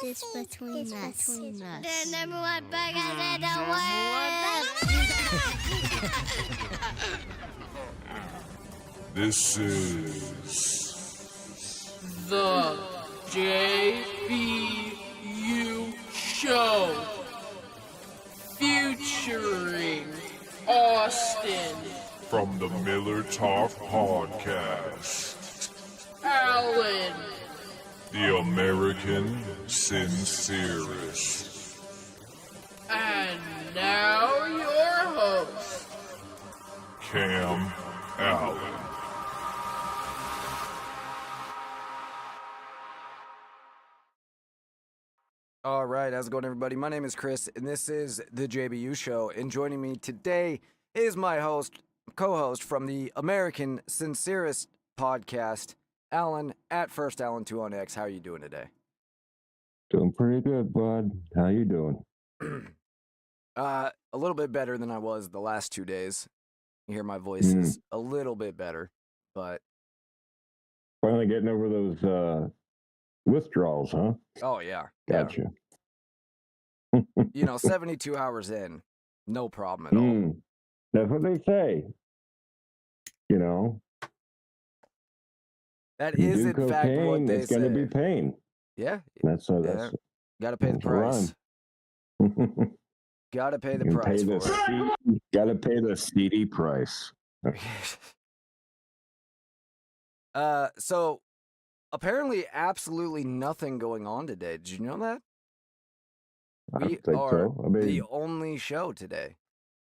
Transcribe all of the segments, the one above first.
It's between us. The number one burgers in the world. This is the JBU.Show featuring Austin from the Miller Talk Podcast. ALLAN, the American Sincerest. And now your host, Cam Allen. All right, how's it going, everybody? My name is Chris, and this is the JBU Show. And joining me today is my co-host from the American Sincerest Podcast, Allan, at First Allan2 on X. How are you doing today? Doing pretty good, bud. How you doing? A little bit better than I was the last 2 days. You hear my voice is a little bit better, but Finally getting over those withdrawals, huh? oh yeah, Gotcha. yeah. 72 hours in, no problem at all. That's what they say. That You is do in fact what cocaine, they it's say. going to be pain. Yeah, That's got to pay the that's a rhyme. price. Got to pay the price for it. Got to pay the CD price. So apparently absolutely nothing going on today. Did you know that? I We think are so. I mean, the only show today.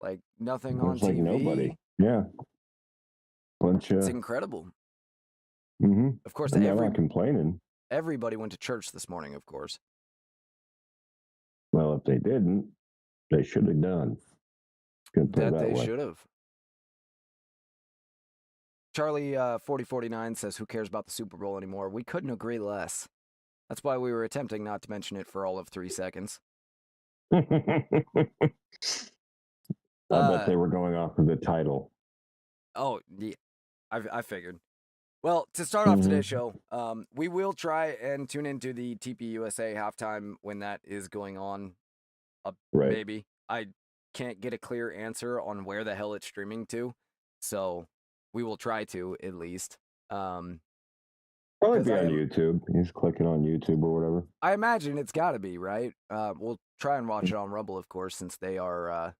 Like nothing on there's like TV. nobody. Yeah. Bunch It's of. incredible. And Of course, they're not complaining. everybody went to church this morning, of course. Well, if they didn't, they should have done. Can put it That they way. should have. Charlie 4049 says, who cares about the Super Bowl anymore? We couldn't agree less. That's why we were attempting not to mention it for all of 3 seconds. I bet they were going off of the title. Oh, yeah, I figured. Well, to start off today's show, we will try and tune into the TPUSA halftime when that is going on. Right. Maybe. I can't get a clear answer on where the hell it's streaming to, so we will try to, at least. Probably 'cause be on YouTube. He's clicking on YouTube or whatever. I imagine it's got to be, right? We'll try and watch it on Rumble, of course, since they are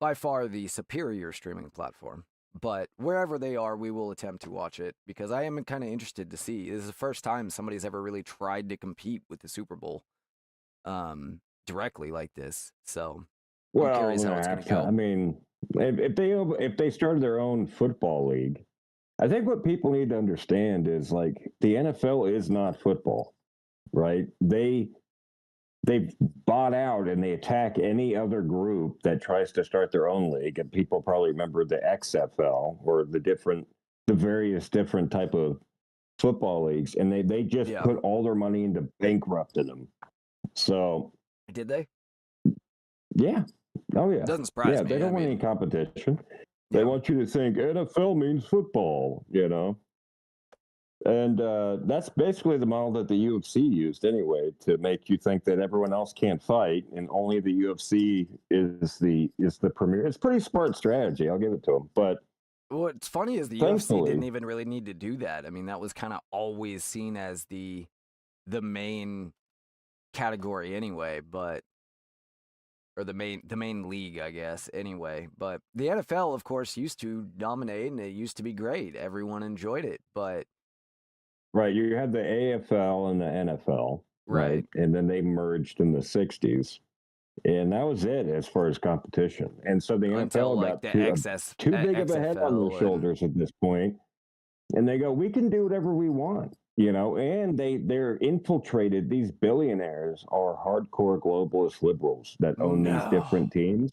by far the superior streaming platform. But wherever they are, we will attempt to watch it because I am kind of interested to see. This is the first time somebody's ever really tried to compete with the Super Bowl directly like this. So I'm curious how it's going to go. I mean, if they started their own football league, I think what people need to understand is like the NFL is not football, right? They've bought out and they attack any other group that tries to start their own league. And people probably remember the XFL or the various different type of football leagues, and they just put all their money into bankrupting them. So did they? Yeah. Oh yeah. Doesn't surprise me. They don't want any competition. They want you to think NFL means football, And that's basically the model that the UFC used anyway, to make you think that everyone else can't fight and only the UFC is the premier. It's pretty smart strategy. I'll give it to them. But what's funny is the UFC didn't even really need to do that. I mean, that was kind of always seen as the main category anyway, or the main league, I guess, anyway. But the NFL, of course, used to dominate, and it used to be great. Everyone enjoyed it, but... Right, you had the AFL and the NFL, right? And then they merged in the 60s, and that was it as far as competition. And so the NFL got too big of a head on their shoulders at this point, and they go, we can do whatever we want. And they're infiltrated. These billionaires are hardcore globalist liberals that own these different teams.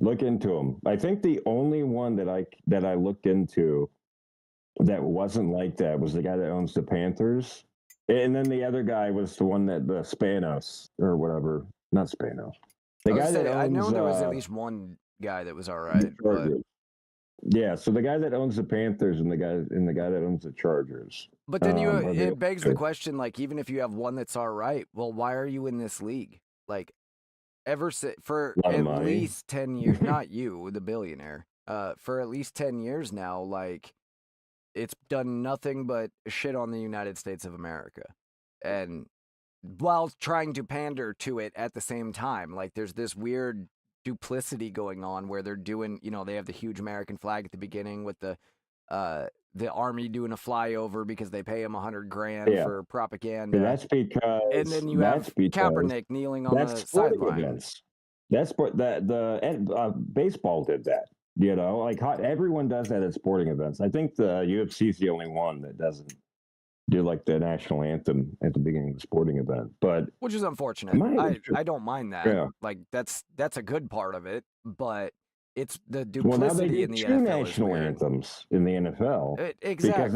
Look into them. I think the only one that I looked into that wasn't like that was the guy that owns the Panthers. And then the other guy was the one that the Spanos or whatever. Not Spanos. The guy that owns, I know there was at least one guy that was all right. But Yeah, so the guy that owns the Panthers and the guy that owns the Chargers. But then it begs the question, like, even if you have one that's all right, well, why are you in this league? Like, for at least 10 years, not you, the billionaire, for at least 10 years now, like, it's done nothing but shit on the United States of America. And while trying to pander to it at the same time, like, there's this weird duplicity going on where they're doing, they have the huge American flag at the beginning with the army doing a flyover because they pay him $100,000 for propaganda. That's because, and then you have Kaepernick kneeling on the sideline. That's what the baseball did that. Like everyone does that at sporting events. I think the UFC is the only one that doesn't do like the national anthem at the beginning of the sporting event, but which is unfortunate. I don't mind that. Yeah. Like that's a good part of it, but it's the duplicity in the NFL. National anthems in the NFL, exactly, because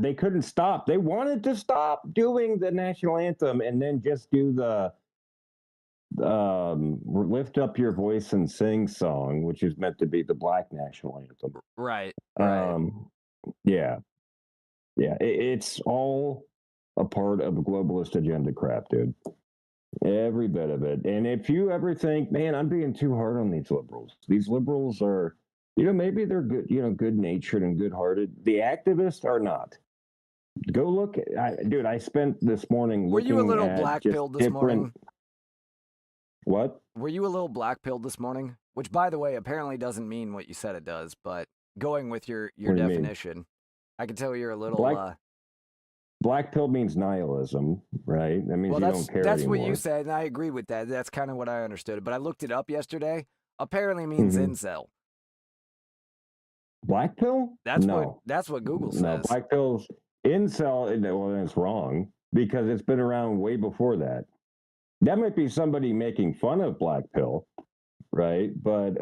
they couldn't stop. They wanted to stop doing the national anthem and then just do the lift up your voice and sing song, which is meant to be the black national anthem. Right. Yeah, it's all a part of the globalist agenda crap, dude. Every bit of it. And if you ever think, man, I'm being too hard on these liberals are, maybe they're good, good-natured and good-hearted. The activists are not. Go look. I spent this morning. Were you a little black-pilled this morning? What? Were you a little black-pilled this morning? Which, by the way, apparently doesn't mean what you said it does. But going with your definition. I can tell you're a little black pill means nihilism, right? That means you don't care that's anymore. What you said, and I agree with that. That's kind of what I understood. But I looked it up yesterday. Apparently means incel. Black pill? That's what Google says. No, black pill's incel. Well, that's wrong because it's been around way before that. That might be somebody making fun of black pill, right? But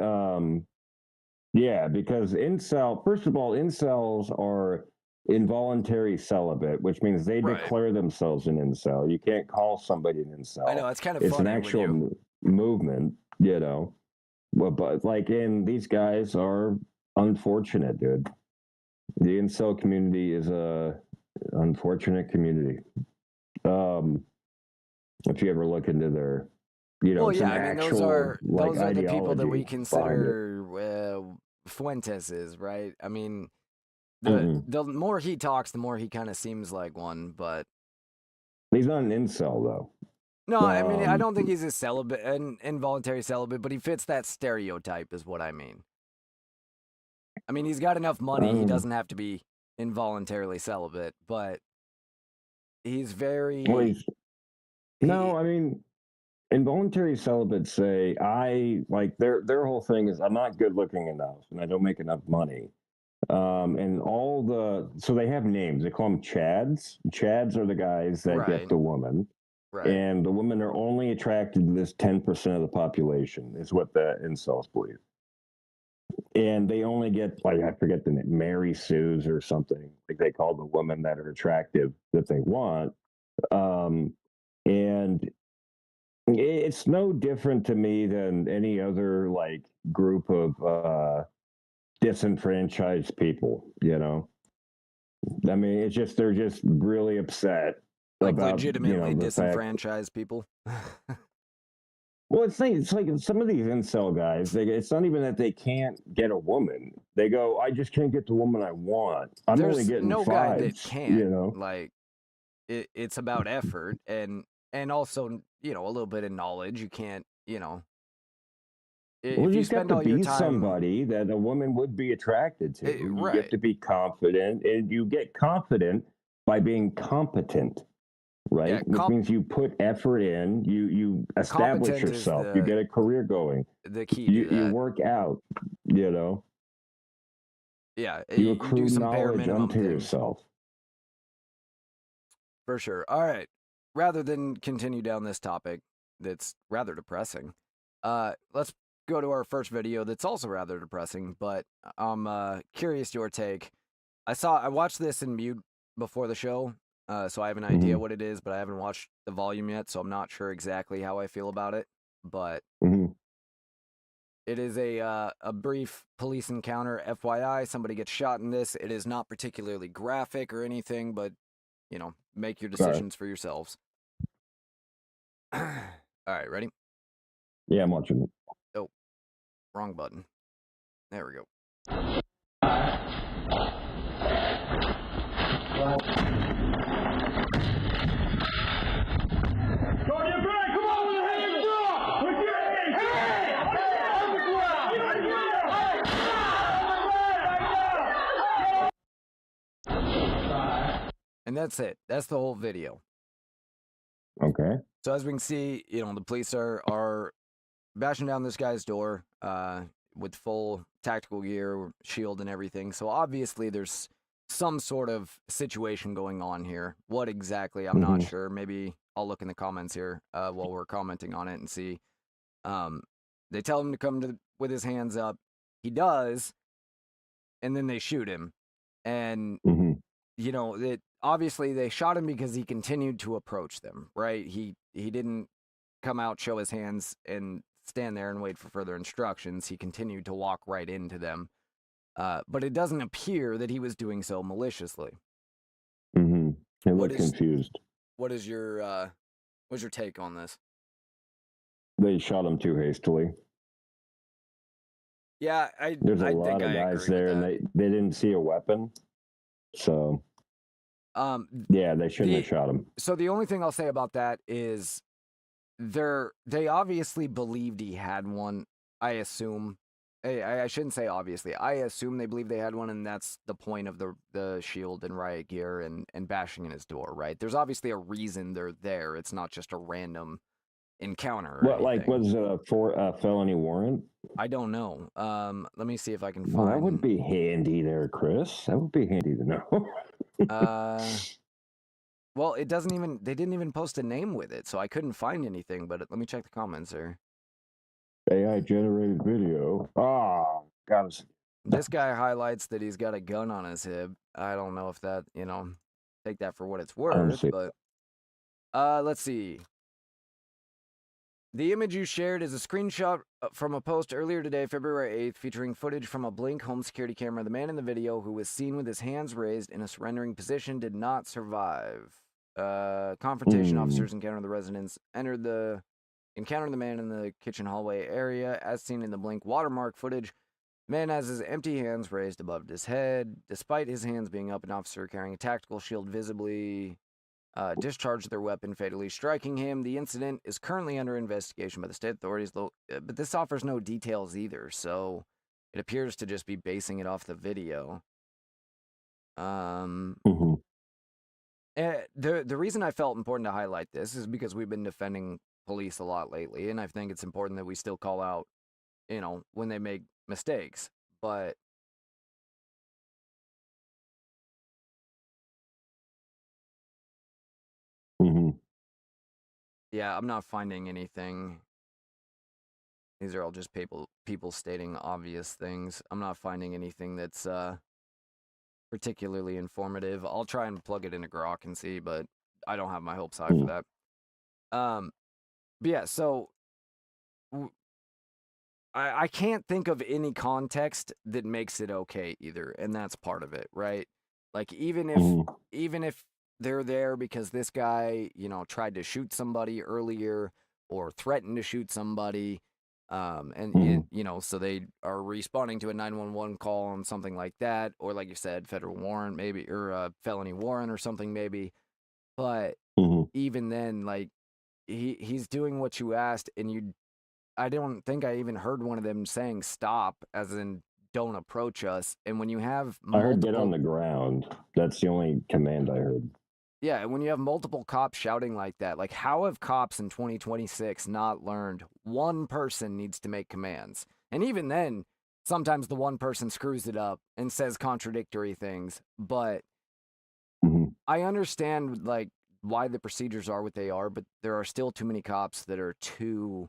yeah, because first of all, incels are involuntary celibate, which means they declare themselves an incel. You can't call somebody an incel. I know, it's kind of funny. It's an actual movement, But these guys are unfortunate, dude. The incel community is a unfortunate community. If you ever look into their those are the people that we consider Fuentes, right? I mean, the more he talks, the more he kind of seems like one, but he's not an incel, though. No, I mean, I don't think he's a celibate, an involuntary celibate, but he fits that stereotype, is what I mean. I mean, he's got enough money; he doesn't have to be involuntarily celibate, but he's very. I mean, involuntary celibates say their whole thing is I'm not good looking enough and I don't make enough money. So they have names. They call them Chads. Chads are the guys that get the woman. Right. And the women are only attracted to this 10% of the population, is what the incels believe. And they only get, I forget the name, Mary Sue's or something. Like they call the women that are attractive that they want. And it's no different to me than any other group of disenfranchised people, I mean, it's just they're just really upset about legitimately disenfranchised people. Well, it's like some of these incel guys. It's not even that they can't get a woman. They go, I just can't get the woman I want. I'm only getting no fives, guy that can't. It's about effort and also a little bit of knowledge. You can't if you spend all your time, somebody that a woman would be attracted to. You get to be confident, and you get confident by being competent, right? Yeah, which means you put effort in, you establish yourself, you get a career going. The key you work out, Yeah, you accrue do some knowledge unto yourself. For sure. All right. Rather than continue down this topic that's rather depressing, let's go to our first video that's also rather depressing, but I'm curious your take. I watched this in mute before the show, so I have an idea what it is, but I haven't watched the volume yet, so I'm not sure exactly how I feel about it. But It is a brief police encounter. FYI, somebody gets shot in this. It is not particularly graphic or anything, but, you know, make your decisions for yourselves. All right, ready? Yeah, I'm watching it. Oh, wrong button. There we go. And that's it. That's the whole video. Okay. So as we can see, you know, the police are bashing down this guy's door with full tactical gear, shield and everything. So obviously there's some sort of situation going on here. What exactly, I'm not sure. Maybe I'll look in the comments here while we're commenting on it and see. They tell him to come with his hands up. He does, and then they shoot him. And, you know, obviously they shot him because he continued to approach them, right? He didn't come out, show his hands, and stand there and wait for further instructions. He continued to walk right into them. But it doesn't appear that he was doing so maliciously. They look confused. What's your take on this? They shot him too hastily. Yeah, There's a lot of guys there, and they didn't see a weapon. So, yeah, they shouldn't have shot him. So the only thing I'll say about that is they obviously believed he had one, I assume. I shouldn't say obviously. I assume they believe they had one, and that's the point of the shield and riot gear and bashing in his door, right? There's obviously a reason they're there. It's not just a random encounter. What, like, was it for a felony warrant? I don't know. Let me see if I can find. Well, that would be handy there, Chris. That would be handy to know. Well, it doesn't even. They didn't even post a name with it, so I couldn't find anything. But let me check the comments here. AI generated video. Oh, got us. This guy highlights that he's got a gun on his hip. I don't know if that, take that for what it's worth, but let's see. The image you shared is a screenshot from a post earlier today, February 8th, featuring footage from a Blink home security camera. The man in the video, who was seen with his hands raised in a surrendering position, did not survive. Confrontation officers encountered the residents, encountered the man in the kitchen hallway area. As seen in the Blink watermark footage, the man has his empty hands raised above his head. Despite his hands being up, an officer carrying a tactical shield visibly discharged their weapon, fatally striking him. The incident is currently under investigation by the state authorities, but this offers no details either, so it appears to just be basing it off the video. And the reason I felt important to highlight this is because we've been defending police a lot lately, and I think it's important that we still call out, when they make mistakes. But yeah, I'm not finding anything. These are all just people stating obvious things. I'm not finding anything that's particularly informative. I'll try and plug it into Grok and see, but I don't have my hopes high for that. But yeah, so I can't think of any context that makes it okay either, and that's part of it, right? Like even if they're there because this guy, tried to shoot somebody earlier or threatened to shoot somebody, so they are responding to a 911 call on something like that, or like you said, federal warrant maybe, or a felony warrant or something maybe. But even then, like he's doing what you asked, and I don't think I even heard one of them saying stop, as in don't approach us. And when you have I heard get on the ground. That's the only command I heard. Yeah, and when you have multiple cops shouting like that, like how have cops in 2026 not learned one person needs to make commands? And even then, sometimes the one person screws it up and says contradictory things. But I understand like why the procedures are what they are, but there are still too many cops that are too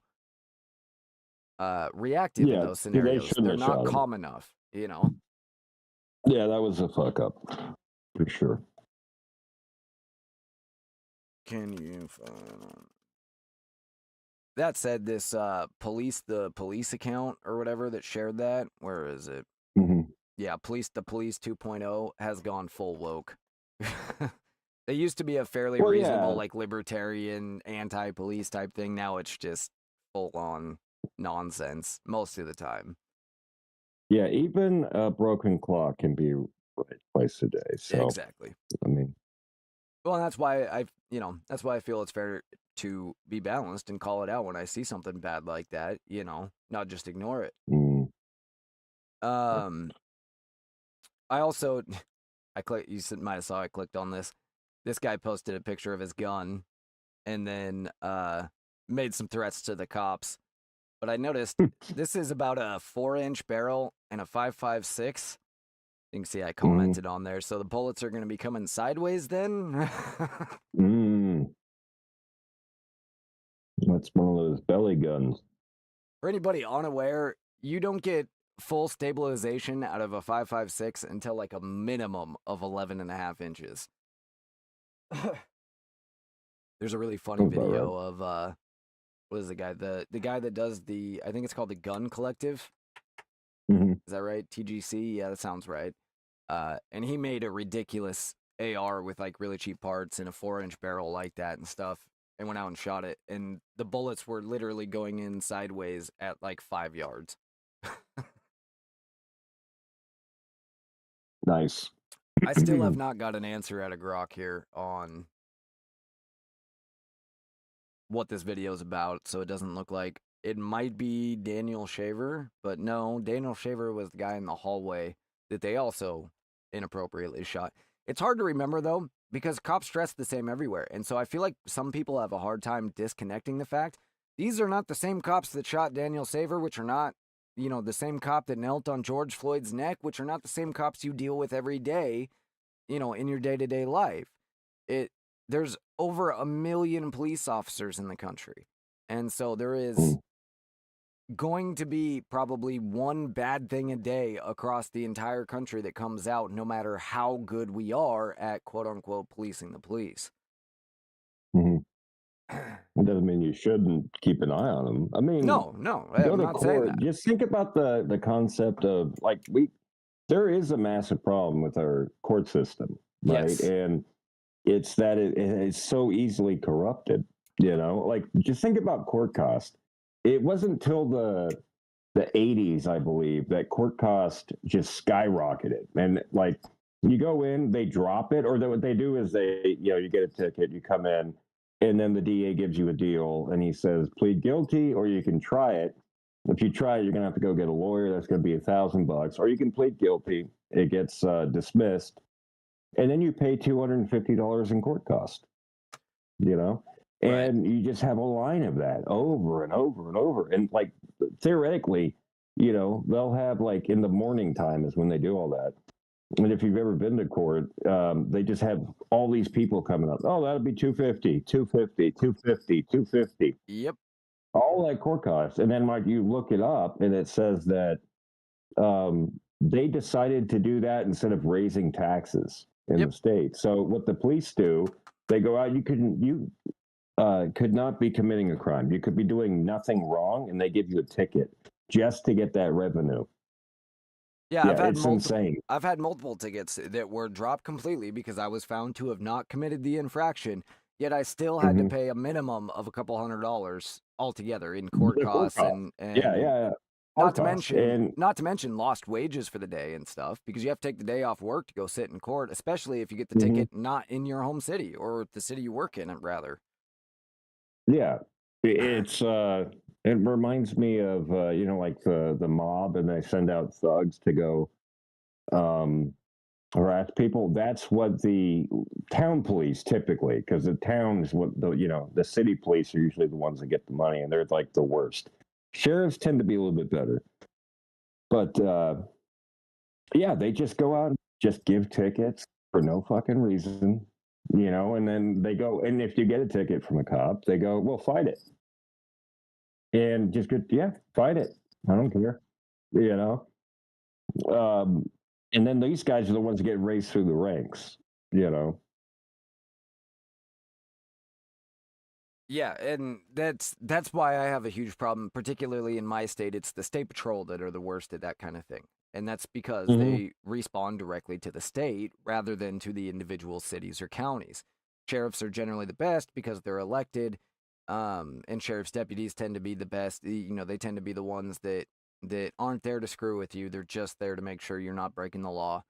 reactive in those scenarios. They're not calm enough, Yeah, that was a fuck up for sure. Can you find? That said, this the police account or whatever that shared that, where is it? Mm-hmm. Yeah, the police 2.0 has gone full woke. They used to be a fairly reasonable, like libertarian, anti-police type thing. Now it's just full on nonsense most of the time. Yeah, even a broken clock can be right twice a day. So exactly. I mean, well, that's why I feel it's fair to be balanced and call it out when I see something bad like that. Not just ignore it. I also, you might have saw I clicked on this. This guy posted a picture of his gun and then made some threats to the cops. But I noticed this is about a 4-inch barrel and a 5.56. You can see I commented on there. So the bullets are going to be coming sideways then? That's one of those belly guns. For anybody unaware, you don't get full stabilization out of a 5.56 until like a minimum of 11.5 inches. There's a really funny video of what is the guy? The guy that does I think it's called the Gun Collective. Is that right? TGC? Yeah, that sounds right. And he made a ridiculous AR with like really cheap parts and a 4-inch barrel like that and stuff, and went out and shot it. And the bullets were literally going in sideways at like 5 yards. Nice. I still have not got an answer out of Grok here on what this video is about, so it doesn't look like it might be Daniel Shaver, but no, Daniel Shaver was the guy in the hallway that they also inappropriately shot. It's hard to remember, though, because cops dress the same everywhere, and so I feel like some people have a hard time disconnecting the fact these are not the same cops that shot Daniel Shaver, which are not, the same cop that knelt on George Floyd's neck, which are not the same cops you deal with every day, in your day-to-day life. There's over 1 million police officers in the country. And so there is going to be probably one bad thing a day across the entire country that comes out, no matter how good we are at quote unquote policing the police. It doesn't mean you shouldn't keep an eye on them. I mean, no, I'm not saying that. Just think about the concept of there is a massive problem with our court system, right? Yes. And it's that it's so easily corrupted, like just think about court cost. It wasn't until the 80s, I believe, that court cost just skyrocketed. And like you go in, they drop it, or what they do is you get a ticket, you come in, and then the DA gives you a deal and he says, plead guilty, or you can try it. If you try it, you're going to have to go get a lawyer. That's going to be $1,000, or you can plead guilty. It gets dismissed. And then you pay $250 in court cost, and you just have a line of that over and over and over. And like, theoretically, they'll have like in the morning time is when they do all that. And if you've ever been to court, they just have all these people coming up. Oh, that'll be $250, $250, $250, $250. Yep. All that court cost. And then like you look it up and it says that they decided to do that instead of raising taxes in the state. So what the police do, they go out, you could not be committing a crime. You could be doing nothing wrong, and they give you a ticket just to get that revenue. Yeah, it's insane. I've had multiple tickets that were dropped completely because I was found to have not committed the infraction, yet I still had to pay a minimum of a couple $100 altogether in court costs and yeah. Not to mention lost wages for the day and stuff, because you have to take the day off work to go sit in court, especially if you get the ticket not in your home city or the city you work in, rather. Yeah, it's it reminds me of like the mob, and they send out thugs to go harass people. That's what the town police typically, because the town is what the city police are usually the ones that get the money, and they're like the worst. Sheriffs tend to be a little bit better, but they just go out and just give tickets for no fucking reason, and then they go, and if you get a ticket from a cop, they go, well, fight it. And just fight it. I don't care, and then these guys are the ones that get raised through the ranks, Yeah, and that's why I have a huge problem, particularly in my state. It's the state patrol that are the worst at that kind of thing. And that's because they respond directly to the state rather than to the individual cities or counties. Sheriffs are generally the best because they're elected, and sheriff's deputies tend to be the best. You know, they tend to be the ones that aren't there to screw with you. They're just there to make sure you're not breaking the law.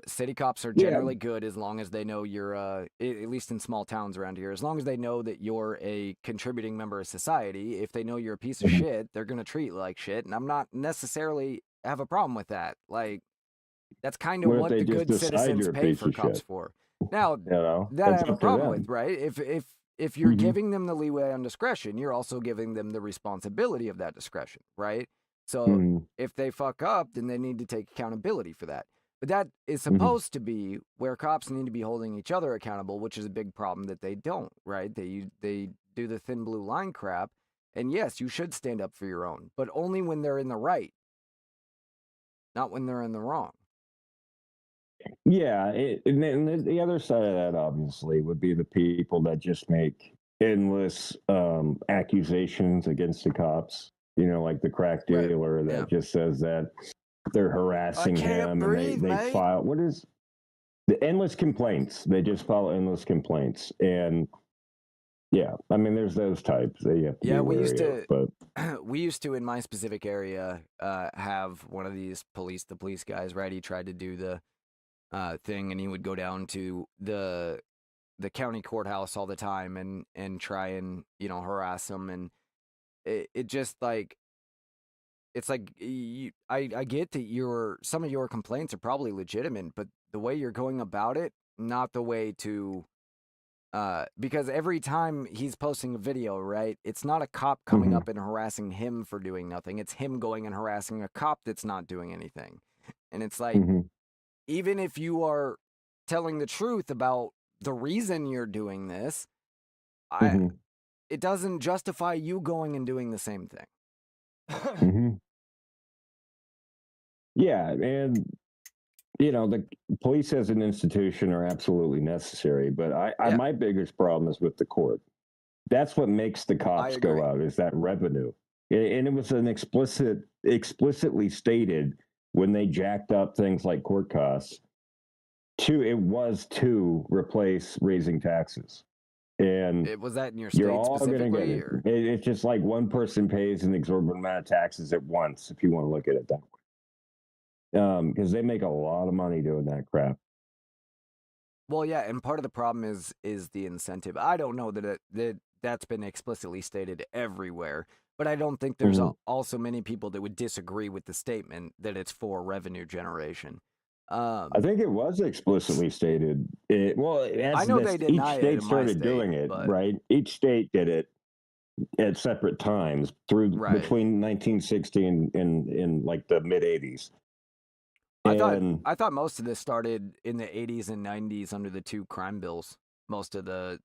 City cops are generally good as long as they know you're, at least in small towns around here, as long as they know that you're a contributing member of society. If they know you're a piece of shit, they're going to treat you like shit. And I'm not necessarily have a problem with that. Like, that's kind of what the good citizens pay for cops for. Now, that I have a problem with, right? If you're giving them the leeway on discretion, you're also giving them the responsibility of that discretion, right? So if they fuck up, then they need to take accountability for that. But that is supposed to be where cops need to be holding each other accountable, which is a big problem that they don't, right? They do the thin blue line crap. And yes, you should stand up for your own, but only when they're in the right, not when they're in the wrong. Yeah, and then the other side of that, obviously, would be the people that just make endless accusations against the cops. You know, like the crack dealer that just says that they're harassing him, and they file what is the endless complaints. They just file endless complaints, and yeah, I mean, there's those types that you have to be wary of, but we used to in my specific area have one of these police guys, right? He tried to do the thing, and he would go down to the county courthouse all the time and try and, you know, harass them, and it just like, it's like, I get that some of your complaints are probably legitimate, but the way you're going about it, not the way to, because every time he's posting a video, right, it's not a cop coming up and harassing him for doing nothing. It's him going and harassing a cop that's not doing anything. And it's like, even if you are telling the truth about the reason you're doing this, it doesn't justify you going and doing the same thing. Yeah, and you know, the police as an institution are absolutely necessary, but my biggest problem is with the court. That's what makes the cops go out, is that revenue. And it was an explicitly stated when they jacked up things like court costs. It was to replace raising taxes. And was that in your state specifically? It's just like one person pays an exorbitant amount of taxes at once, if you want to look at it that way. Because they make a lot of money doing that crap. Well, yeah, and part of the problem is the incentive. I don't know that's been explicitly stated everywhere, but I don't think there's also many people that would disagree with the statement that it's for revenue generation. I think it was explicitly stated. I know they deny each state started doing it, right? Each state did it at separate times between 1960 and like the mid 80s. I thought most of this started in the 80s and 90s under the two crime bills. Most of the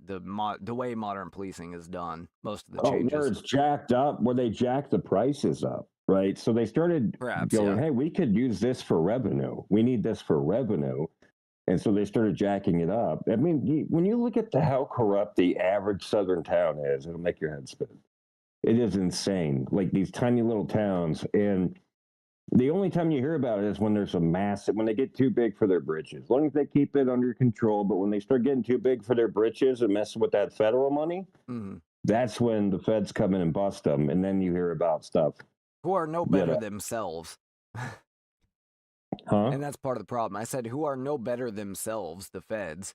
way modern policing is done, most of the changes. Where it's jacked up, where they jacked the prices up, right? So they started going, hey, we could use this for revenue. We need this for revenue. And so they started jacking it up. I mean, when you look at how corrupt the average southern town is, it'll make your head spin. It is insane. Like these tiny little towns, and the only time you hear about it is when there's when they get too big for their britches. As long as they keep it under control, but when they start getting too big for their britches and messing with that federal money, that's when the feds come in and bust them, and then you hear about stuff. Who are no better themselves. And that's part of the problem. I said, who are no better themselves, the feds.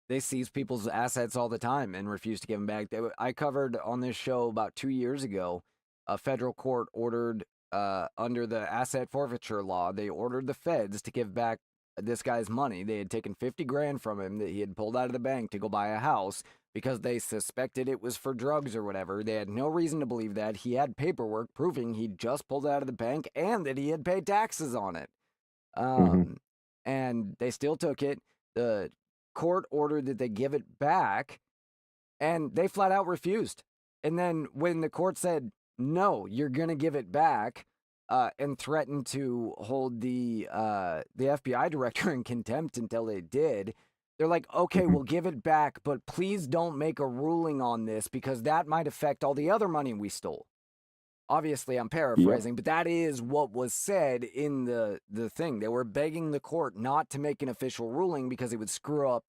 They seize people's assets all the time and refuse to give them back. I covered on this show about 2 years ago, a federal court ordered, under the asset forfeiture law, they ordered the feds to give back this guy's money. They had taken 50 grand from him that he had pulled out of the bank to go buy a house because they suspected it was for drugs or whatever. They had no reason to believe that. He had paperwork proving he'd just pulled it out of the bank and that he had paid taxes on it. And they still took it. The court ordered that they give it back, and they flat out refused. And then when the court said, no, you're going to give it back, and threatened to hold the FBI director in contempt until they did, They're like, okay, we'll give it back, but please don't make a ruling on this because that might affect all the other money we stole. Obviously, I'm paraphrasing, but that is what was said in the thing. They were begging the court not to make an official ruling because it would screw up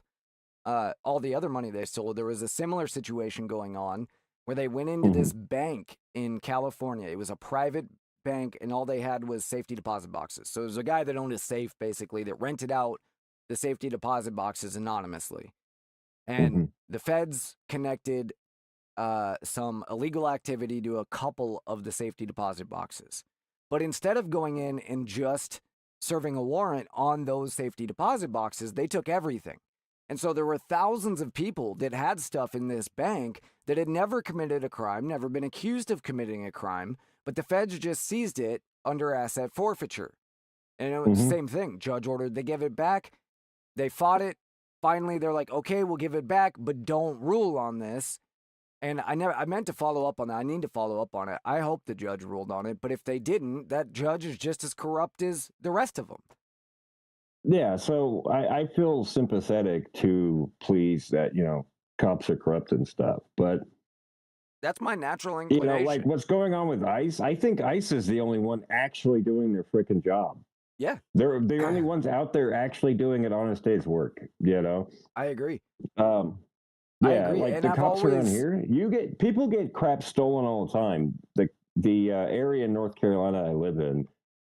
all the other money they stole. There was a similar situation going on where they went into this bank in California. It was a private bank, and all they had was safety deposit boxes. So it was a guy that owned a safe, basically, that rented out the safety deposit boxes anonymously. And the feds connected some illegal activity to a couple of the safety deposit boxes. But instead of going in and just serving a warrant on those safety deposit boxes, they took everything. And so there were thousands of people that had stuff in this bank that had never committed a crime, never been accused of committing a crime, but the feds just seized it under asset forfeiture. And it was the same thing. Judge ordered they give it back. They fought it. Finally, they're like, okay, we'll give it back, but don't rule on this. And I meant to follow up on that. I need to follow up on it. I hope the judge ruled on it. But if they didn't, that judge is just as corrupt as the rest of them. Yeah, so I feel sympathetic to pleas that, cops are corrupt and stuff. But that's my natural inclination. Like what's going on with ICE, I think ICE is the only one actually doing their freaking job. Yeah. They're the only ones out there actually doing an honest day's work, I agree. Yeah, I agree. like And the I've cops always... around here, people get crap stolen all the time. The area in North Carolina I live in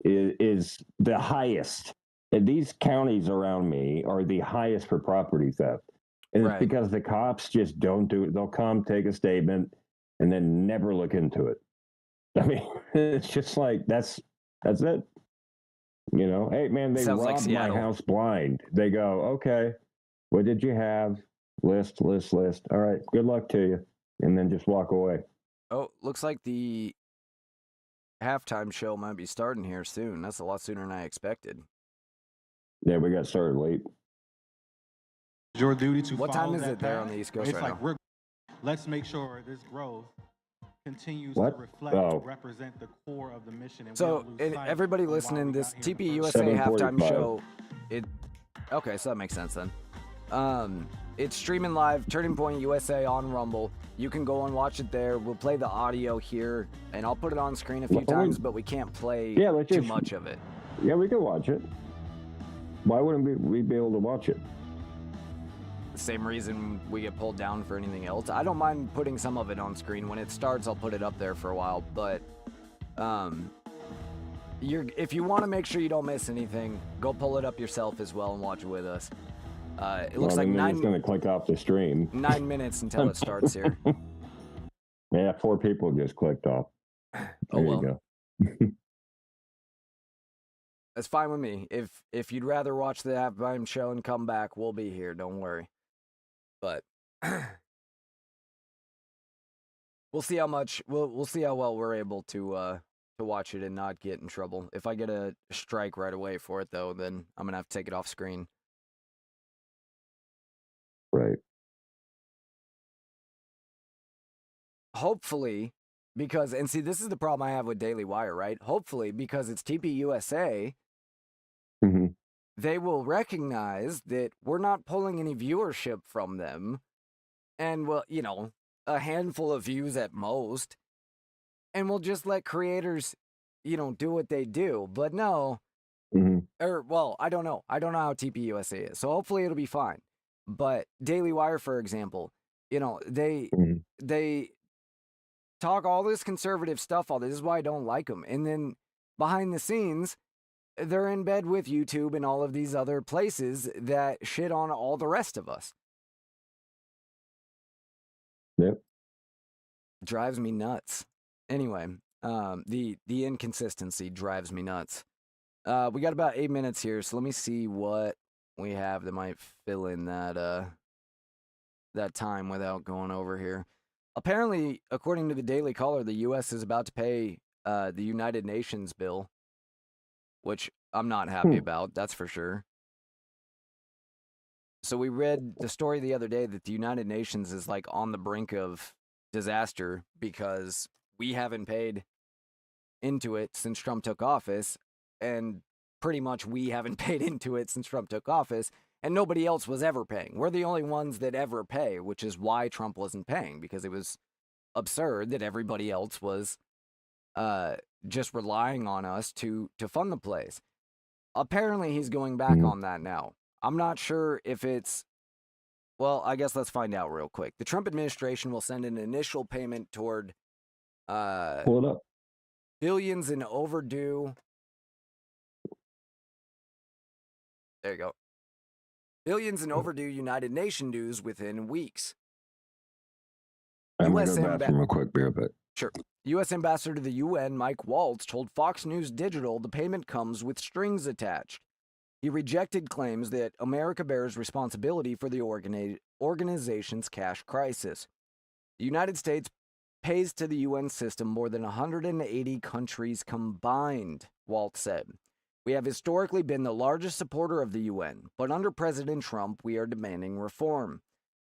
is the highest. And these counties around me are the highest for property theft. And it's because the cops just don't do it. They'll come, take a statement, and then never look into it. I mean, it's just like, that's it. Hey, man, they robbed my house blind. They go, okay, what did you have? List. All right, good luck to you. And then just walk away. Oh, looks like the halftime show might be starting here soon. That's a lot sooner than I expected. Yeah, we got started late. Your duty to what time is it there on the East Coast right now? Let's make sure this growth continues to reflect, represent the core of the mission. And so, everybody listening, this TPUSA halftime show, okay, so that makes sense then. It's streaming live, Turning Point USA on Rumble. You can go and watch it there. We'll play the audio here, and I'll put it on screen a few times, but we can't play too much of it. Yeah, we can watch it. Why wouldn't we be able to watch it? The same reason we get pulled down for anything else. I don't mind putting some of it on screen. When it starts, I'll put it up there for a while. But if you want to make sure you don't miss anything, go pull it up yourself as well and watch it with us. It looks like it's going to click off the stream. 9 minutes until it starts here. Yeah, 4 people just clicked off. There you go. That's fine with me. If you'd rather watch the halftime show and come back, we'll be here. Don't worry. But we'll see how much we'll see how well we're able to watch it and not get in trouble. If I get a strike right away for it, though, then I'm gonna have to take it off screen. Right. Hopefully, because this is the problem I have with Daily Wire, right? Hopefully, because it's TPUSA. They will recognize that we're not pulling any viewership from them and, a handful of views at most. And we'll just let creators, do what they do. But no, I don't know. I don't know how TPUSA is. So hopefully it'll be fine. But Daily Wire, for example, they talk all this conservative stuff. This is why I don't like them. And then behind the scenes, they're in bed with YouTube and all of these other places that shit on all the rest of us. Yep. Drives me nuts. Anyway, the inconsistency drives me nuts. We got about 8 minutes here, so let me see what we have that might fill in that time without going over here. Apparently, according to the Daily Caller, the U.S. is about to pay the United Nations bill, which I'm not happy about, that's for sure. So we read the story the other day that the United Nations is like on the brink of disaster because we haven't paid into it since Trump took office, and pretty much we haven't paid into it since Trump took office. And nobody else was ever paying. We're the only ones that ever pay, which is why Trump wasn't paying, because it was absurd that everybody else was just relying on us to fund the place. Apparently, he's going back on that now. I'm not sure if it's... Well, I guess let's find out real quick. The Trump administration will send an initial payment toward Pull it up. billions in overdue... There you go. Billions in overdue United Nations dues within weeks. I'm going US to go to the bathroom real quick, beer, but... Sure. U.S. Ambassador to the UN, Mike Waltz, told Fox News Digital the payment comes with strings attached. He rejected claims that America bears responsibility for the organization's cash crisis. The United States pays to the UN system more than 180 countries combined, Waltz said. We have historically been the largest supporter of the UN, but under President Trump, we are demanding reform.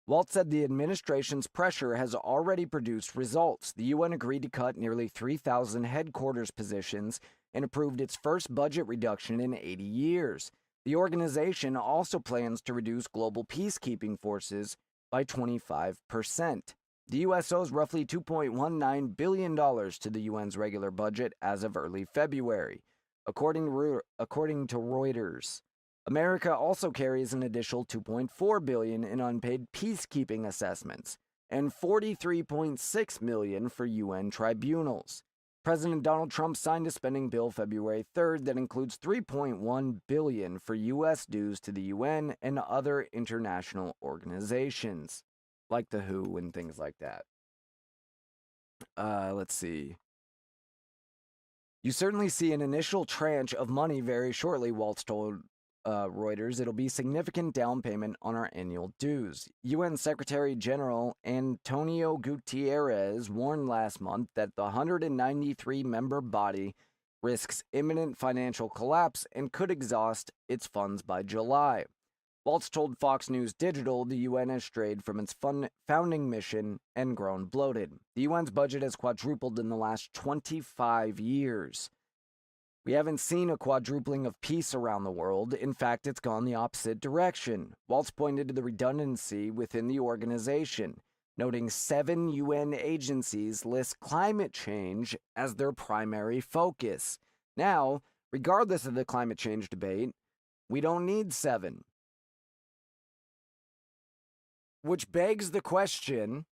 Waltz said the administration's pressure has already produced results. The UN agreed to cut nearly 3,000 headquarters positions and approved its first budget reduction in 80 years. The organization also plans to reduce global peacekeeping forces by 25%. The U.S. owes roughly $2.19 billion to the UN's regular budget as of early February, according to Reuters. America also carries an additional $2.4 billion in unpaid peacekeeping assessments and $43.6 million for UN tribunals. President Donald Trump signed a spending bill February 3rd that includes $3.1 billion for U.S. dues to the UN and other international organizations, like the WHO and things like that. Let's see. You certainly see an initial tranche of money very shortly, Waltz told Reuters. It'll be significant down payment on our annual dues. UN Secretary General Antonio Guterres warned last month that the 193-member body risks imminent financial collapse and could exhaust its funds by July. Waltz told Fox News Digital the UN has strayed from its founding mission and grown bloated. The UN's budget has quadrupled in the last 25 years. We haven't seen a quadrupling of peace around the world. In fact, it's gone the opposite direction. Waltz pointed to the redundancy within the organization, noting 7 UN agencies list climate change as their primary focus. Now, regardless of the climate change debate, we don't need 7. Which begs the question,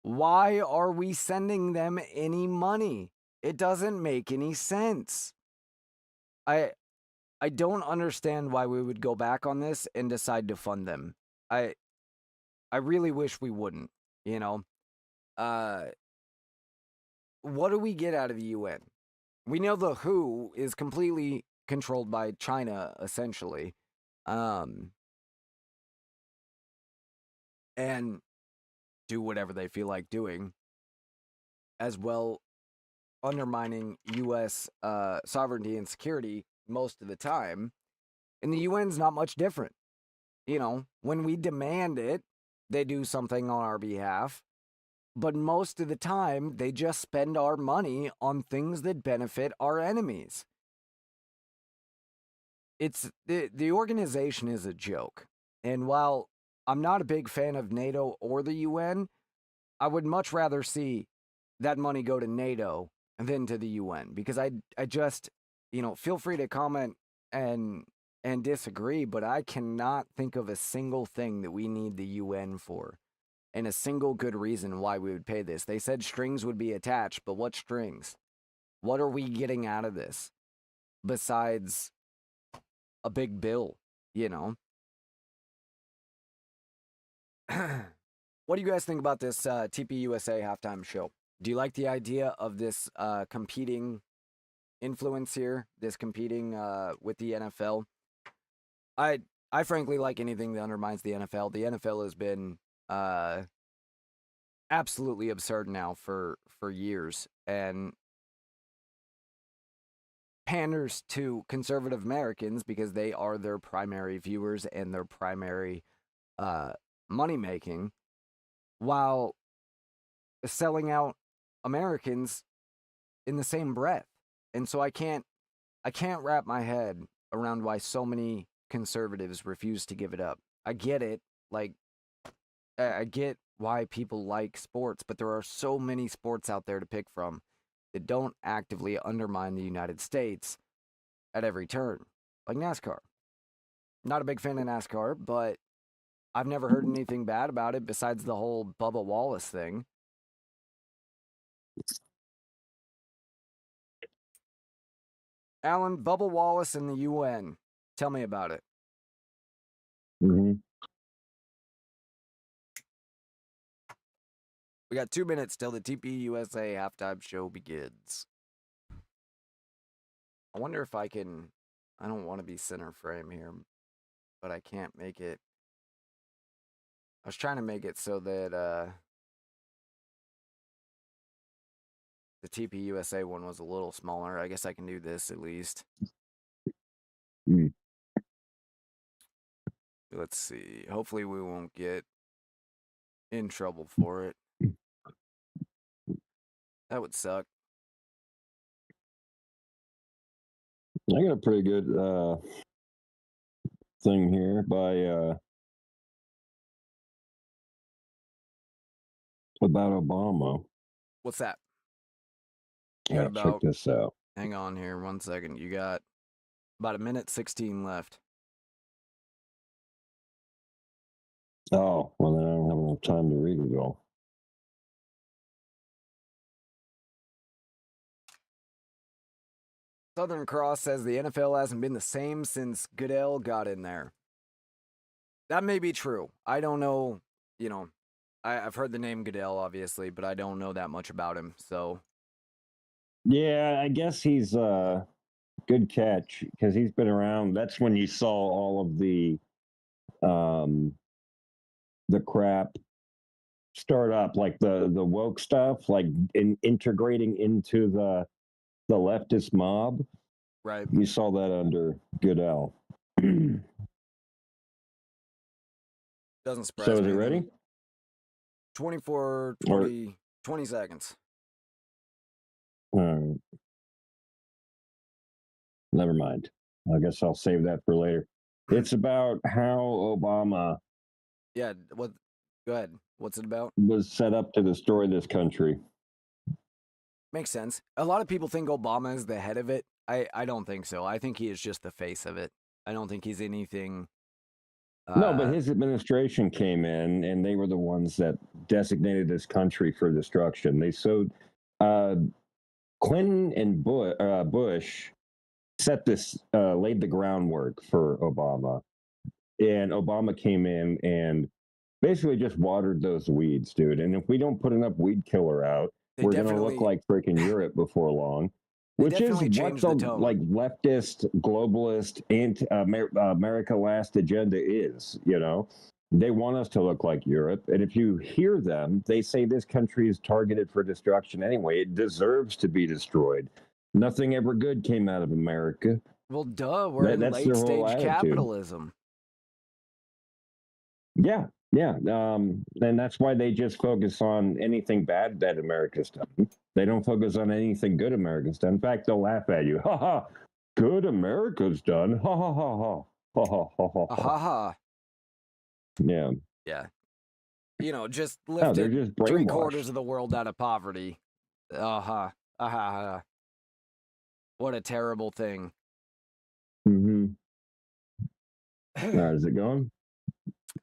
why are we sending them any money? It doesn't make any sense. I don't understand why we would go back on this and decide to fund them. I really wish we wouldn't, you know. What do we get out of the UN? We know the WHO is completely controlled by China, essentially. And do whatever they feel like doing, as well undermining U.S. Sovereignty and security most of the time. And the UN's not much different. You know, when we demand it, they do something on our behalf. But most of the time, they just spend our money on things that benefit our enemies. It's the organization is a joke. And while I'm not a big fan of NATO or the UN, I would much rather see that money go to NATO than to the UN, because I just, you know, feel free to comment and disagree, but I cannot think of a single thing that we need the UN for and a single good reason why we would pay this. They said strings would be attached, but what strings? What are we getting out of this besides a big bill, you know? What do you guys think about this TPUSA halftime show? Do you like the idea of this competing influence here, this competing with the NFL? I frankly like anything that undermines the NFL. The NFL has been absolutely absurd now for years and panders to conservative Americans because they are their primary viewers and their primary money making, while selling out Americans in the same breath. And so I can't wrap my head around why so many conservatives refuse to give it up. I get it. Like, I get why people like sports, but there are so many sports out there to pick from that don't actively undermine the United States at every turn, like NASCAR. Not a big fan of NASCAR, but I've never heard anything bad about it besides the whole Bubba Wallace thing. Alan, Bubba Wallace and the UN. Tell me about it. Mm-hmm. We got 2 minutes till the TPUSA halftime show begins. I wonder if I can... I don't want to be center frame here, but I can't make it. I was trying to make it so that the TPUSA one was a little smaller. I guess I can do this at least. Mm. Let's see. Hopefully we won't get in trouble for it. That would suck. I got a pretty good thing here by about Obama. What's that? Yeah, check this out. Hang on here 1 second. You got about 1:16 left. Oh, well, then I don't have enough time to read it all. Southern Cross says the NFL hasn't been the same since Goodell got in there. That may be true. I don't know. You know, I've heard the name Goodell, obviously, but I don't know that much about him. So, yeah, I guess he's a good catch because he's been around. That's when you saw all of the crap start up, like the woke stuff, like integrating into the leftist mob. right. You saw that under Goodell. Doesn't surprise So is me. it ready? 24, 20, 20 seconds. All right. Never mind. I guess I'll save that for later. It's about how Obama Yeah, what? Go ahead. What's it about? was set up to destroy this country. Makes sense. A lot of people think Obama is the head of it. I don't think so. I think he is just the face of it. I don't think he's anything. No, but his administration came in, and they were the ones that designated this country for destruction. They sowed Clinton and Bush set this, laid the groundwork for Obama, and Obama came in and basically just watered those weeds, dude. And if we don't put enough weed killer out, we're going to look like freaking Europe before long. Which is what the like leftist, globalist, America Last agenda is, you know. They want us to look like Europe. And if you hear them, they say this country is targeted for destruction anyway. It deserves to be destroyed. Nothing ever good came out of America. Well, duh. We're in late-stage capitalism. Yeah, yeah. And that's why they just focus on anything bad that America's done. They don't focus on anything good America's done. In fact, they'll laugh at you. Ha ha. Good America's done. Ha ha ha ha. Ha ha ha ha. Ha ha. Yeah. Yeah. You know, just lifted just 3/4 of the world out of poverty. Ha ha. What a terrible thing. Mm-hmm. All right, is it going?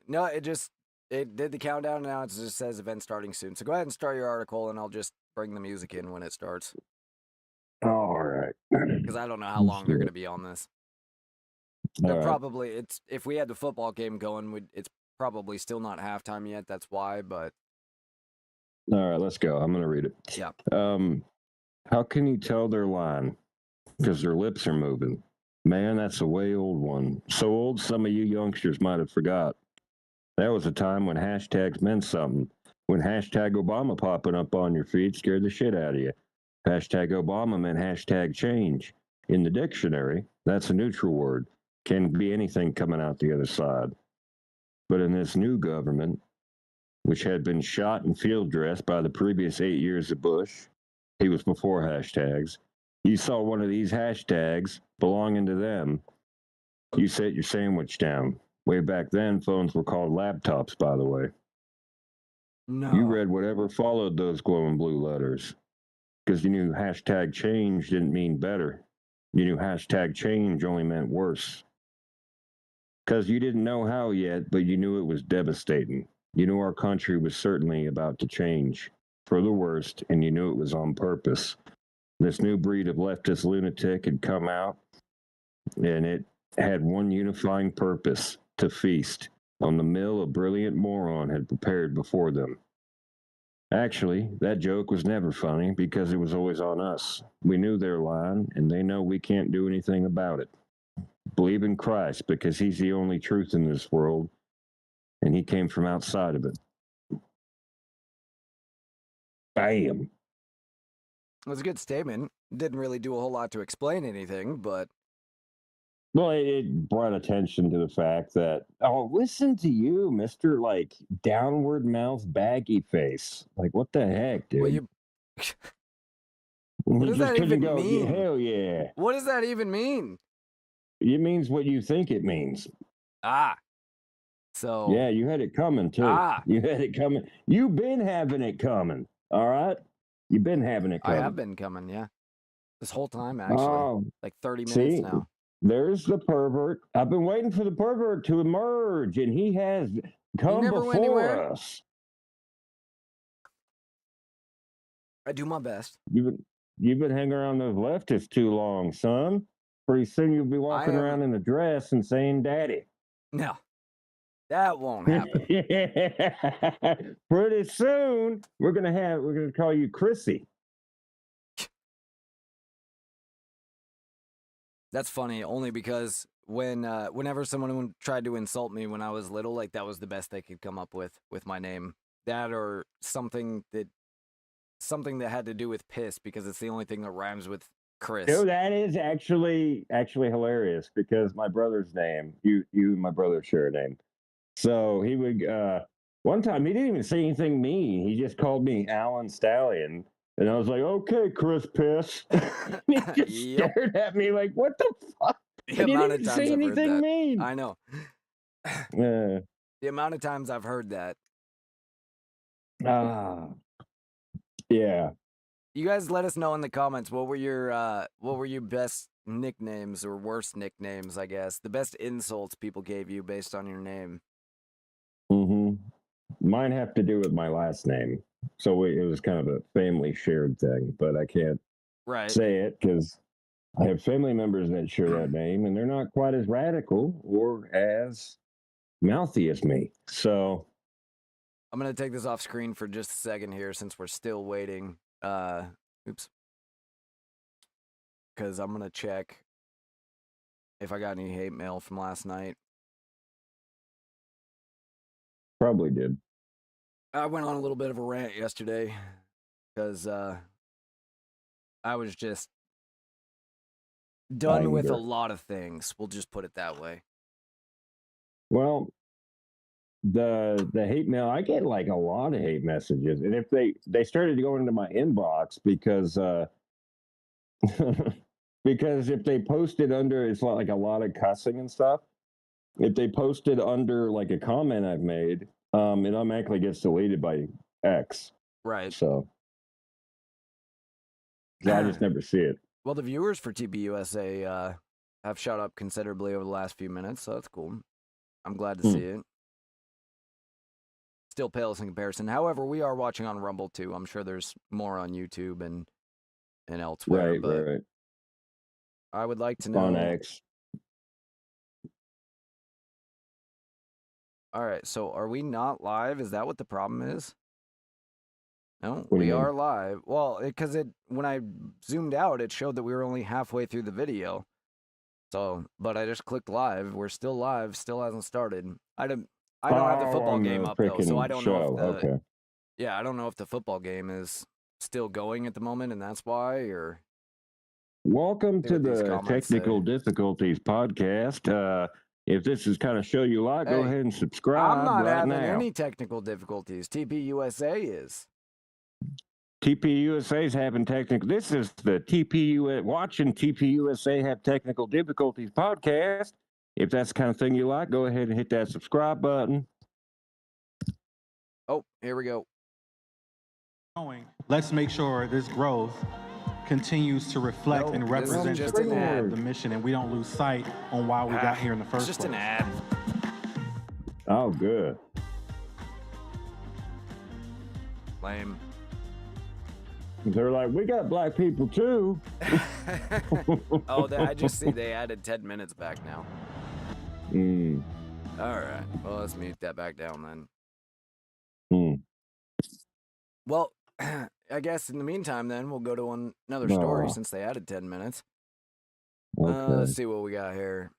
No, it did the countdown. Now it just says event starting soon. So go ahead and start your article, and I'll just bring the music in when it starts. All right. Because I don't know how long they're going to be on this. They're probably if we had the football game going, it's probably still not halftime yet. That's why. But all right, let's go. I'm going to read it. Yeah. How can you tell they're lying? Because their lips are moving. Man, that's a way old one. So old, some of you youngsters might have forgot. That was a time when hashtags meant something. When hashtag Obama popping up on your feed scared the shit out of you. Hashtag Obama meant hashtag change. In the dictionary, that's a neutral word. Can be anything coming out the other side. But in this new government, which had been shot and field dressed by the previous 8 years of Bush, he was before hashtags, you saw one of these hashtags belonging to them. You set your sandwich down. Way back then, phones were called laptops, by the way. No. You read whatever followed those glowing blue letters because you knew hashtag change didn't mean better. You knew hashtag change only meant worse. Because you didn't know how yet, but you knew it was devastating. You knew our country was certainly about to change for the worst, and you knew it was on purpose. This new breed of leftist lunatic had come out, and it had one unifying purpose: to feast on the meal a brilliant moron had prepared before them. Actually, that joke was never funny because it was always on us. We knew their line, and they know we can't do anything about it. Believe in Christ because he's the only truth in this world, and he came from outside of it. Bam. It was a good statement. Didn't really do a whole lot to explain anything, but... Well, it brought attention to the fact that, oh, listen to you, Mr. Like, downward mouth baggy face. Like, what the heck, dude? Well, you... What does that even mean? Hell yeah. What does that even mean? It means what you think it means. Ah. So... Yeah, you had it coming, too. You had it coming. You've been having it coming, all right? You've been having it coming. I have been coming, yeah. This whole time, actually. Like 30 minutes now. There's the pervert. I've been waiting for the pervert to emerge, and he has come before us. I do my best. You've been hanging around those leftists too long, son. Pretty soon you'll be walking around in a dress and saying daddy. No. That won't happen. Pretty soon we're gonna call you Chrissy. That's funny, only because whenever someone tried to insult me when I was little, like that was the best they could come up with my name. That or something that had to do with piss, because it's the only thing that rhymes with Chris. No, that is actually hilarious because my brother's name, you and my brother share a name. So he would one time he didn't even say anything mean. He just called me Allan Stallion. And I was like, okay, Chris Piss. He just stared at me like, what the fuck? The amount of times say anything mean. I know. The amount of times I've heard that. Yeah. You guys let us know in the comments what were your best nicknames or worst nicknames, I guess. The best insults people gave you based on your name. Mm-hmm. Mine have to do with my last name. So it was kind of a family shared thing, but I can't say it because I have family members that share that name, and they're not quite as radical or as mouthy as me. So I'm going to take this off screen for just a second here since we're still waiting. Oops. Because I'm going to check if I got any hate mail from last night. Probably did. I went on a little bit of a rant yesterday because I was just done with a lot of things. We'll just put it that way. Well, the hate mail, I get like a lot of hate messages, and if they started going into my inbox because because if they posted under, it's like a lot of cussing and stuff. If they posted under like a comment I've made, it automatically gets deleted by X. Right. So I just never see it. Well, the viewers for TPUSA have shot up considerably over the last few minutes, so that's cool. I'm glad to see it. Still pales in comparison. However, we are watching on Rumble too. I'm sure there's more on YouTube and elsewhere. Right. I would like to know. On X. All right, so are we not live? Is that what the problem is? No, we are live. Well, because when I zoomed out, it showed that we were only halfway through the video. So, but I just clicked live. We're still live. Still hasn't started. I don't have the football game up though, so I don't know if the I don't know if the football game is still going at the moment, and that's why. Or welcome to the Technical Difficulties podcast. If this is kind of show you a lot, go ahead and subscribe. I'm not having now. any technical difficulties. TPUSA is. TPUSA is having technical. This is the watching TPUSA have technical difficulties podcast. If that's the kind of thing you like, go ahead and hit that subscribe button. Oh, here we go. Let's make sure this growth continues to reflect and represent the mission, and we don't lose sight on why we got here in the first place. It's just an ad. Oh, good. Lame. They're like, we got black people too. Oh, I just see they added 10 minutes back now. All right. Well, let's mute that back down then. Well, I guess in the meantime, then we'll go to another story since they added 10 minutes. Okay. Let's see what we got here.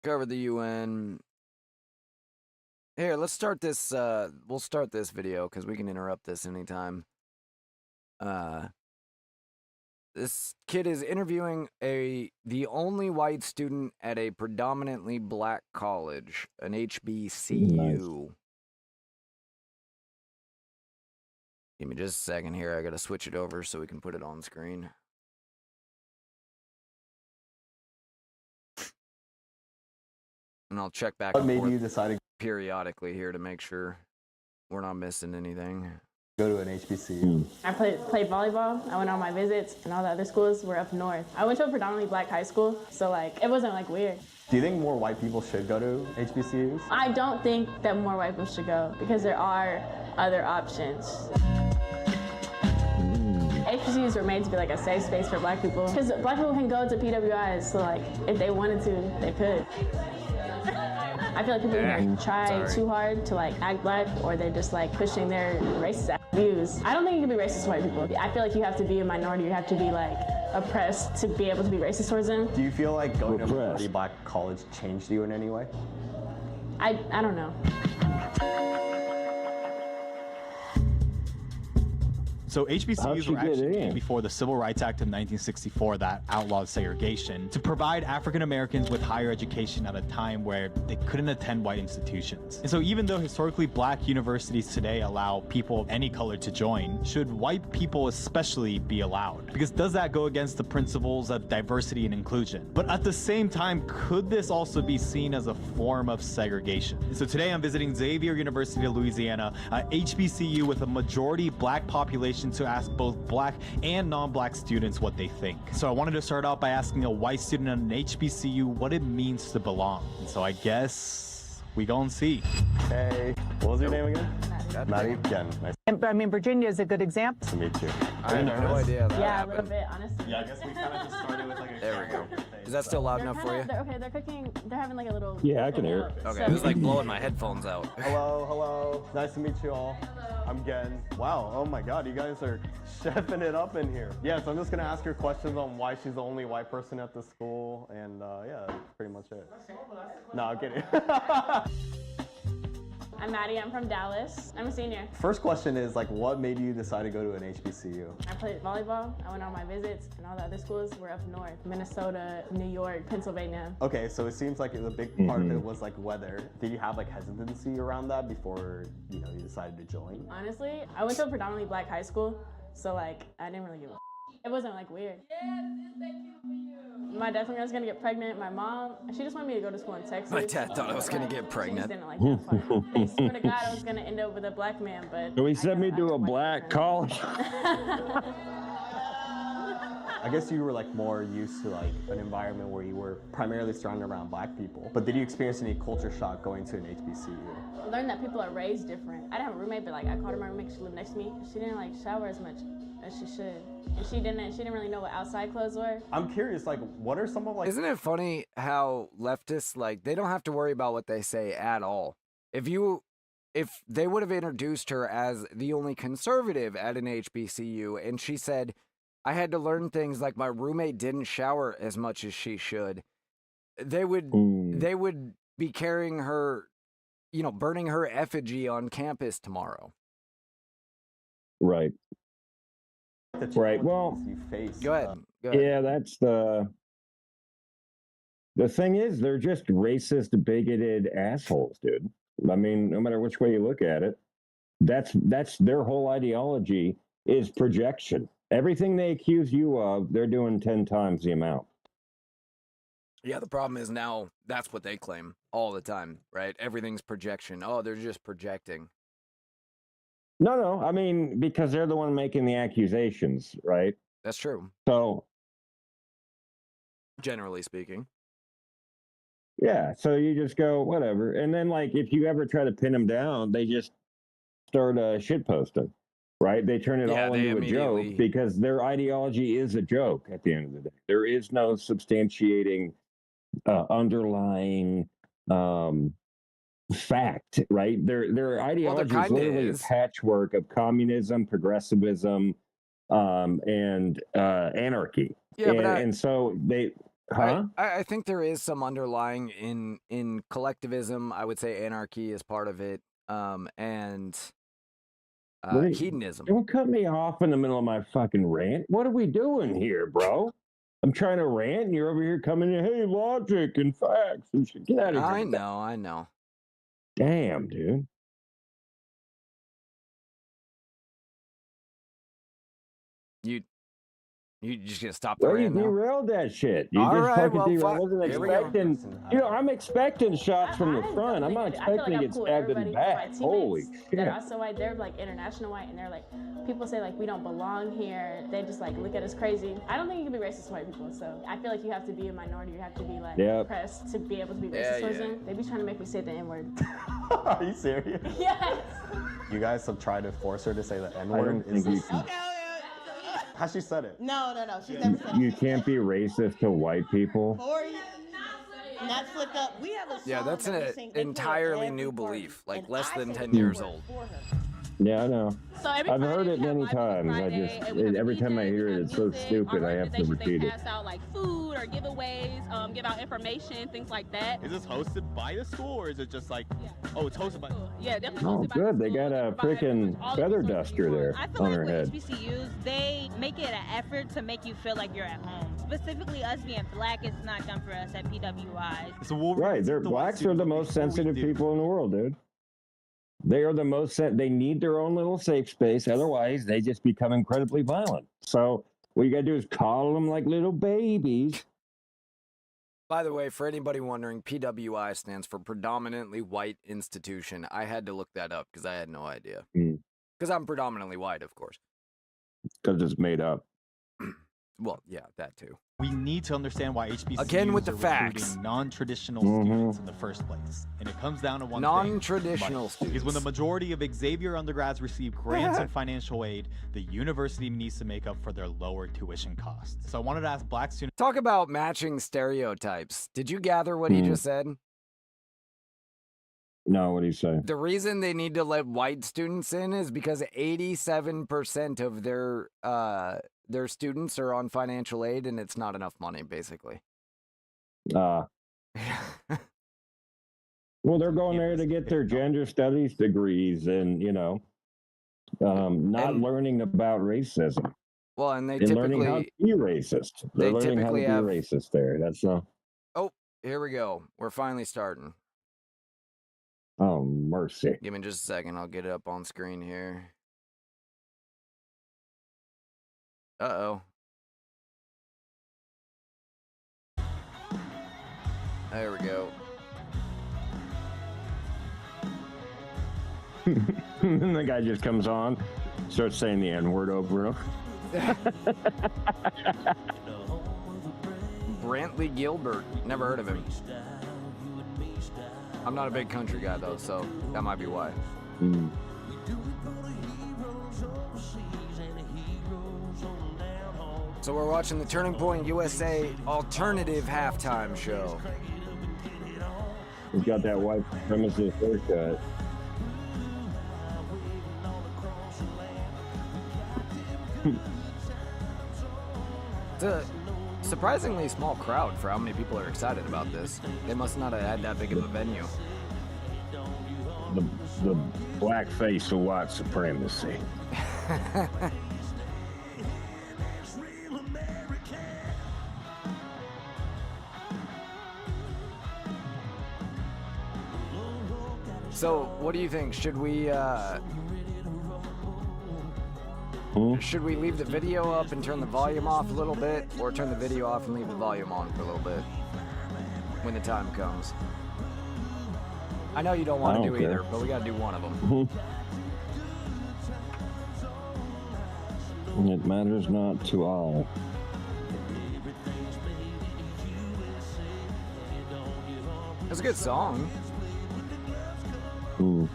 Cover the UN. Here, let's start this. We'll start this video because we can interrupt this anytime. This kid is interviewing the only white student at a predominantly black college, an HBCU. Nice. Give me just a second here. I gotta switch it over so we can put it on screen. And I'll check back and forth you decided periodically here to make sure we're not missing anything. Go to an HBCU. I played volleyball. I went on my visits, and all the other schools were up north. I went to a predominantly black high school, so it wasn't weird. Do you think more white people should go to HBCUs? I don't think that more white people should go because there are other options. HBCUs were made to be a safe space for black people because black people can go to PWIs, so if they wanted to, they could. I feel like people either try too hard to act black, or they're just pushing their racist views. I don't think you can be racist to white people. I feel like you have to be a minority. You have to be oppressed to be able to be racist towards them. Do you feel like going to a majority black college changed you in any way? I don't know. So HBCUs were actually before the Civil Rights Act of 1964 that outlawed segregation to provide African Americans with higher education at a time where they couldn't attend white institutions. And so even though historically black universities today allow people of any color to join, should white people especially be allowed? Because does that go against the principles of diversity and inclusion? But at the same time, could this also be seen as a form of segregation? And so today I'm visiting Xavier University of Louisiana, HBCU with a majority black population, to ask both black and non-black students what they think. So I wanted to start out by asking a white student at an HBCU what it means to belong. And so I guess we go and see. Hey, what was your name again? Maddie. Again, nice. I mean, Virginia is a good example. Nice to meet you. I had no idea that Yeah, happened. a little bit, honestly. Yeah, I guess we kind of just started with a There we go. Is that still loud enough for you? They're cooking. They're having a little. Yeah, I can hear it. Okay, it was blowing my headphones out. Hello. Nice to meet you all. I'm Gen. Wow, oh my god, you guys are chefing it up in here. Yeah, so I'm just gonna ask her questions on why she's the only white person at the school, and yeah, that's pretty much it. No, I'm kidding. I'm Maddie. I'm from Dallas. I'm a senior. First question is what made you decide to go to an HBCU? I played volleyball. I went on my visits, and all the other schools were up north: Minnesota, New York, Pennsylvania. Okay, so it seems like a big part of it was weather. Did you have hesitancy around that before you decided to join? Honestly, I went to a predominantly black high school, so I didn't really give a. It wasn't weird. Yeah, thank you for you. My dad thought I was gonna get pregnant. My mom, she just wanted me to go to school in Texas. My dad thought I was gonna get pregnant. She just didn't like that part. They swear to God I was gonna end up with a black man, but. So he sent me to a black college. I guess you were more used to an environment where you were primarily surrounded around black people. But did you experience any culture shock going to an HBCU? I learned that people are raised different. I didn't have a roommate, but I called her my roommate. She lived next to me. She didn't shower as much as she should, and she didn't really know what outside clothes were. I'm curious, what are some of Isn't it funny how leftists they don't have to worry about what they say at all? If they would have introduced her as the only conservative at an HBCU, and she said, I had to learn things like my roommate didn't shower as much as she should, they would be carrying her, burning her effigy on campus tomorrow. Right. Right. Well, you face, go ahead. Yeah, that's the thing is they're just racist, bigoted assholes, dude. I mean, no matter which way you look at it, that's their whole ideology is projection. Everything they accuse you of, they're doing 10 times the amount. Yeah, the problem is now that's what they claim all the time, right? Everything's projection. Oh, they're just projecting. No. I mean, because they're the one making the accusations, right? That's true. So, generally speaking. Yeah, so you just go, whatever. And then, like, if you ever try to pin them down, they just start shit posting, right? They turn it all into a joke because their ideology is a joke at the end of the day. There is no substantiating underlying fact, right? Their ideology is literally a patchwork of communism, progressivism, and anarchy. Yeah, and so they... I think there is some underlying in collectivism. I would say anarchy is part of it, and hedonism. Don't cut me off in the middle of my fucking rant. What are we doing here, bro? I'm trying to rant, and you're over here coming in, hey, logic and facts and shit. Get out of here. I know. Damn, dude. You just gonna stop the rant rant now? You derailed that shit. You just fucking derailed. I wasn't expecting. You know, I'm expecting shots from the front. I'm not expecting to get stabbed in the back. Holy shit! They're also white. They're like international white, and they're like, people say like we don't belong here. They just like look at us crazy. I don't think you can be racist to white people. So I feel like you have to be a minority. You have to be like oppressed to be able to be racist towards them. They be trying to make me say the N-word. Are you serious? Yes. You guys have tried to force her to say the N-word. Has she said it? No. She's never said it. You can't be racist to white people. Or not flick up. We have a song that's an entirely new belief, like less than 10 years years old. Yeah, I know. So I've heard it many times. Every time I hear it, it's so stupid. I have to repeat it. Pass out like food or giveaways, give out information, things like that. Is this hosted by the school, or is it just like, oh, it's hosted by? Yeah, definitely. Oh, good. They got a freaking feather duster there on her head. HBCUs, they make it an effort to make you feel like you're at home. Specifically, us being black, it's not done for us at PWI. Right, blacks are the most sensitive people in the world, dude. They are the most they need their own little safe space. Otherwise, they just become incredibly violent. So what you got to do is coddle them like little babies. By the way, for anybody wondering, PWI stands for Predominantly White Institution. I had to look that up because I had no idea. Because I'm predominantly white, of course. Because it's made up. Well, yeah, that too. We need to understand why HBCUs again with the are facts. recruiting non-traditional students in the first place, and it comes down to one non-traditional students. Because when the majority of Xavier undergrads receive grants and financial aid, the university needs to make up for their lower tuition costs. So I wanted to ask black students. Talk about matching stereotypes. Did you gather what he just said? No, what do you say? The reason they need to let white students in is because 87% of their students are on financial aid, and it's not enough money, basically. Well, they're going there to get their gender studies degrees and, not learning about racism. Well, and they learning how to be racist. They're learning how to be racist there. That's Oh, here we go. We're finally starting. Oh, mercy. Give me just a second. I'll get it up on screen here. Uh-oh. There we go. And the guy just comes on, starts saying the N-word over him. Brantley Gilbert. Never heard of him. I'm not a big country guy, though, so that might be why. So we're watching the Turning Point USA alternative halftime show. He's got that white supremacist haircut. It's a surprisingly small crowd for how many people are excited about this. They must not have had that big of a venue. The black face of white supremacy. So, what do you think? Should we leave the video up and turn the volume off a little bit, or turn the video off and leave the volume on for a little bit? when the time comes. I know you don't want to do either, but we got to do one of them. It matters not to all. It's a good song. Mm.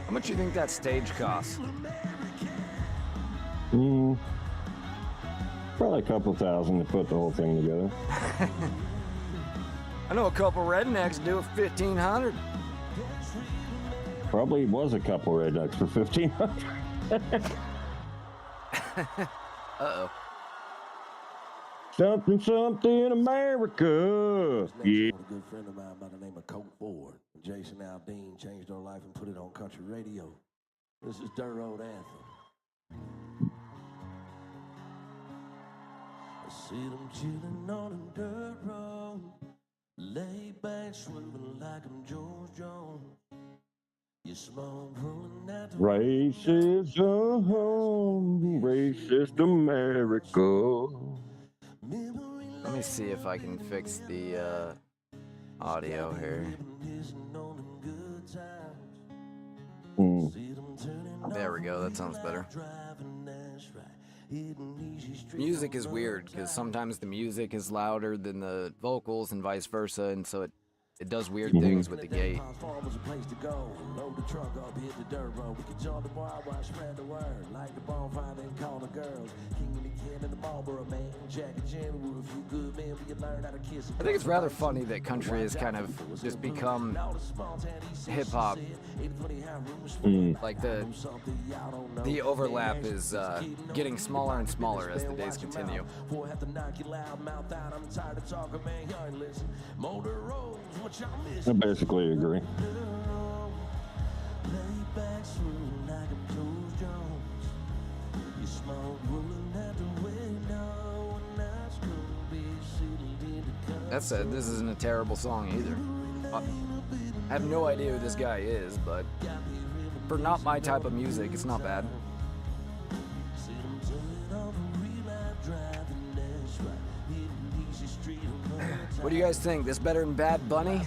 How much do you think that stage costs? Probably a couple thousand to put the whole thing together. I know a couple rednecks do it $1,500. Probably was a couple rednecks for $1,500. Uh-oh. Something America. Yeah. A good friend of mine by the name of Colt Ford. Jason Aldean changed our life and put it on country radio. This is Dirt Road Anthem. I see them chilling on the dirt road, lay back swimming like I'm George Jones. You smoke rolling at the Racism, racist America. Let me see if I can fix the audio here. There we go, that sounds better. Music is weird because sometimes the music is louder than the vocals and vice versa, and so it does weird things with the gate. I think it's rather funny that country has kind of just become hip-hop. Like the overlap is getting smaller and smaller as the days continue. I basically agree. That said, this isn't a terrible song either. I have no idea who this guy is, but for not my type of music, it's not bad. What do you guys think? This better than Bad Bunny?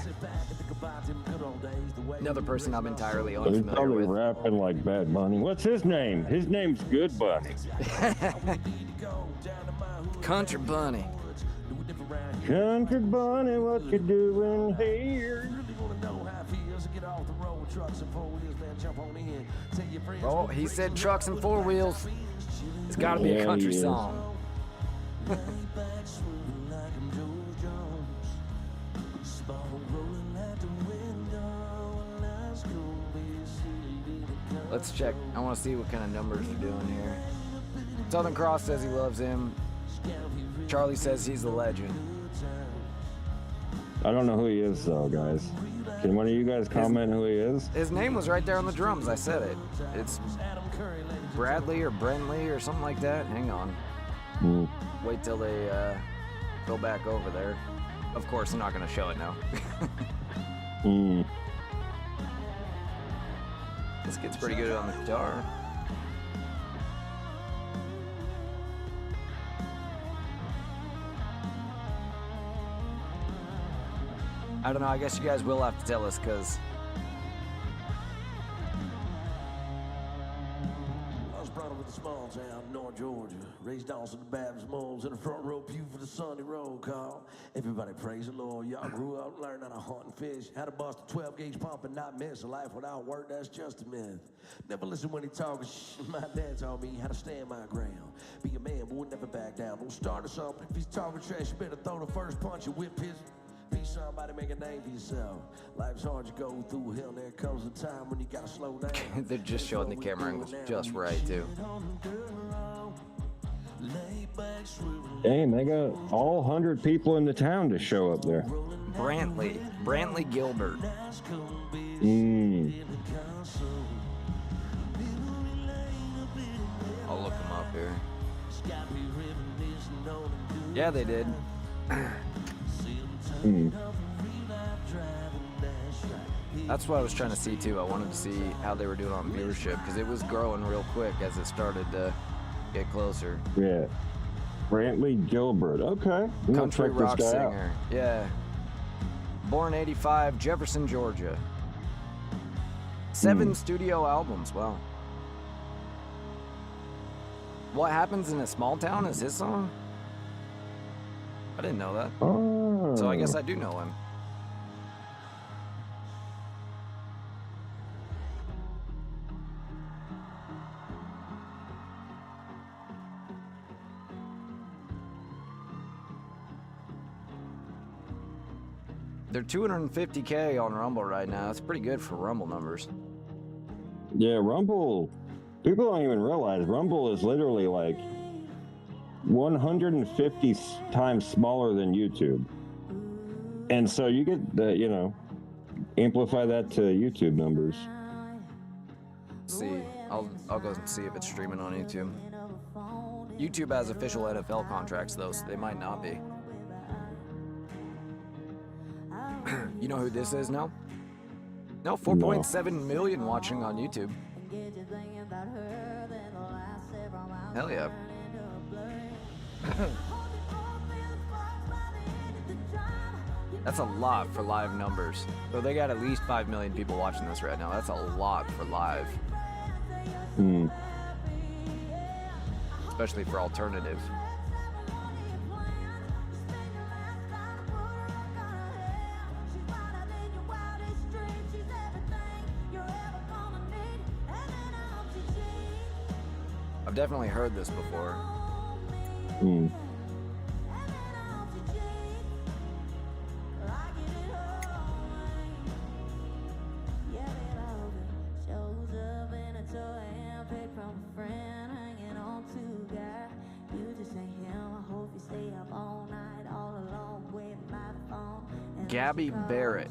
Another person I'm entirely He's unfamiliar probably with. rapping like Bad Bunny. What's his name? His name's Good Bunny. Country Bunny. Country Bunny, what you doing here? Oh, he said trucks and four wheels. It's got to be a country song. Let's check. I want to see what kind of numbers we're doing here. Southern Cross says he loves him. Charlie says he's a legend. I don't know who he is, though, guys. Can one of you guys comment who he is? His name was right there on the drums. I said it. It's Bradley or Brentley or something like that. Hang on. Wait till they go back over there. Of course, I'm not going to show it now. This gets pretty good on the guitar. I don't know, I guess you guys will have to tell us, because I was brought up with a small town, North Georgia. Raised on some Baptist moles in the front row pew for the Sunday roll call. Everybody praise the Lord. Y'all grew up learning how to hunt and fish. How to bust a 12-gauge pump and not miss. A life without work, that's just a myth. Never listen when he talking shh. My dad taught me how to stand my ground. Be a man, boy, never back down. Don't start or something. If he's talking trash, you better throw the first punch and whip his piece somebody, make a name for yourself. Life's hard, you go through hell, there comes a time when you gotta slow down. They're just showing the camera angles just right, too. Damn, they got all 100 people in the town to show up there. Brantley Gilbert. I'll look him up here. Yeah, they did. That's what I was trying to see too. I wanted to see how they were doing on viewership because it was growing real quick as it started to get closer. Yeah. Brantley Gilbert. Okay. Country rock singer. Yeah. Born 85, Jefferson, Georgia. 7 studio albums. Wow. What Happens in a Small Town is his song? I didn't know that. Oh. So I guess I do know him. They're 250K on Rumble right now. That's pretty good for Rumble numbers. Yeah, Rumble. People don't even realize Rumble is literally like 150 times smaller than YouTube. And so you get the, you know, amplify that to YouTube numbers. Let's see, I'll go and see if it's streaming on YouTube. YouTube has official NFL contracts though, so they might not be. You know who this is now? No, 4.7 million watching on YouTube. Hell yeah. That's a lot for live numbers. So they got at least 5 million people watching this right now. That's a lot for live. Especially for alternative. I've definitely heard this before. Gabby Barrett.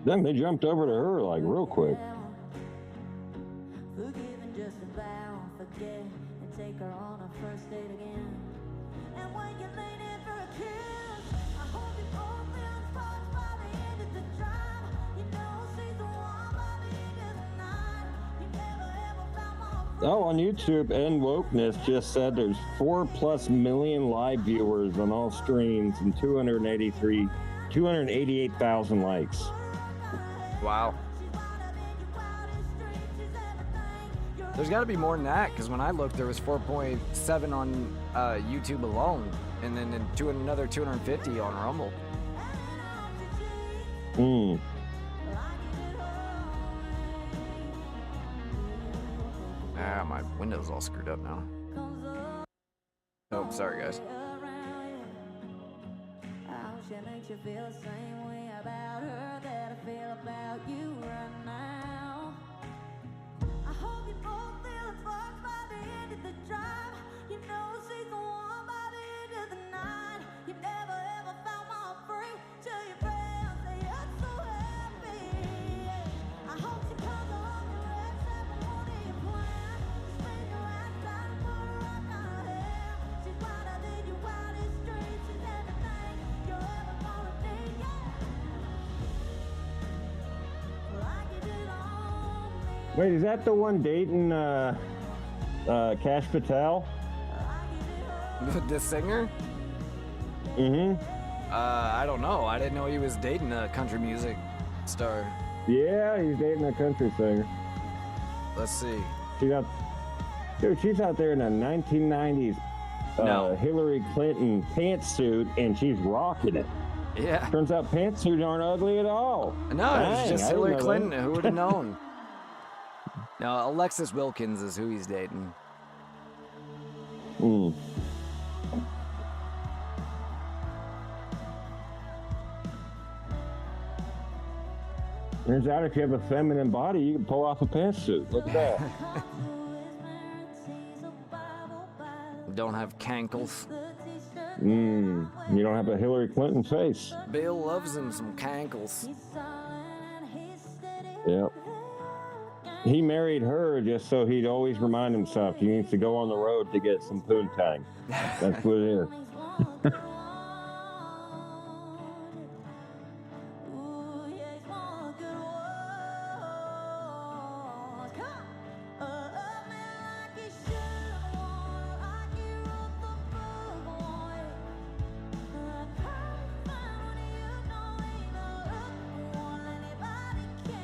Then they jumped over to her like real quick. Oh, on YouTube, and Wokeness just said there's 4+ million live viewers on all streams and 288,000 likes. Wow. There's got to be more than that, because when I looked, there was 4.7 on YouTube alone, and then another 250 on Rumble. Ah, my window's all screwed up now. Oh, sorry, guys. Wait, is that the one dating Cash Patel? The singer? I don't know. I didn't know he was dating a country music star. Yeah, he's dating a country singer. Let's see. She's out there in a 1990s Hillary Clinton pantsuit, and she's rocking it. Yeah. Turns out pantsuits aren't ugly at all. No, it's just Hillary Clinton. Who would have known? No, Alexis Wilkins is who he's dating. Turns out if you have a feminine body, you can pull off a pantsuit. Look at that. Don't have cankles. You don't have a Hillary Clinton face. Bill loves him some cankles. Yep. He married her just so he'd always remind himself he needs to go on the road to get some poontang. That's what it is.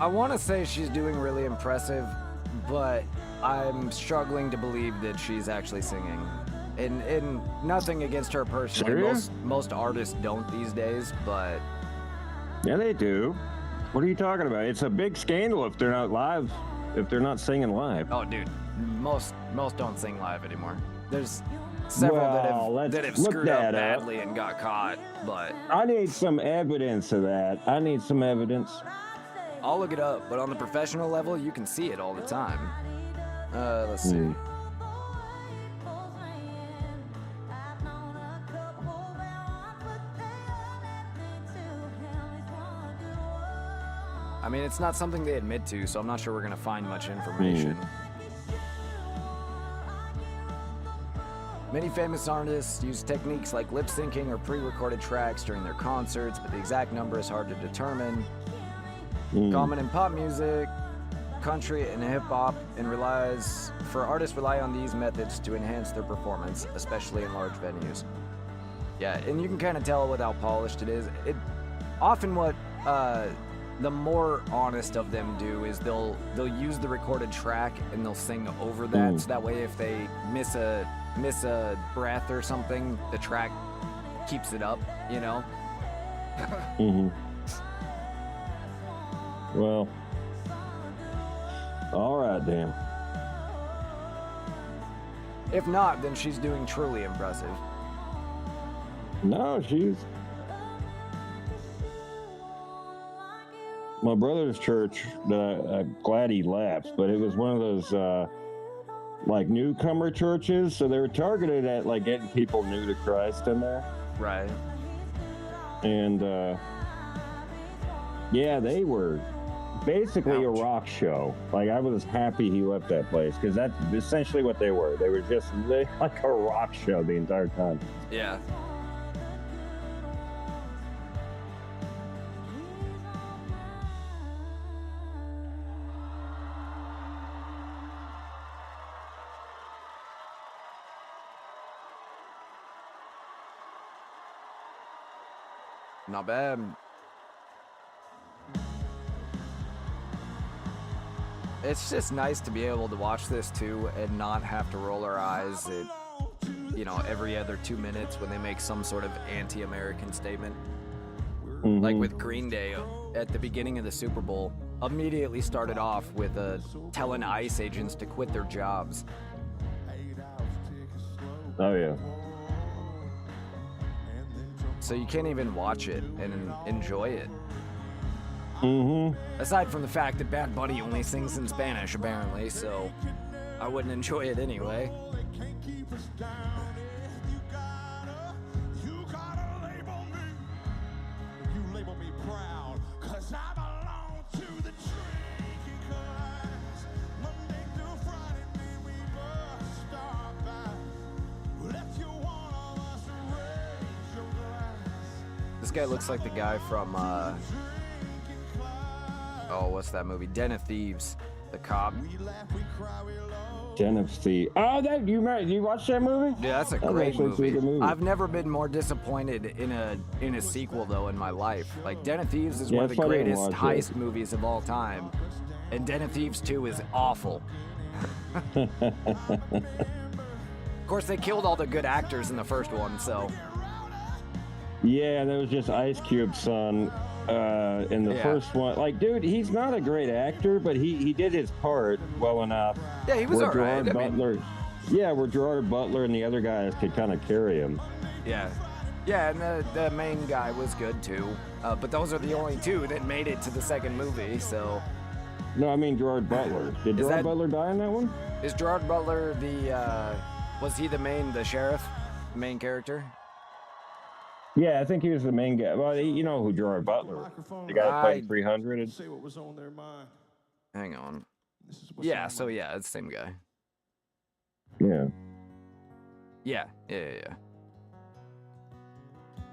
I want to say she's doing really impressive, but I'm struggling to believe that she's actually singing. And nothing against her personally. Serious? Most artists don't these days, but Yeah, they do. What are you talking about? It's a big scandal if they're not live, if they're not singing live. oh, dude, most don't sing live anymore. There's several that have look screwed up that up. badly and got caught, but I need some evidence of that. I need some evidence. I'll look it up. But on the professional level, you can see it all the time. Let's see. I mean, it's not something they admit to, so I'm not sure we're going to find much information. Many famous artists use techniques like lip syncing or pre-recorded tracks during their concerts, but the exact number is hard to determine. Common in pop music, country, and hip-hop, and artists rely on these methods to enhance their performance, especially in large venues. Yeah, and you can kind of tell with how polished it is. Often what the more honest of them do is they'll use the recorded track and they'll sing over that, so that way if they miss a breath or something, the track keeps it up, you know? Well, all right, Dan. If not, then she's doing truly impressive. No, she's... My brother's church, I'm glad he left, but it was one of those, like, newcomer churches, so they were targeted at, like, getting people new to Christ in there. Right. And, yeah, they were basically a rock show. Like, I was happy he left that place, because that's essentially what they were. They were just like a rock show the entire time. Yeah. Not bad. It's just nice to be able to watch this too and not have to roll our eyes at, you know, every other 2 minutes when they make some sort of anti-American statement. Like with Green Day at the beginning of the Super Bowl, immediately started off with telling ICE agents to quit their jobs. Oh, yeah. So you can't even watch it and enjoy it. Aside from the fact that Bad Bunny only sings in Spanish, apparently, so I wouldn't enjoy it anyway. This guy looks like the guy from, what's that movie? Den of Thieves, the cop. Den of Thieves. Oh, you watched that movie? Yeah, that's a great movie. I've never been more disappointed in a sequel though in my life. Like Den of Thieves is one of the greatest heist movies of all time, and Den of Thieves 2 is awful. Of course, they killed all the good actors in the first one, so. Yeah, there was just Ice Cube's son in the first one. Like, dude, he's not a great actor, but he did his part well enough. Yeah, he was alright. Where Gerard Butler and the other guys could kind of carry him. Yeah, Yeah, and the main guy was good too. But those are the only two that made it to the second movie, so... No, I mean Gerard Butler. Did Gerard Butler die in that one? Is Gerard Butler the, was he the sheriff? The main character? Yeah, I think he was the main guy. Well, you know who Gerard Butler is. The guy who played 300. Say what was on their mind. Hang on. Yeah, so yeah, it's the same guy. Yeah. Yeah.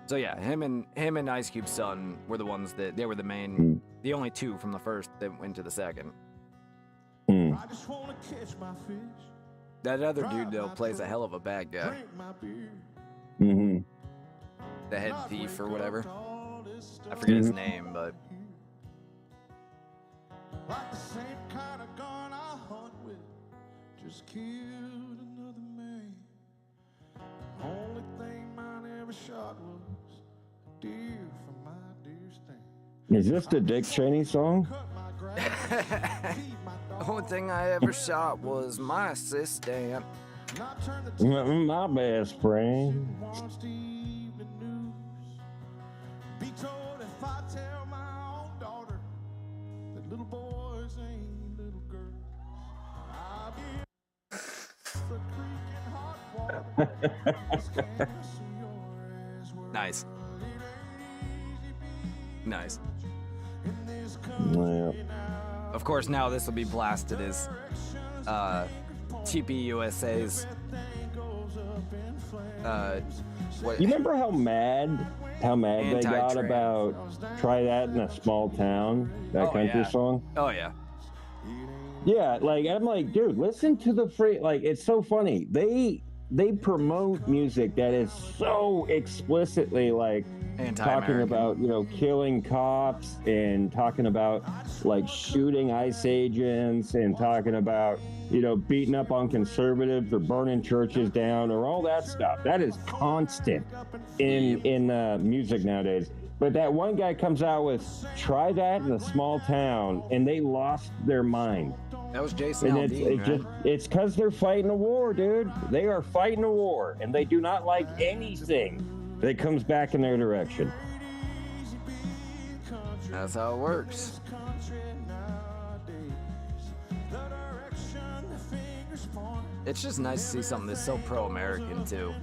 So yeah, him and Ice Cube's son were the ones that, they were the main, the only two from the first that went to the second. I just wanna catch my fish. That other dude, though, plays a hell of a bad guy. Mm-hmm. The head thief or whatever. I forget his name, but... Like the same kind of gun I hunt with. Just killed another man. Only thing mine ever shot was a deer from my deer's stand. Is this the Dick Cheney song? The only thing I ever shot was my assistant. My best friend. Be told if I tell my own daughter that little boys ain't little girls. I'll be the creek in hot water. Nice. Nice. Yeah. Of course, now this will be blasted as TPUSA's. What? You remember how mad they got about "Try That in a Small Town," that country song? Oh yeah. Yeah, like I'm like, dude, listen to the free. Like, it's so funny. They promote music that is so explicitly like talking about, you know, killing cops and talking about like shooting ICE agents and talking about, you know, beating up on conservatives or burning churches down or all that stuff. That is constant in music nowadays. But that one guy comes out with "Try That in a Small Town," and they lost their mind. That was Jason Aldean, right? It's because they're fighting a war, dude. They are fighting a war, and they do not like anything that comes back in their direction. That's how it works. It's just nice to see something that's so pro-American, too.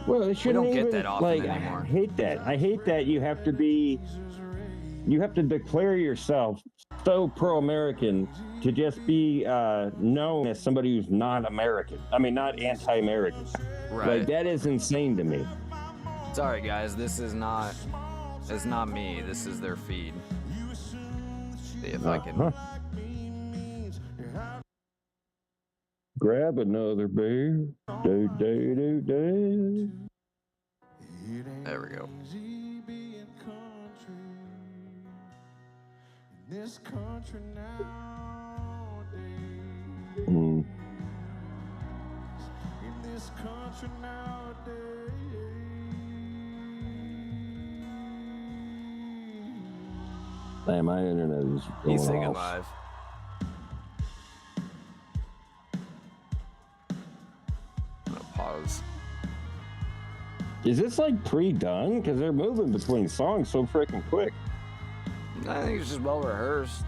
Well, it shouldn't we don't even, get that often like, anymore. I hate that. I hate that you have to declare yourself so pro-American to just be known as somebody who's not American. I mean, not anti-American. Right. Like, that is insane to me. Sorry, guys. It's not me. This is their feed. See if I can... Grab another beer. Do. There we go. This country nowadays. Mm. In this country nowadays. Man, my internet is going He's singing off. live. I'm gonna pause. Is this like pre-done? Because they're moving between songs so freaking quick. I think it's just well rehearsed.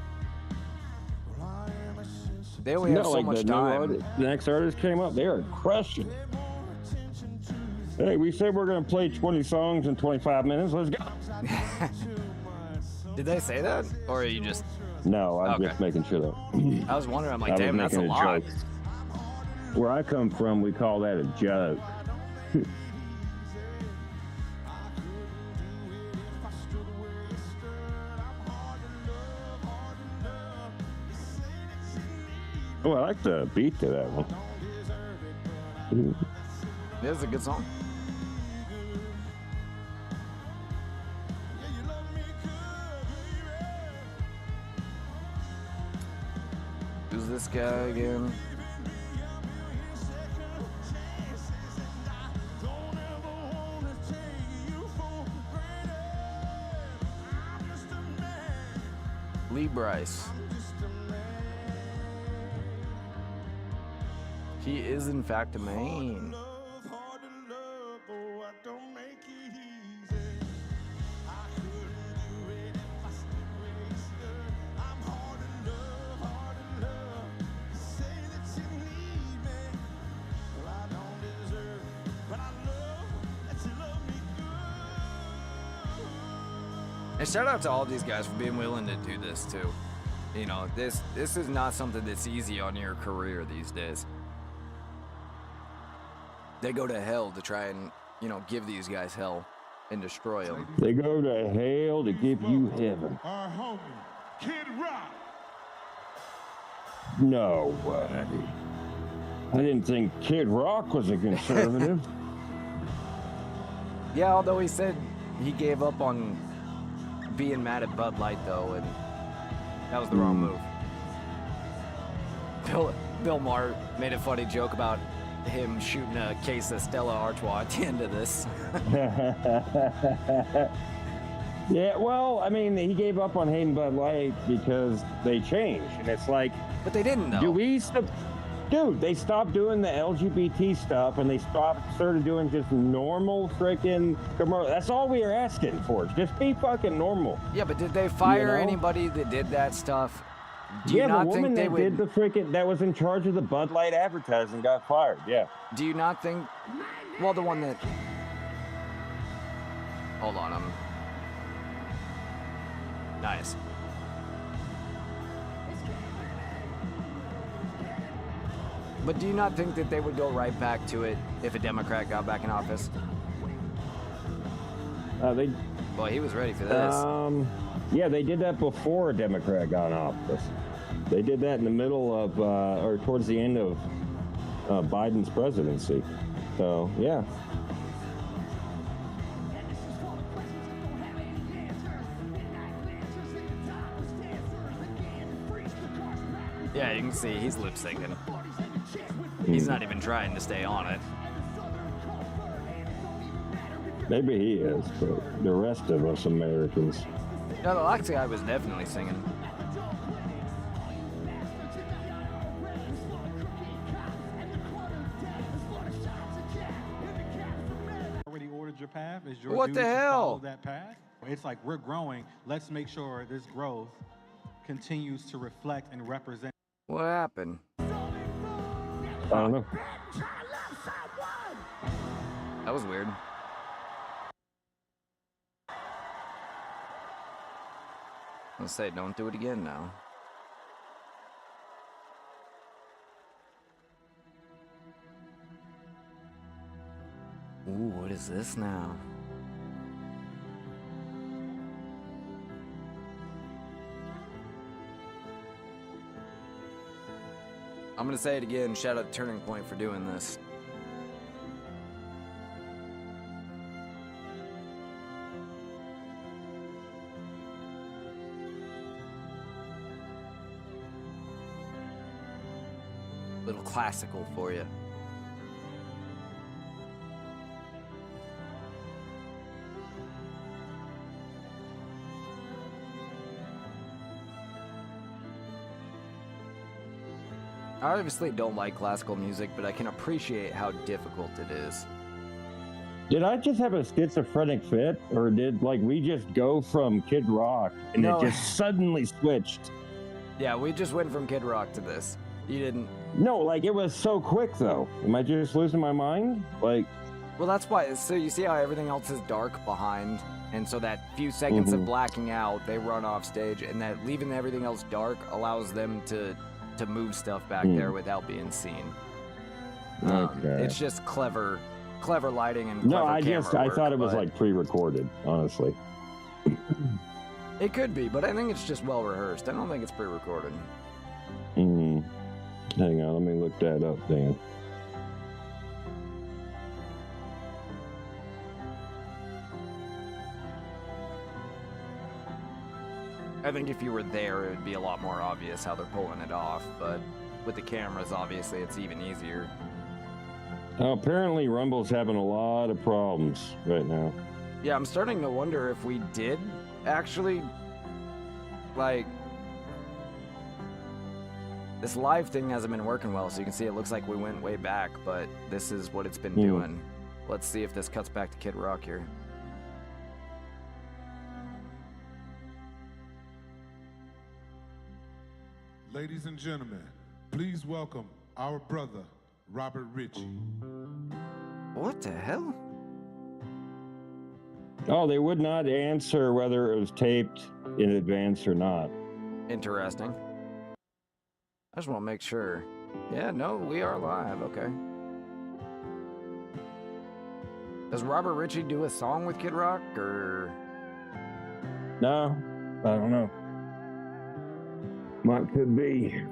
They only have so like much the time. The next artist came up, they are crushing. Hey, we said we're gonna play 20 songs in 25 minutes. Let's go. Did they say that, or are you just? No, I'm just making shit up. I was wondering. I'm like, damn, that's a lot. Joke. Where I come from, we call that a joke. Oh, I like the beat to that one. This is a good song. Who's this guy again? Lee Bryce. He is, in fact, a Maine. And shout out to all these guys for being willing to do this too. You know, this is not something that's easy on your career these days. They go to hell to try and, you know, give these guys hell and destroy them. They go to hell to give you heaven. Our homie, Kid Rock. No way. I didn't think Kid Rock was a conservative. Yeah, although he said he gave up on being mad at Bud Light, though, and that was the wrong move. Bill Maher made a funny joke about him shooting a case of Stella Artois at the end of this. Yeah, well, I mean, he gave up on hating Bud Light because they changed, and it's like... But they didn't, though. Dude, they stopped doing the LGBT stuff, and they started doing just normal freaking commercial. That's all we are asking for. Just be fucking normal. Yeah, but did they fire anybody that did that stuff? Do you yeah, not the woman think they that would... did the freaking that was in charge of the Bud Light advertising got fired. Yeah. Do you not think? Well, the one that. Hold on, I'm. Nice. But do you not think that they would go right back to it if a Democrat got back in office? Well, he was ready for this. Yeah, they did that before a Democrat got in office. They did that in the middle of, or towards the end of Biden's presidency. So, yeah. Yeah, you can see he's lip syncing. He's not even trying to stay on it. Maybe he is, but the rest of us Americans. No, the last guy was definitely singing. Already ordered your path. It's your What duty the to hell? follow that path. It's like we're growing. Let's make sure this growth continues to reflect and represent. What happened? I don't know. That was weird. Let's say, don't do it again now. Ooh, what is this now? I'm gonna say it again. Shout out to Turning Point for doing this. Little classical for you. I obviously don't like classical music, but I can appreciate how difficult it is. Did I just have a schizophrenic fit, or did we just go from Kid Rock and it just suddenly switched? Yeah, we just went from Kid Rock to this. You didn't. No, it was so quick though. Am I just losing my mind? Well, that's why. So you see how everything else is dark behind, and so that few seconds of blacking out, they run off stage, and that leaving everything else dark allows them to move stuff back there without being seen. It's just clever lighting and clever I thought it was pre-recorded, honestly. It could be, but I think it's just well rehearsed. I don't think it's pre-recorded. Hang on, let me look that up, Dan. I think if you were there, it would be a lot more obvious how they're pulling it off, but with the cameras, obviously, it's even easier. Apparently, Rumble's having a lot of problems right now. Yeah, I'm starting to wonder if we did actually, this live thing hasn't been working well, so you can see it looks like we went way back, but this is what it's been doing. Let's see if this cuts back to Kid Rock here. Ladies and gentlemen, please welcome our brother, Robert Ritchie. What the hell? Oh, they would not answer whether it was taped in advance or not. Interesting. I just want to make sure. Yeah, no, we are live. Okay. Does Robert Ritchie do a song with Kid Rock, or? No, I don't know. Might could be.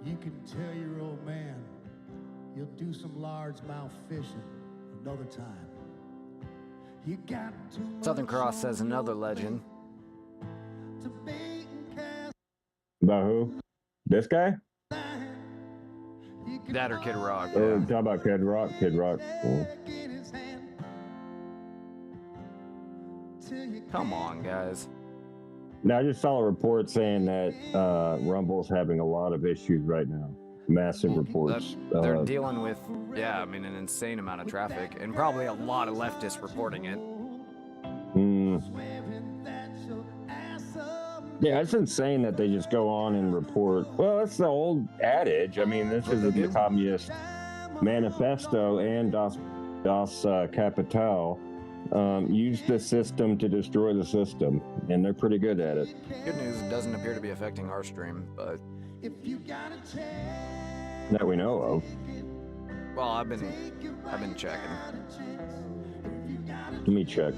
You can tell your old man you'll do some largemouth fishing another time. You got too much Southern Cross says another legend. About who? This guy? That or Kid Rock. Oh, talk about Kid Rock. Kid Rock. Cool. Come on, guys. Now, I just saw a report saying that Rumble's having a lot of issues right now. Massive reports. They're dealing with, yeah, I mean, an insane amount of traffic, and probably a lot of leftists reporting it. Yeah, it's insane that they just go on and report. Well, that's the old adage. I mean, this is the Communist Manifesto and Das Kapital. Use the system to destroy the system, and they're pretty good at it. Good news, it doesn't appear to be affecting our stream, but that we know of. Well, I've been checking. Let me check.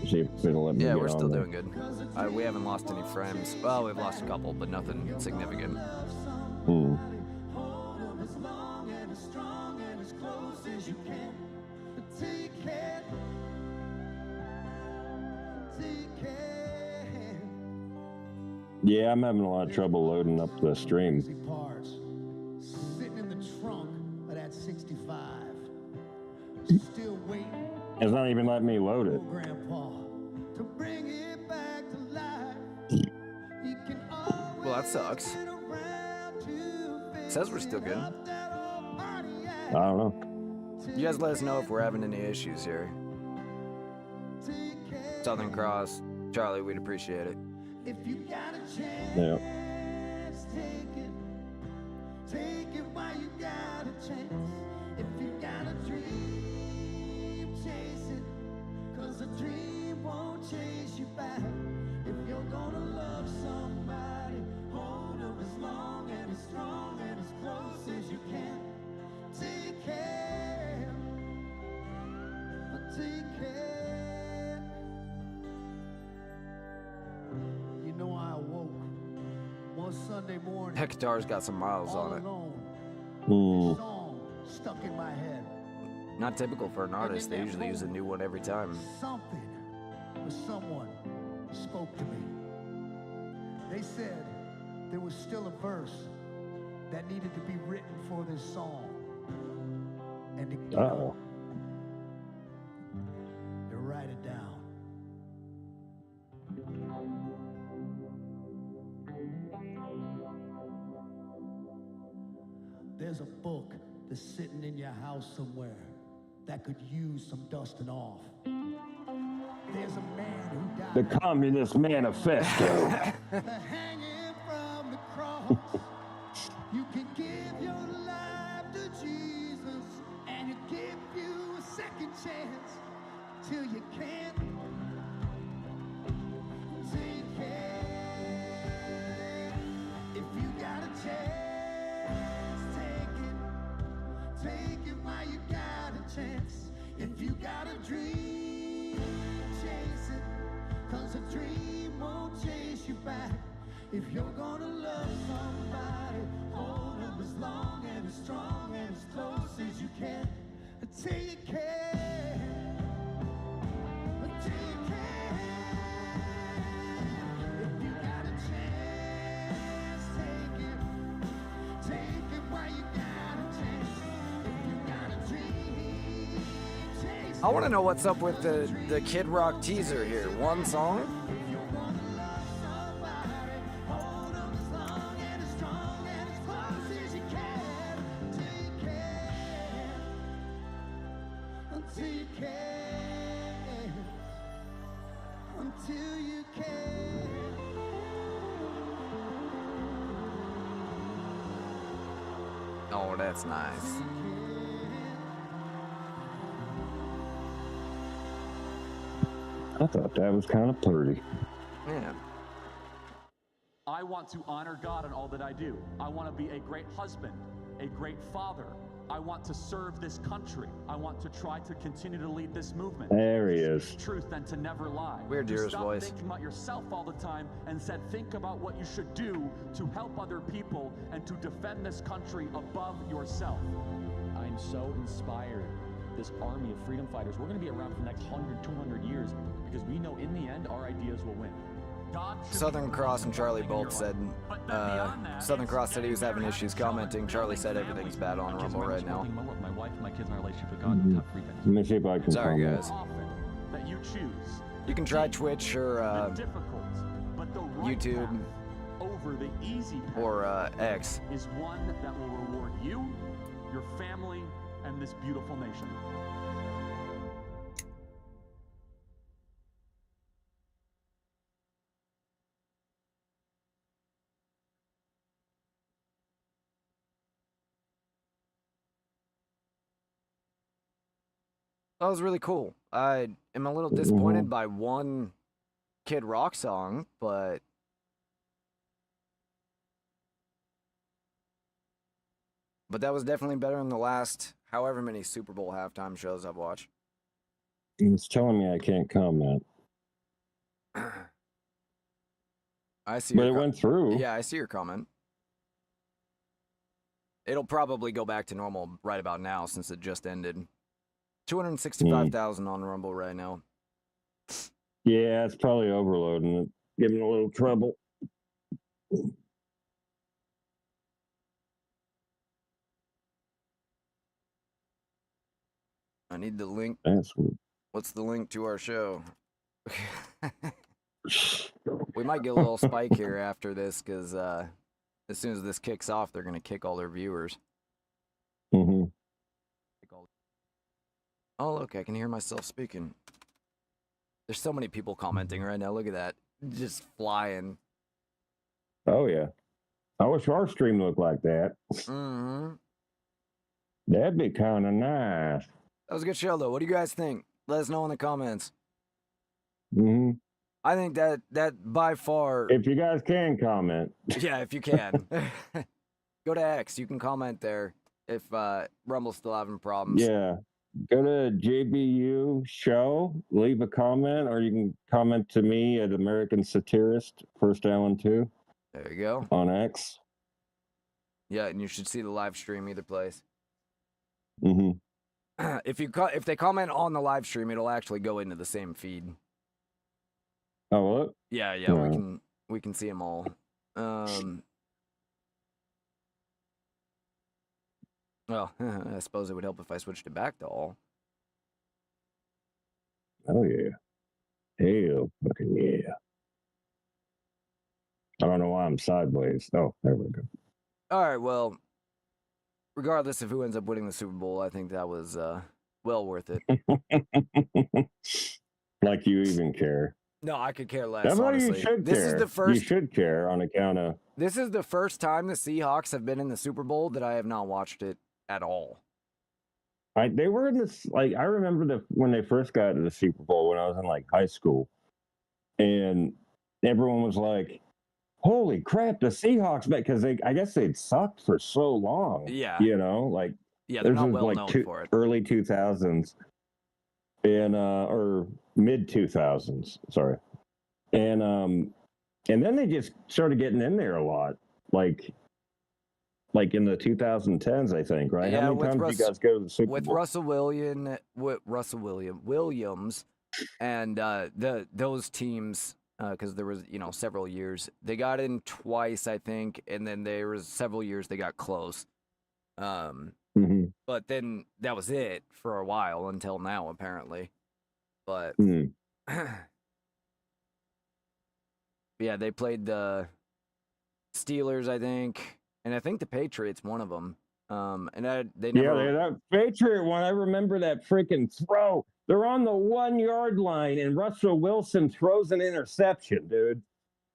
See if it'll let me. Yeah, get we're still on doing good. We haven't lost any friends. Well, we've lost a couple, but nothing significant. Yeah, I'm having a lot of trouble loading up the stream. Parts sitting in the trunk of that 65. Still waiting. It's not even letting me load it. Grandpa to bring it back to life. Well, that sucks. Says we're still good. I don't know. You guys let us know if we're having any issues here. Southern Cross, Charlie, we'd appreciate it. If you got a chance, Yeah. take it. Take it while you got a chance. If you got a dream, chase it. 'Cause a dream won't chase you back. If you're gonna love somebody, hold them as long and as strong and as close as you can. Take care. Take care. You know, I awoke one Sunday morning. Hector's got some miles all on it. alone. Song stuck in my head. Not typical for an artist. They usually use a new one every time. Something or someone spoke to me. They said there was still a verse that needed to be written for this song. And to write it down. There's a book that's sitting in your house somewhere that could use some dusting off. There's a man who died. The Communist Manifesto. Hanging from the cross. You can give your life to Jesus, and he'll give you a second chance till you can't. Take care. If you got a chance, take it while you got a chance. If you got a dream, chase it. 'Cause a dream won't chase you back. If you're gonna love somebody, hold them as long and as strong and as close as you can. Take care. Take care. If you got a chance, take it while you got a chance. If you got a dream, chase it. I want to know what's up with the Kid Rock teaser here. One song? Until you can. Oh, that's nice. I thought that was kind of pretty. Yeah. I want to honor God in all that I do. I want to be a great husband, a great father. I want to serve this country. I want to try to continue to lead this movement. There he is. Truth and to never lie. Weird to hear his stop voice. thinking about yourself all the time and said, think about what you should do to help other people and to defend this country above yourself. I'm so inspired. This army of freedom fighters, we're going to be around for the next 100, 200 years because we know in the end our ideas will win. Southern Cross and Charlie both said, Southern Cross said he was having issues commenting. Charlie said everything's bad on Rumble right now. My wife and my kids, my relationship with God, the top three things. Let me see if I can Sorry, comment. guys. That you choose. You can try Twitch or YouTube over the easy path or X. is one that will reward you, your family, and this beautiful nation. That was really cool. I am a little disappointed by one Kid Rock song, but that was definitely better than the last however many Super Bowl halftime shows I've watched. It's telling me I can't comment. I see. But it went through. Yeah, I see your comment. It'll probably go back to normal right about now since it just ended. 265,000 on Rumble right now. Yeah, it's probably overloading it, giving it a little trouble. I need the link. That's weird. What's the link to our show? We might get a little spike here after this because as soon as this kicks off, they're going to kick all their viewers. Mm-hmm. Oh, look, I can hear myself speaking. There's so many people commenting right now. Look at that. Just flying. Oh, yeah. I wish our stream looked like that. Mm-hmm. That'd be kind of nice. That was a good show, though. What do you guys think? Let us know in the comments. Mm-hmm. I think that by far... If you guys can comment. Yeah, if you can. Go to X. You can comment there if Rumble's still having problems. Yeah. Go to JBU.Show, leave a comment, or you can comment to me at American Satirist, First ALLAN 2. There you go. On X. Yeah, and you should see the live stream either place. Mm-hmm. If they comment on the live stream, it'll actually go into the same feed. Oh, what? Yeah, yeah, we can see them all. Well, I suppose it would help if I switched it back to all. Oh, yeah. Hell, fucking yeah. I don't know why I'm sideways. Oh, there we go. All right, well, regardless of who ends up winning the Super Bowl, I think that was well worth it. Like you even care. No, I could care less, That's why honestly. you should This care. is the first... You should care on account of... This is the first time the Seahawks have been in the Super Bowl that I have not watched it at all. They were in this, like, I remember when they first got to the Super Bowl when I was in, like, high school. And everyone was like, holy crap, the Seahawks, because I guess they'd sucked for so long. Yeah. You know, like, yeah, they're not well like known for it. Early 2000s. And, or mid 2000s, sorry. And then they just started getting in there a lot. Like in the 2010s, I think, right? Yeah, how many times did you guys go to the Super with Bowl? Williams, and those teams, because there was several years they got in twice, I think, and then there was several years they got close. But then that was it for a while until now, apparently. But yeah, they played the Steelers, I think. And I think the Patriots, one of them. They never... Yeah, that Patriot one, I remember that freaking throw. They're on the 1 yard line, and Russell Wilson throws an interception, dude.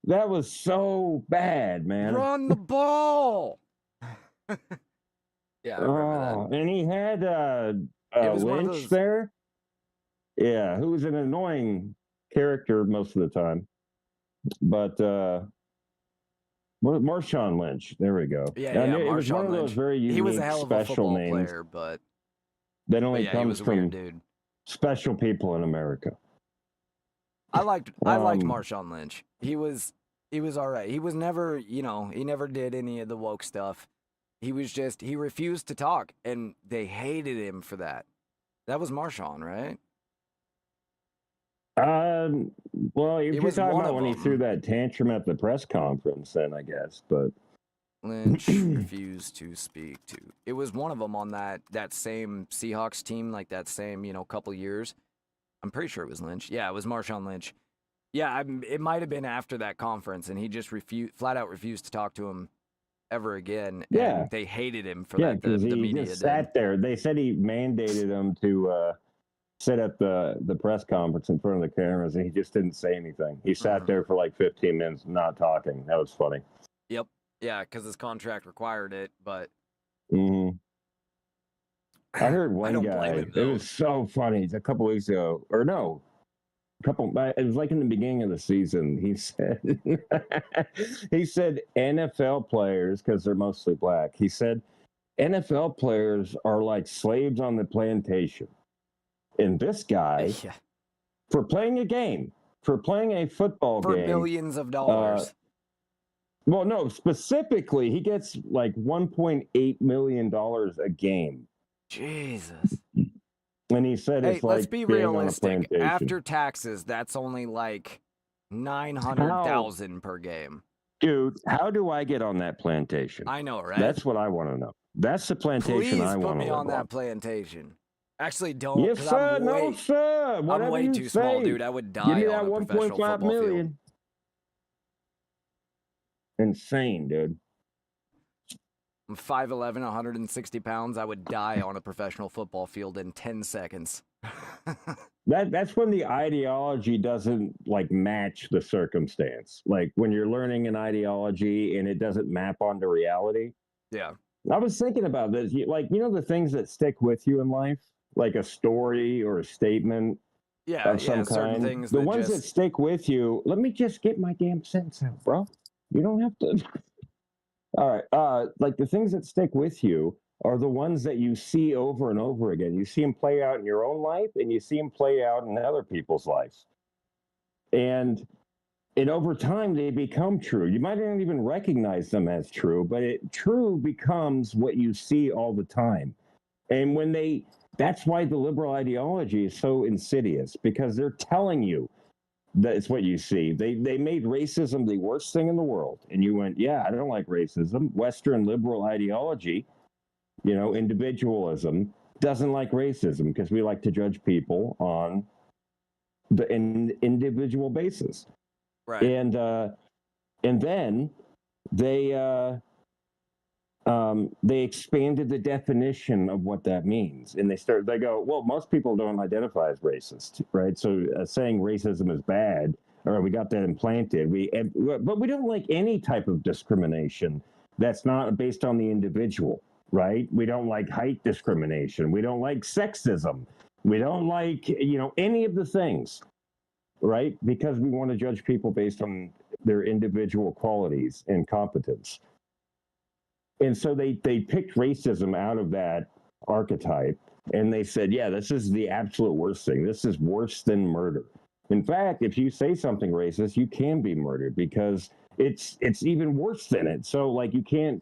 That was so bad, man. Run the ball! Yeah, I remember that. And he had It was one of Lynch those... there. Yeah, who was an annoying character most of the time. But Marshawn Lynch, there we go. Yeah, it was one of those very unique, he was a hell of a special football names player, but that only he comes was a from weird dude. special people in America. I liked Marshawn Lynch. He was all right. He was never, he never did any of the woke stuff. He refused to talk, and they hated him for that. That was Marshawn, right? Well, if you're talking about when he threw that tantrum at the press conference, then I guess, but Lynch refused to speak to. It was one of them on that same Seahawks team, like that same, couple years. I'm pretty sure it was Lynch. Yeah, it was Marshawn Lynch. Yeah, it might have been after that conference, and he just flat out refused to talk to him ever again. Yeah. And they hated him for yeah, that. because The he media just did. sat there. They said he mandated him to sit at the press conference in front of the cameras, and he just didn't say anything. He sat there for like 15 minutes not talking. That was funny. Yep. Yeah, because his contract required it, but... Mm-hmm. I heard one don't guy, blame him, it was so funny, a couple weeks ago, or no, it was like in the beginning of the season, he said NFL players, because they're mostly black, he said NFL players are like slaves on the plantation. And this guy, for playing a game, for playing a football game. For millions of dollars. Well, no, specifically, he gets like $1.8 million a game. Jesus. And he said it's like let's be being realistic. on a plantation. After taxes, that's only like $900,000 per game. Dude, how do I get on that plantation? I know, right? That's what I want to know. That's the plantation Please I want to put me live on that plantation. Actually, don't. Yes, sir. No, sir. Whatever I'm way you too small, say. dude. I would die Give me on that a professional 1.5 football million. field. Insane, dude. I'm 5'11", 160 pounds. I would die on a professional football field in 10 seconds. That's when the ideology doesn't like match the circumstance. Like when you're learning an ideology and it doesn't map onto reality. Yeah. I was thinking about this. Like, the things that stick with you in life, like a story or a statement of some certain kind. things The that ones that just... stick with you. Let me just get my damn sentence out, bro. You don't have to. All right. Like the things that stick with you are the ones that you see over and over again. You see them play out in your own life, and you see them play out in other people's lives. And over time, they become true. You might not even recognize them as true, but true becomes what you see all the time. And that's why the liberal ideology is so insidious, because they're telling you that it's what you see. They made racism the worst thing in the world. And you went, yeah, I don't like racism. Western liberal ideology, individualism, doesn't like racism because we like to judge people on an individual basis. Right. And then they expanded the definition of what that means, and they go, well, most people don't identify as racist, right? So saying racism is bad, or we got that implanted. But we don't like any type of discrimination that's not based on the individual, right? We don't like height discrimination. We don't like sexism. We don't like any of the things, right? Because we want to judge people based on their individual qualities and competence. And so they picked racism out of that archetype, and they said, yeah, this is the absolute worst thing. This is worse than murder. In fact, if you say something racist, you can be murdered because it's even worse than it. So like you can't,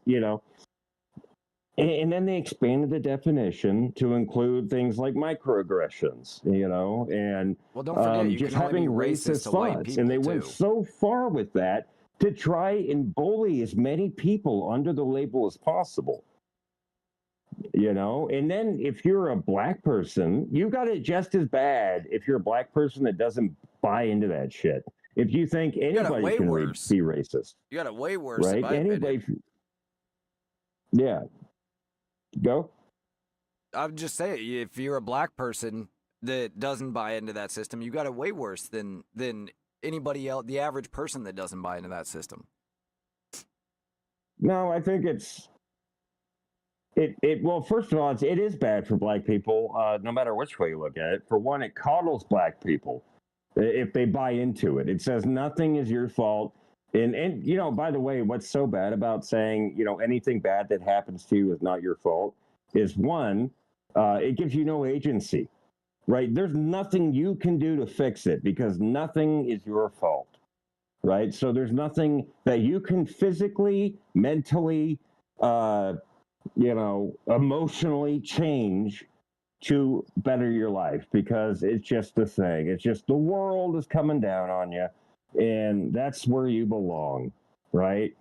and then they expanded the definition to include things like microaggressions, and well, don't forget, you just can only having be racist racist to white thoughts. people, And they went too. so far with that to try and bully as many people under the label as possible. And then if you're a black person, you got it just as bad if you're a black person that doesn't buy into that shit. If you think anybody can be racist. You got it way worse, right? in my opinion. Yeah. Go. I'm just saying, if you're a black person that doesn't buy into that system, you got it way worse than anybody else, the average person that doesn't buy into that system. No, I think well, first of all, it is bad for black people, no matter which way you look at it. For one, it coddles black people. if they buy into it. It says nothing is your fault. And you know, by the way, what's so bad about saying, you know, anything bad that happens to you is not your fault is one, it gives you no agency, right? There's nothing you can do to fix it because nothing is your fault, right? So there's nothing that you can physically, mentally, you know, emotionally change to better your life because it's just a thing. It's just the world is coming down on you, and that's where you belong, right?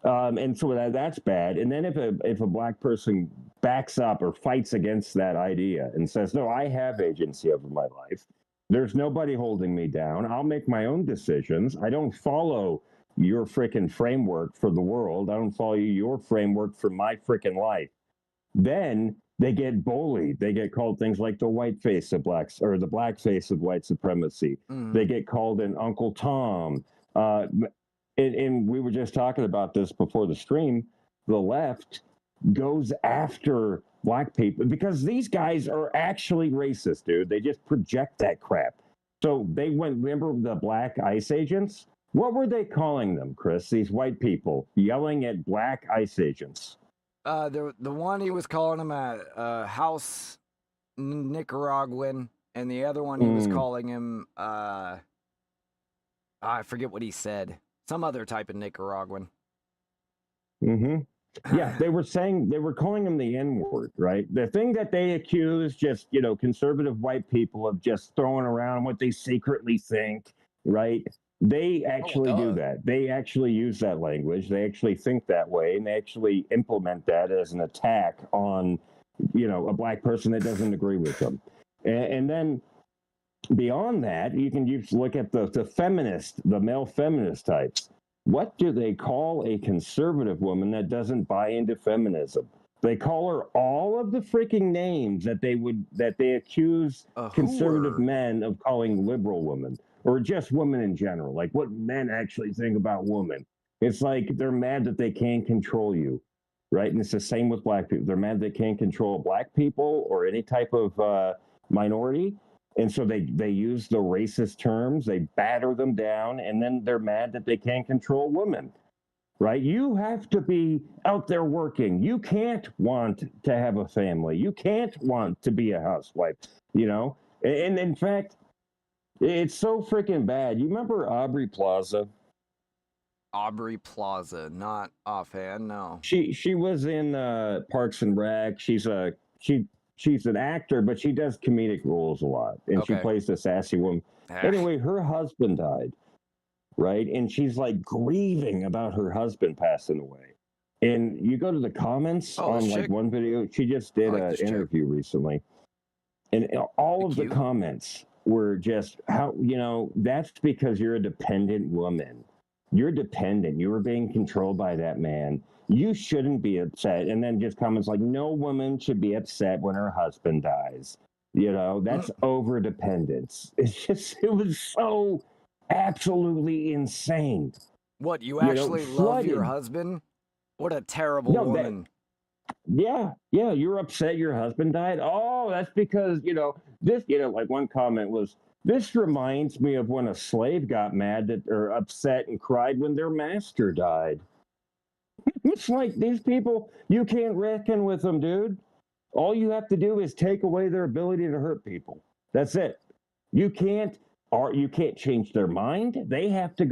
And so that's bad. And then if a black person backs up or fights against that idea and says, no, I have agency over my life. There's nobody holding me down. I'll make my own decisions. I don't follow your freaking framework for the world. I don't follow your framework for my freaking life. Then they get bullied. They get called things like the white face of blacks or the black face of white supremacy. They get called an Uncle Tom. And we were just talking about this before the stream. The left goes after black people because these guys are actually racist, dude. They just project that crap. So they went, remember the black ICE agents? What were they calling them, Chris? These white people yelling at black ICE agents. The one he was calling him a house Nicaraguan, and the other one he was calling him I forget what he said. Some other type of Nicaraguan. Yeah, they were calling him the N-word, right? The thing that they accuse just, you know, conservative white people of just throwing around what they secretly think, right? They actually do that. They actually use that language. They actually think that way, and they actually implement that as an attack on, you know, a black person that doesn't agree with them. And then beyond that, you can just look at the feminist, the male feminist types. What do they call a conservative woman that doesn't buy into feminism? They call her all of the freaking names that they accuse conservative men of calling liberal women or just women in general. Like what men actually think about women. It's like they're mad that they can't control you, right? And it's the same with black people. They're mad they can't control black people or any type of minority. And so they use the racist terms, they batter them down, and then they're mad that they can't control women, right? You have to be out there working. You can't want to have a family. You can't want to be a housewife, you know? And in fact, it's so freaking bad. You remember Aubrey Plaza? Aubrey Plaza, not offhand, no. She was in Parks and Rec. She's an actor, but she does comedic roles a lot, and she plays the sassy woman. Anyway, her husband died, right? And she's like grieving about her husband passing away. And you go to the comments on like one video. She just did an interview recently, and all of the comments were just how, you know, that's because you're a dependent woman. You're dependent. You were being controlled by that man. You shouldn't be upset. And then just comments like, no woman should be upset when her husband dies. You know, that's over dependence. It's just, it was so absolutely insane. What, you actually love your husband? What a terrible woman. Yeah, you're upset your husband died? Oh, that's because, you know, this, you know, like one comment was, this reminds me of when a slave got mad or upset and cried when their master died. It's like these people, you can't reckon with them, dude. All you have to do is take away their ability to hurt people. That's it. You can't change their mind. They have to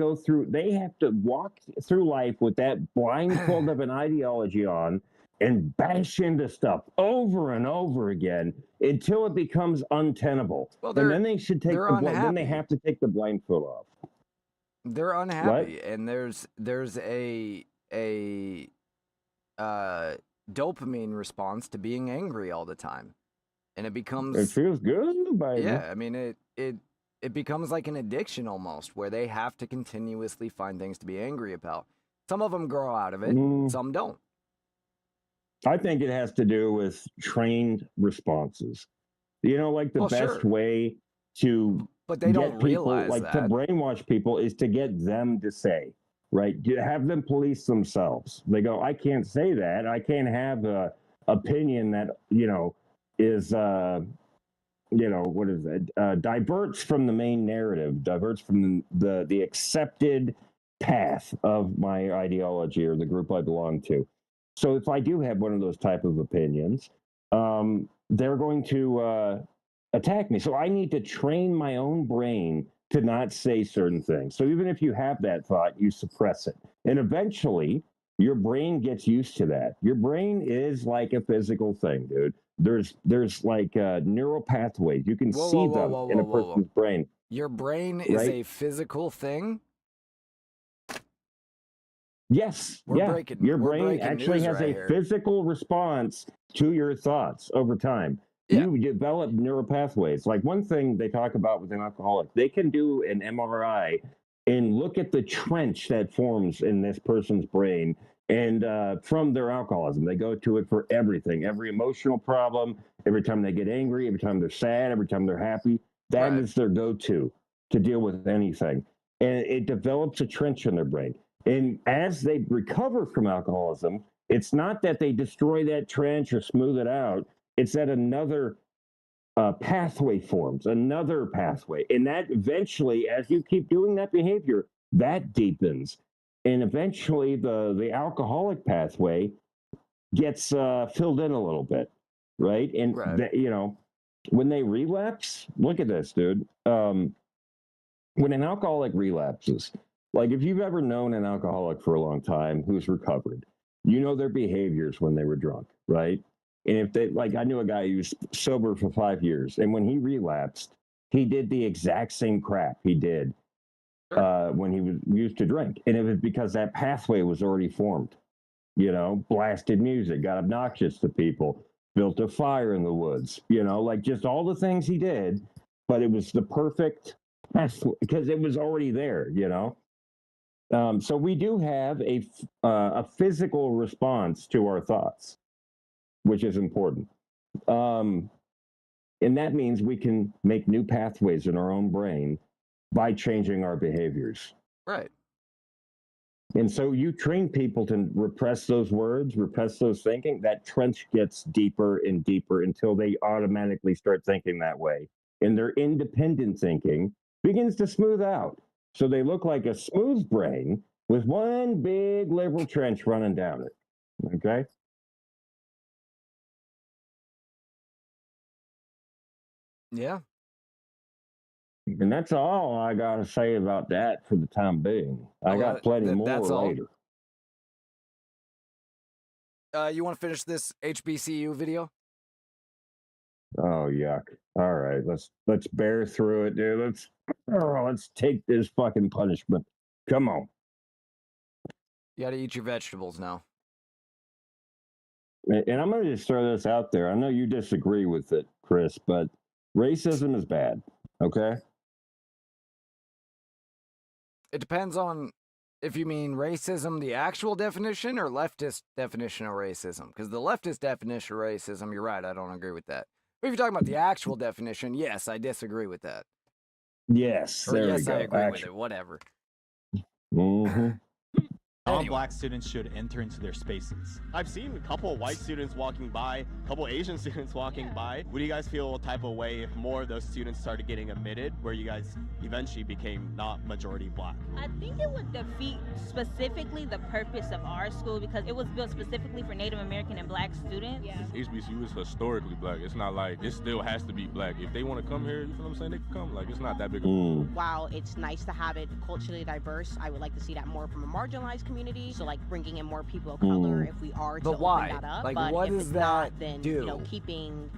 walk through life with that blindfold of an ideology on and bash into stuff over and over again until it becomes untenable. Well, and then they should take then they have to take the blindfold off. They're unhappy, and there's a dopamine response to being angry all the time, and it becomes, it feels good, baby. Yeah, I mean it becomes like an addiction almost, where they have to continuously find things to be angry about. Some of them grow out of it, some don't. I think it has to do with trained responses. You know, like the best way to but they don't realize like to brainwash people is to get them to say, right? Have them police themselves. They go, I can't say that. I can't have a opinion that, you know, is what is it? Diverts from the main narrative, diverts from the accepted path of my ideology or the group I belong to. So if I do have one of those type of opinions, they're going to attack me. So I need to train my own brain to not say certain things. So even if you have that thought, you suppress it. And eventually your brain gets used to that. Your brain is like a physical thing, dude. There's like neural pathways. You can see them in a person's brain. Your brain is a physical thing? Yes. Your brain actually has a physical response to your thoughts over time. Yeah. You develop neural pathways. Like one thing they talk about with an alcoholic, they can do an MRI and look at the trench that forms in this person's brain. And from their alcoholism, they go to it for everything, every emotional problem, every time they get angry, every time they're sad, every time they're happy. That is their go-to to deal with anything. And it develops a trench in their brain. And as they recover from alcoholism, it's not that they destroy that trench or smooth it out. It's that another pathway forms, another pathway. And that eventually, as you keep doing that behavior, that deepens. And eventually the alcoholic pathway gets filled in a little bit, right? And, when they relapse, look at this, dude. When an alcoholic relapses, like if you've ever known an alcoholic for a long time who's recovered, you know their behaviors when they were drunk, right? And if they, like I knew a guy who was sober for 5 years, and when he relapsed, he did the exact same crap he did when he was used to drink. And it was because that pathway was already formed, blasted music, got obnoxious to people, built a fire in the woods, like just all the things he did, but it was the perfect pathway because it was already there, So we do have a physical response to our thoughts, which is important. And that means we can make new pathways in our own brain by changing our behaviors. Right. And so you train people to repress those words, repress those thinking. That trench gets deeper and deeper until they automatically start thinking that way. And their independent thinking begins to smooth out. So they look like a smooth brain with one big liberal trench running down it. Okay? Yeah. And that's all I got to say about that for the time being. I got plenty more later. You want to finish this HBCU video? Oh, yuck. All right, let's bear through it, dude. Let's take this fucking punishment. Come on. You got to eat your vegetables now. And I'm going to just throw this out there. I know you disagree with it, Chris, but racism is bad, okay? It depends on if you mean racism, the actual definition, or leftist definition of racism. Because the leftist definition of racism, you're right, I don't agree with that. But if you're talking about the actual definition, yes, I disagree with that. Yes, or there yes, we go. I agree with it, whatever. Mm-hmm. All black students should enter into their spaces. I've seen a couple white students walking by, a couple Asian students walking by. Would you guys feel a type of way if more of those students started getting admitted, where you guys eventually became not majority black? I think it would defeat specifically the purpose of our school, because it was built specifically for Native American and black students. Yeah. HBCU is historically black. It's not like it still has to be black. If they want to come here, you feel what I'm saying? They can come. Like, it's not that big of a deal. While it's nice to have it culturally diverse, I would like to see that more from a marginalized community. So like bringing in more people of color if we are to open that up. Like, but what if does it's that not, then do?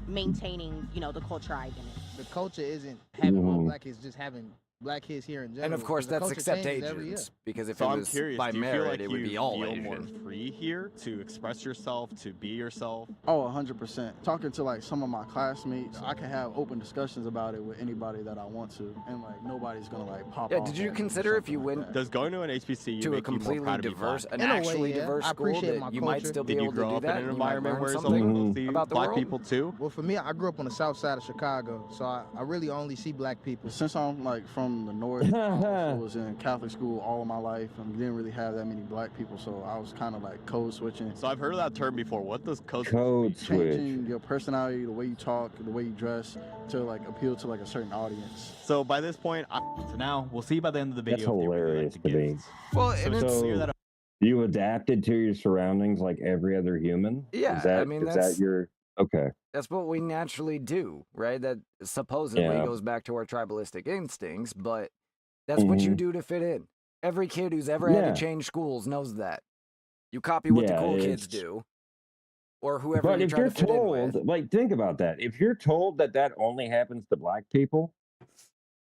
maintaining, the culture identity. The culture isn't having more black kids, just having black kids here in general. And of course, that's except Asians, because if it was by merit, it would be all Asian. More free here to express yourself, to be yourself? Oh, 100%. Talking to like some of my classmates, I can have open discussions about it with anybody that I want to, and like nobody's gonna like pop off. Did you consider if you went Does going to an HBCU to a completely diverse, an actually diverse school, that you might still be able to do that? Did you grow up in an environment where it's something about the black world? people too? Well, for me, I grew up on the south side of Chicago, so I really only see black people. Since I'm like from from the north. I also was in Catholic school all of my life and didn't really have that many black people, so I was kind of like code switching. So I've heard of that term before. What does code switch? Changing your personality, the way you talk, the way you dress, to like appeal to like a certain audience. So by this point, so now we'll see by the end of the video. That's hilarious to me. Well, and it's so you adapted to your surroundings like every other human? Yeah, I mean, is that your okay? That's what we naturally do, right? That supposedly goes back to our tribalistic instincts, but that's what you do to fit in. Every kid who's ever had to change schools knows that. You copy what the cool kids do, or whoever but you if try you're to fit told, in with. like, think about that. If you're told that that only happens to black people,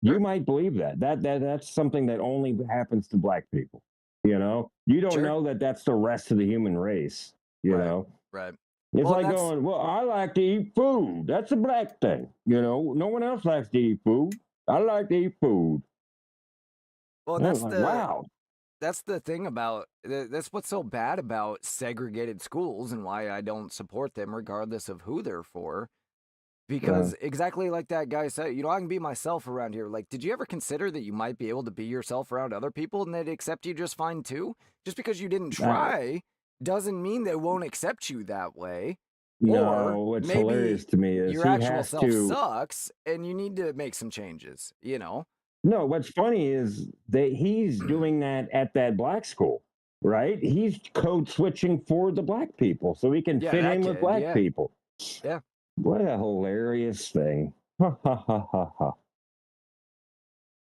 you might believe that. That's something that only happens to black people. You know, you don't know that that's the rest of the human race. You know, right? It's like going, well, I like to eat food. That's a black thing. You know, no one else likes to eat food. I like to eat food. Well, that's wow. That's the thing about that's what's so bad about segregated schools and why I don't support them, regardless of who they're for. Because exactly like that guy said, you know, I can be myself around here. Like, did you ever consider that you might be able to be yourself around other people and they'd accept you just fine too? Just because you didn't try doesn't mean they won't accept you that way. No, or what's maybe hilarious to me is your he actual has self to. sucks and you need to make some changes, you know? No, what's funny is that he's doing that at that black school, right? He's code switching for the black people so he can fit in with black people. Yeah. What a hilarious thing. Ha ha ha ha ha.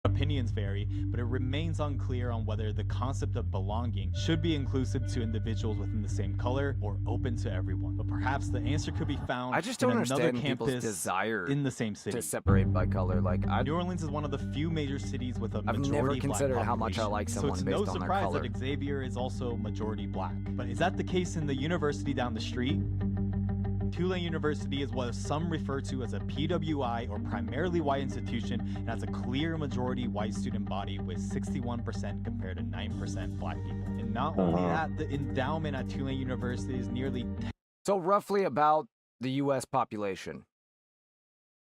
Opinions vary, but it remains unclear on whether the concept of belonging should be inclusive to individuals within the same color or open to everyone. But perhaps the answer could be found I just don't in another understand people's campus desire in the same city. to separate by color. Like, New Orleans is one of the few major cities with a I've majority never black considered how much I population. like So someone it's based no on their surprise color. that Xavier is also majority black. But is that the case in the university down the street? Tulane University is what some refer to as a PWI or primarily white institution and has a clear majority white student body with 61% compared to 9% black people. And not only that, the endowment at Tulane University is nearly so roughly about the U.S. population.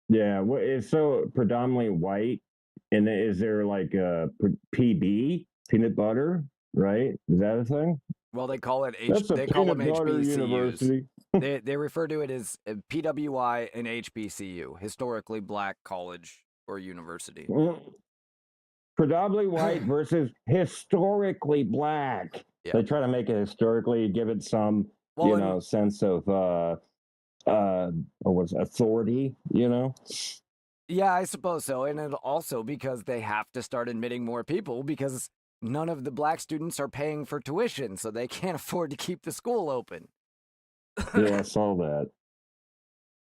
Yeah, well, it's so predominantly white. And is there like a PB, peanut butter, right? Is that a thing? Well, they call it That's a they call them peanut butter HBCUs. university. they refer to it as PWI and HBCU, historically black college or university. Predominantly white versus historically black. Yeah. They try to make it historically, give it some, sense of what's authority, you know? Yeah, I suppose so. And it also because they have to start admitting more people because none of the black students are paying for tuition, so they can't afford to keep the school open. Yeah, I saw that.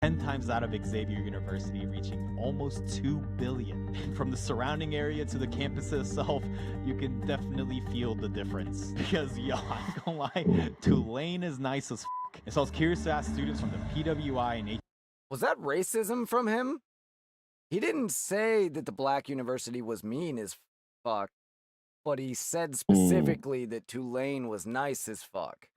10 times that of Xavier University, reaching almost $2 billion. From the surrounding area to the campus itself, you can definitely feel the difference. Because, yo, I'm gonna lie, Tulane is nice as f***. And so I was curious to ask students from the PWI and Was that racism from him? He didn't say that the black university was mean as fuck, but he said specifically that Tulane was nice as fuck.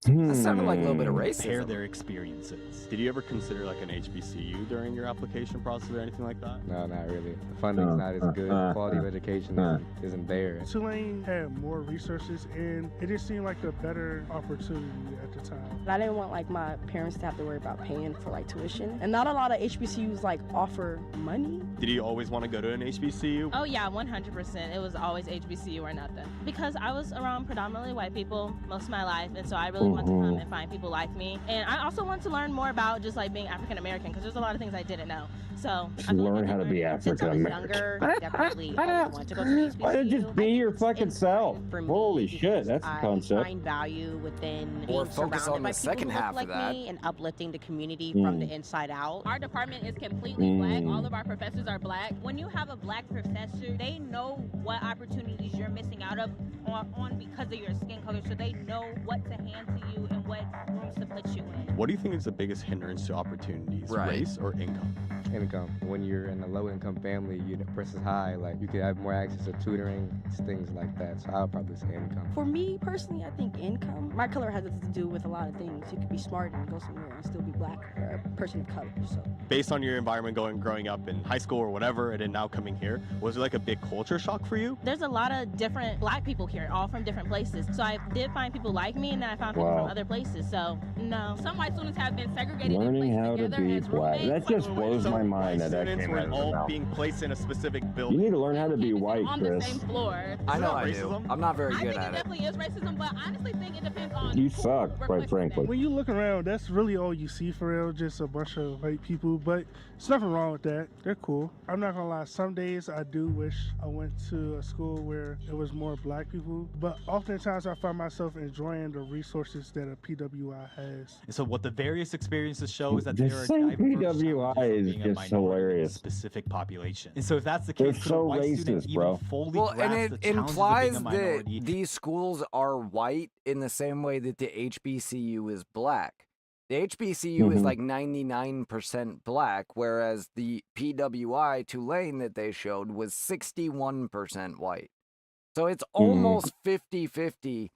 That sounded like a little bit of racism. Compare their experiences. Did you ever consider like an HBCU during your application process or anything like that? No, not really. The funding's not as good. Quality of education isn't there. Tulane had more resources and it just seemed like a better opportunity at the time. I didn't want like my parents to have to worry about paying for like tuition. And not a lot of HBCUs like offer money. Did you always want to go to an HBCU? Oh yeah, 100%. It was always HBCU or nothing. Because I was around predominantly white people most of my life, and so I really want to come and find people like me. And I also want to learn more about just like being African American, because there's a lot of things I didn't know. So I learn how to be African American. Definitely wanted to go to an HBCU. Why don't you just be your fucking self? Holy shit, that's the concept. I find value within Or being focus surrounded on by the people second who look half like of that. me and uplifting the community from the inside out. Our department is completely black. All of our professors are black. When you have a black professor, they know what opportunities you're missing out on because of your skin color, so they know what to hand to you and what rooms to put you in. What do you think is the biggest hindrance to opportunities, race or income? Income. When you're in a low-income family, your versus high, like you could have more access to tutoring, things like that. So I would probably say income. For me personally, I think income. My color has to do with a lot of things. You could be smart and go somewhere and still be black or a person of color. So Based on your environment growing up in high school or whatever, and then now coming here, was it like a big culture shock for you? There's a lot of different black people here, all from different places. So I did find people like me, and then I found people from other places. So no. Some white students have been segregated Learning and how placed to together be as black. roommates. That just blows my mind that that Students came were out of all their mouth. being placed in a specific building. You need to learn how to be white, on the Chris. same floor. I know I racism? do. I'm not very I good think at it it. definitely is racism, but I honestly think it depends on You who suck, we're quite placing frankly. When you look around, that's really all you see for real, just a bunch of white people, but there's nothing wrong with that. They're cool. I'm not gonna lie, some days I do wish I went to a school where it was more black people, but oftentimes I find myself enjoying the resources that a PWI has. And so what the various experiences show is that The there are same diverse PWI challenges is of being a just minority in a hilarious. specific population. And so if that's the They're case, could a so white student racist, even bro. fully Well, and grasp it the challenges of implies being a that minority? these schools are white in the same way that the HBCU is black. The HBCU is like 99% black, whereas the PWI Tulane that they showed was 61% white. So it's almost 50-50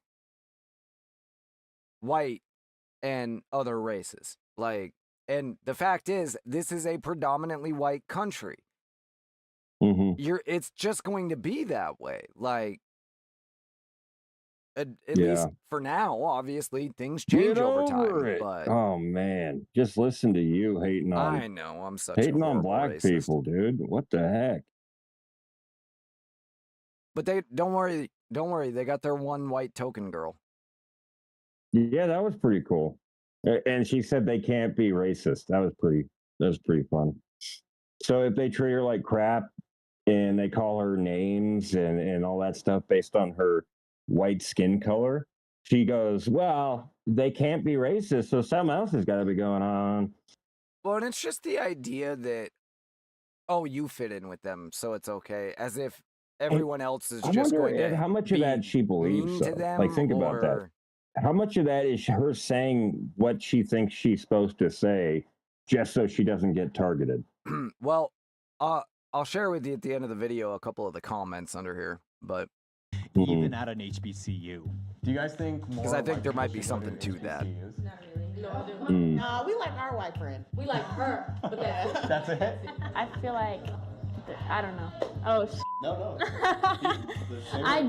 white and other races. Like, and the fact is, this is a predominantly white country. It's just going to be that way. Like, at least for now, obviously things change Get over over time. it. But Oh man, just listen to you hating on. I know I'm such a hating on horrible black racist. people, dude. What the heck? But they don't worry, they got their one white token girl. Yeah, that was pretty cool. And she said they can't be racist. That was pretty fun. So if they treat her like crap and they call her names and all that stuff based on her white skin color, she goes, well, they can't be racist, so something else has got to be going on. Well, and it's just the idea that, oh, you fit in with them, so it's okay. As if everyone else is I just wonder going to how much of that she believes. mean to Though. them, Like, think about that. or- How much of that is her saying what she thinks she's supposed to say just so she doesn't get targeted? Well, I'll share with you at the end of the video a couple of the comments under here, but even at an HBCU. Do you guys think more? because I think there might be something to that. No, we like our white friend. We like her, but that's it. That's it? I feel like, I don't know. Oh, No. I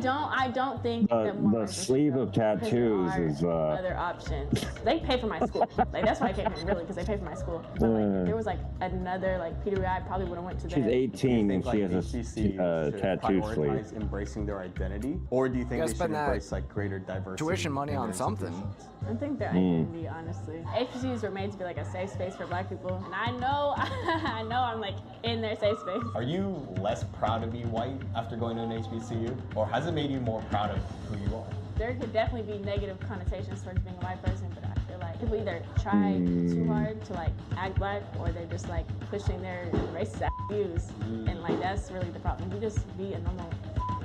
don't think that more The sleeve of tattoos is other options. They pay for my school. Like that's why I came here, really, because they pay for my school. But like, if there was like another like PWI, I probably would have went to she's there. 18 and she has HBCUs a should tattoo sleeve. prioritize embracing their identity, or do you think gotta they should spend that embrace like greater diversity? tuition money in on their something. institutions? I think their identity, honestly. HBCUs were made to be like a safe space for black people, and I know, I know, I'm like in their safe space. Are you less proud to be white after going to an HBCU, or has it made you more proud of who you are? There could definitely be negative connotations towards being a white person, but I feel like people either try too hard to like act black, or they're just like pushing their racist ass views, and like that's really the problem. You just be a normal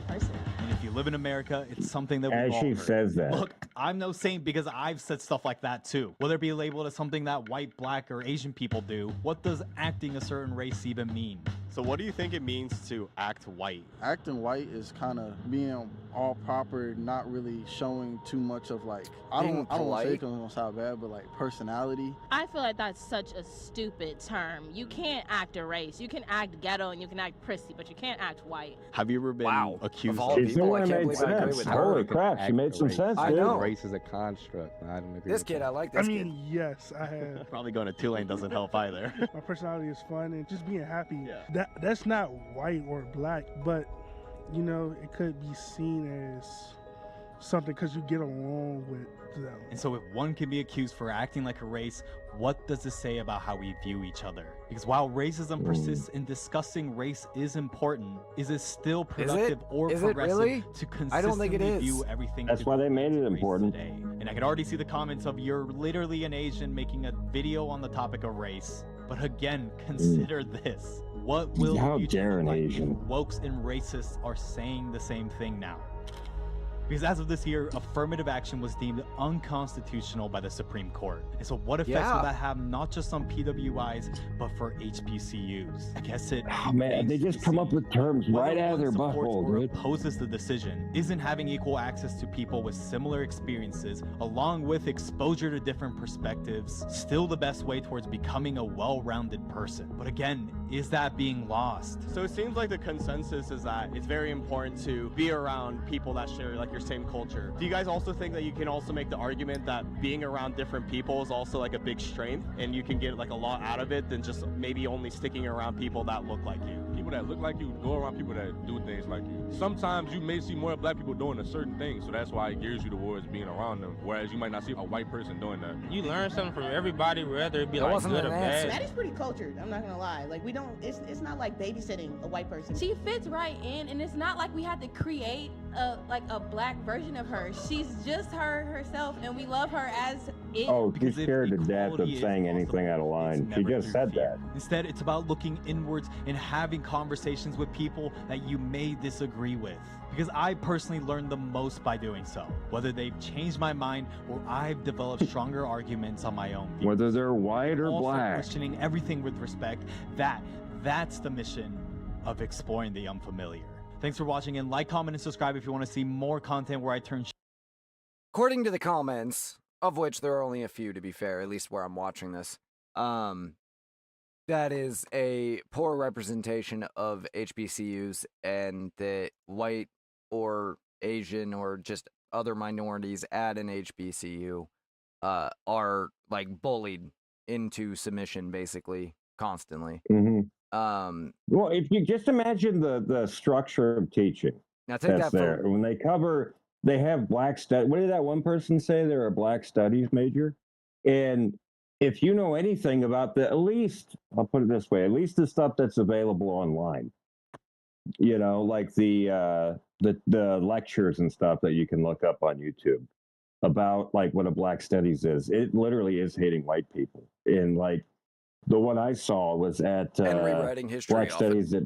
person. And if you live in America, it's something that As we've all she heard. says that. Look, I'm no saint because I've said stuff like that too. Whether it be labeled as something that white, black, or Asian people do, what does acting a certain race even mean? So what do you think it means to act white? Acting white is kind of being all proper, not really showing too much of like, I don't want to say it because it's going to sound bad, but like personality. I feel like that's such a stupid term. You can't act a race. You can act ghetto and you can act prissy, but you can't act white. Have you ever been accused all She people, I made can't believe I agree sense. with Holy her. crap, she made some sense, I dude. know. Race is a construct. I don't agree This with kid, that. I like I this mean, yes, I have. Probably going to Tulane doesn't help either. My personality is fun and just being happy. That's not white or black, but you know, it could be seen as something because you get along with them. And so if one can be accused for acting like a race, what does this say about how we view each other? Because while racism persists and discussing race is important, is it still productive or Is it progressive really? to I don't think it consistently is. view everything? That's to why they do made it with race important. today? And I could already see the comments of you're literally an Asian making a video on the topic of race. But again, consider this. What will How you dare do an when Asian? wokes and racists are saying the same thing now? Because as of this year, affirmative action was deemed unconstitutional by the Supreme Court. And so what effects will that have not just on PWIs, but for HBCUs? I guess it... Oh, man, they just come up with terms right out of their butthole, or dude. opposes the decision. Isn't having equal access to people with similar experiences, along with exposure to different perspectives, still the best way towards becoming a well-rounded person? But again, is that being lost? So it seems like the consensus is that it's very important to be around people that share like your same culture. Do you guys also think that you can also make the argument that being around different people is also like a big strength and you can get like a lot out of it than just maybe only sticking around people that look like you? People that look like you go around people that do things like you. Sometimes you may see more black people doing a certain thing, so that's why it gears you towards being around them, whereas you might not see a white person doing that. You learn something from everybody, whether it be like good or bad. That is pretty cultured, I'm not gonna lie. Like, we don't, it's not like babysitting a white person. She fits right in, and it's not like we had to create a black version of her. She's just her herself, and we love her as it. Oh, she's scared to death of saying anything out of line. She just said that. Instead, it's about looking inwards and having conversations with people that you may disagree with. Because I personally learned the most by doing so. Whether they've changed my mind or I've developed stronger arguments on my own. Whether they're white or also black. Questioning everything with respect. That's the mission of exploring the unfamiliar. Thanks for watching, and like, comment, and subscribe if you want to see more content where I turn. According to the comments, of which there are only a few to be fair, at least where I'm watching this, that is a poor representation of HBCUs, and that white or Asian or just other minorities at an HBCU are like bullied into submission basically constantly. Mm-hmm. Well, if you just imagine the structure of teaching now take that's that there. When they cover, they have black studies. What did that one person say? They're a black studies major. And if you know anything about at least, I'll put it this way, at least the stuff that's available online, you know, like the lectures and stuff that you can look up on YouTube about like what a black studies is. It literally is hating white people. And like, the one I saw was at rewriting history Black Studies at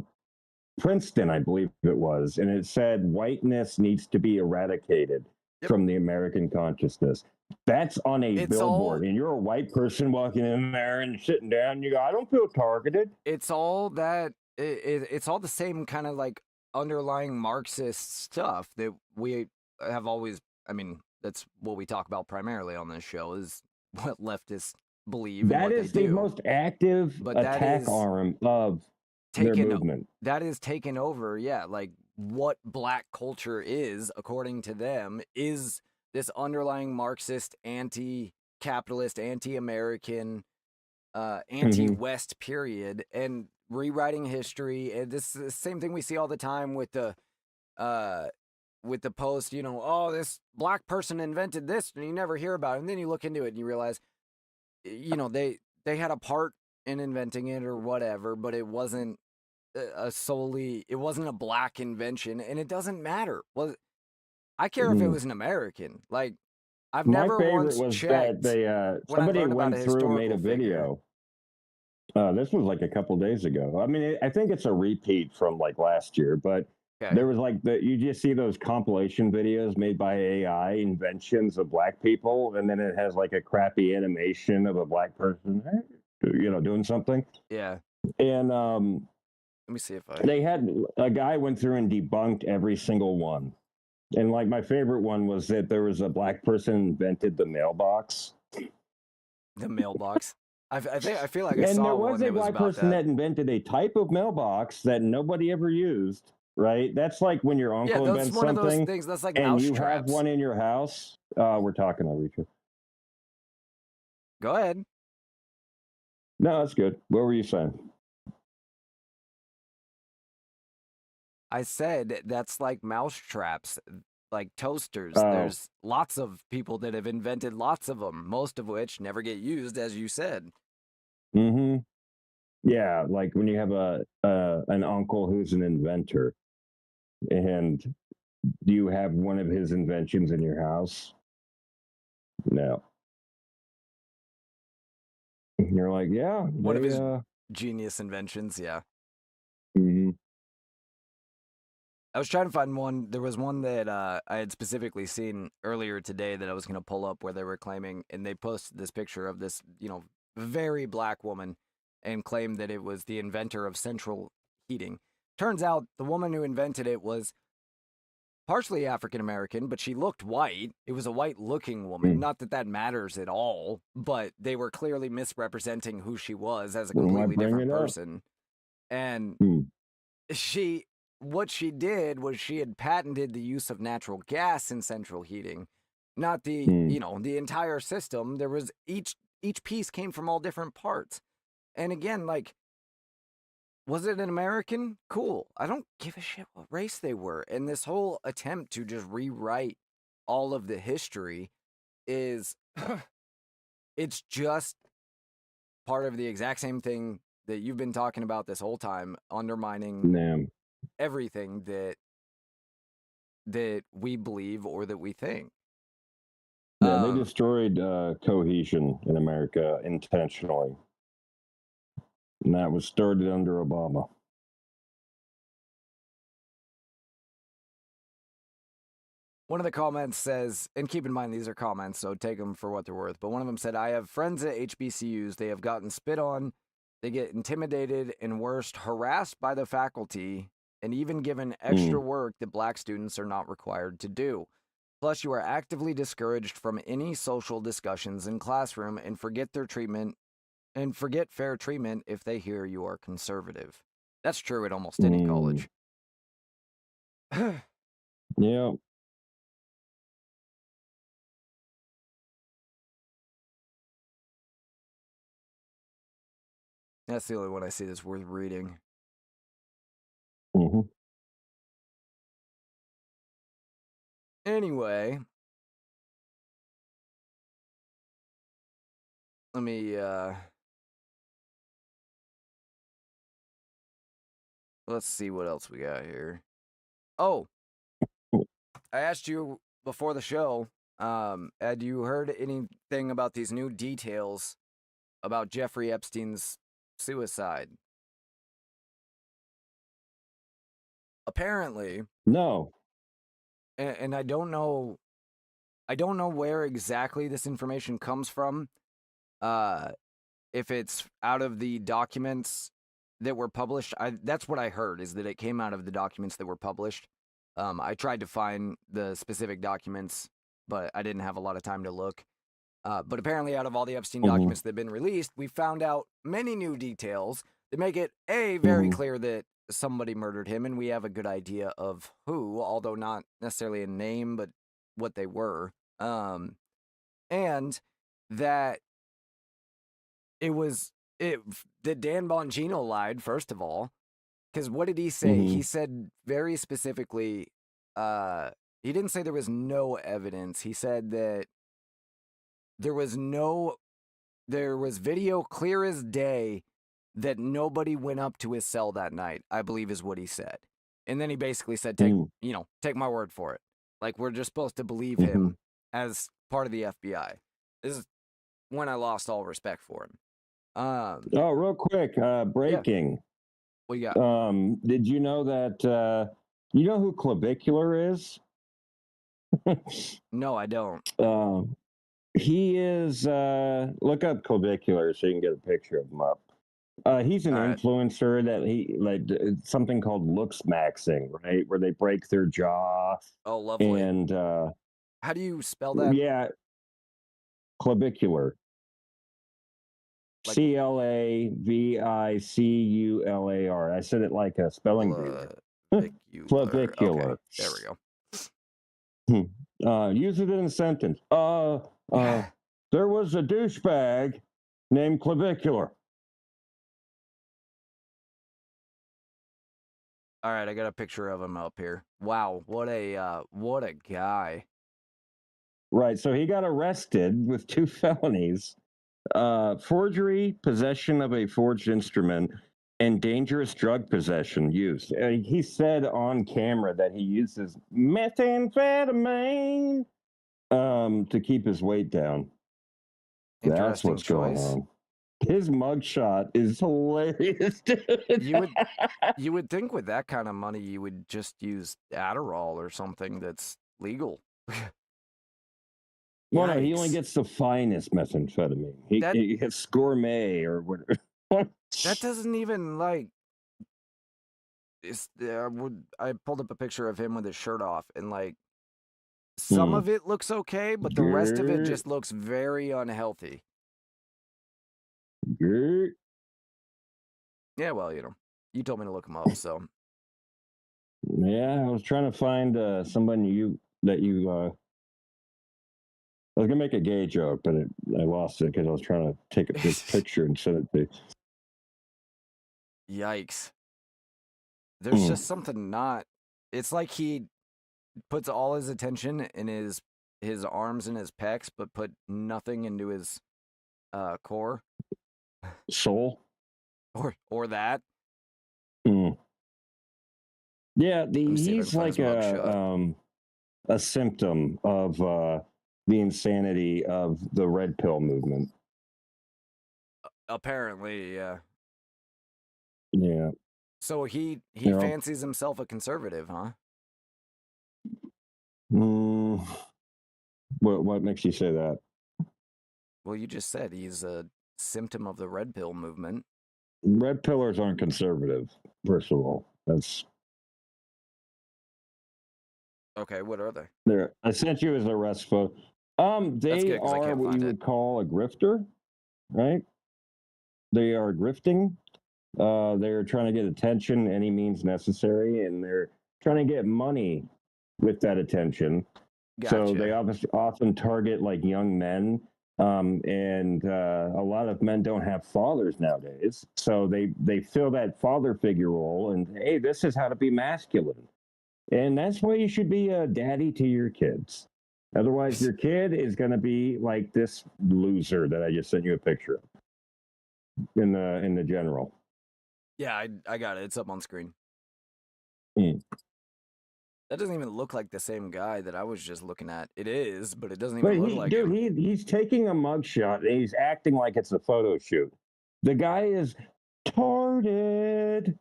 Princeton, I believe it was, and it said whiteness needs to be eradicated from the American consciousness. That's on a billboard, and you're a white person walking in there and sitting down, and you go, I don't feel targeted. It's all that, it's all the same kind of like underlying Marxist stuff that we have always, I mean, that's what we talk about primarily on this show, is what leftists believe. That is the most active attack arm of their movement. That is taken over, yeah. Like what black culture is, according to them, is this underlying Marxist, anti-capitalist, anti-American, anti-West period, and rewriting history. And this is the same thing we see all the time with the post, you know, oh, this black person invented this, and you never hear about it. And then you look into it and you realize, you know, they had a part in inventing it or whatever, but it wasn't it wasn't a black invention, and it doesn't matter. Well, I care if it was an American. Like, I've never once checked. That somebody went through and made a video. This was like a couple days ago. I mean, I think it's a repeat from like last year, but there was like you just see those compilation videos made by AI, inventions of black people, and then it has like a crappy animation of a black person, you know, doing something. Yeah. And let me see if they had a guy went through and debunked every single one. And like my favorite one was that there was a black person invented the mailbox. The mailbox. I feel like I and saw there one was a black person that invented a type of mailbox that nobody ever used. Right? That's like when your uncle invents one something, of those things. That's like and you have mousetraps. one in your house. We're talking, I'll reach you. Go ahead. No, that's good. What were you saying? I said that's like mousetraps, like toasters. Oh. There's lots of people that have invented lots of them, most of which never get used, as you said. Mm-hmm. Yeah, like when you have an uncle who's an inventor, and you have one of his inventions in your house. No. And you're like, yeah. One of his genius inventions, yeah. Mm-hmm. I was trying to find one. There was one that I had specifically seen earlier today that I was going to pull up where they were claiming, and they posted this picture of this, very black woman and claimed that it was the inventor of central heating. Turns out the woman who invented it was partially African American, but she looked white. It was a white-looking woman. Not that that matters at all, but they were clearly misrepresenting who she was as a completely different person. And what she did was she had patented the use of natural gas in central heating, not the the entire system. There was each piece came from all different parts. And again, like, was it an American? Cool. I don't give a shit what race they were. And this whole attempt to just rewrite all of the history is it's just part of the exact same thing that you've been talking about this whole time, undermining everything that we believe or that we think. Yeah, they destroyed cohesion in America intentionally. And that was started under Obama. One of the comments says, and keep in mind these are comments, so take them for what they're worth, but one of them said, I have friends at HBCUs. They have gotten spit on. They get intimidated and worse, harassed by the faculty, and even given extra work that black students are not required to do. Plus, you are actively discouraged from any social discussions in classroom and forget fair treatment if they hear you are conservative. That's true at almost any college. Yeah. That's the only one I see that's worth reading. Anyway, let me let's see what else we got here. Oh, I asked you before the show, had you heard anything about these new details about Jeffrey Epstein's suicide? Apparently. No. And I don't know where exactly this information comes from. If it's out of the documents that were published, that's what I heard, is that it came out of the documents that were published. I tried to find the specific documents, but I didn't have a lot of time to look. But apparently out of all the Epstein documents that have been released, we found out many new details that make it, very clear that somebody murdered him, and we have a good idea of who, although not necessarily a name, but what they were. And that that Dan Bongino lied, first of all, because what did he say? He said very specifically, he didn't say there was no evidence. He said that there was video clear as day that nobody went up to his cell that night, I believe is what he said. And then he basically said, take my word for it. Like, we're just supposed to believe him as part of the FBI. This is when I lost all respect for him. Real quick, breaking. Yeah. What you got? Did you know that, you know who Clavicular is? No, I don't. He is, look up Clavicular so you can get a picture of him up. He's an influencer that something called looks maxing, right? Where they break their jaw. Oh, lovely. And how do you spell that? Yeah, clavicular. Clavicular. I said it like a spelling bee. Clavicular. Okay, there we go. Use it in a sentence. There was a douchebag named Clavicular. All right, I got a picture of him up here. Wow, what a guy. Right, so he got arrested with 2 felonies. Forgery, possession of a forged instrument, and dangerous drug possession used. He said on camera that he uses methamphetamine to keep his weight down. That's what's going on. His mugshot is hilarious, dude. You would think with that kind of money, you would just use Adderall or something that's legal. Well, no, he only gets the finest methamphetamine. He gets gourmet or whatever. That doesn't even like. I pulled up a picture of him with his shirt off, and like some of it looks okay, but the rest of it just looks very unhealthy. Yeah, well, you told me to look him up, so. Yeah, I was trying to find someone that you. I was gonna make a gay joke, but I lost it because I was trying to take a picture and send it to. Yikes! There's just something not. It's like he puts all his attention in his arms and his pecs, but put nothing into his core, soul, or that. Yeah, he's like a symptom of the insanity of the red pill movement. Apparently, yeah. Yeah. So he fancies himself a conservative, huh? What makes you say that? Well, you just said he's a symptom of the red pill movement. Red pillars aren't conservative, first of all. That's okay. What are they? There, I sent you his arrest photo. They are what you would call a grifter, right? They are grifting. They're trying to get attention any means necessary, and they're trying to get money with that attention. Gotcha. So they often target like young men, and a lot of men don't have fathers nowadays. So they fill that father figure role, and hey, this is how to be masculine, and that's why you should be a daddy to your kids. Otherwise, your kid is going to be like this loser that I just sent you a picture of in the general. Yeah, I got it. It's up on screen. That doesn't even look like the same guy that I was just looking at. It is, but it doesn't even look like him. Dude, he's taking a mugshot and he's acting like it's a photo shoot. The guy is retarded.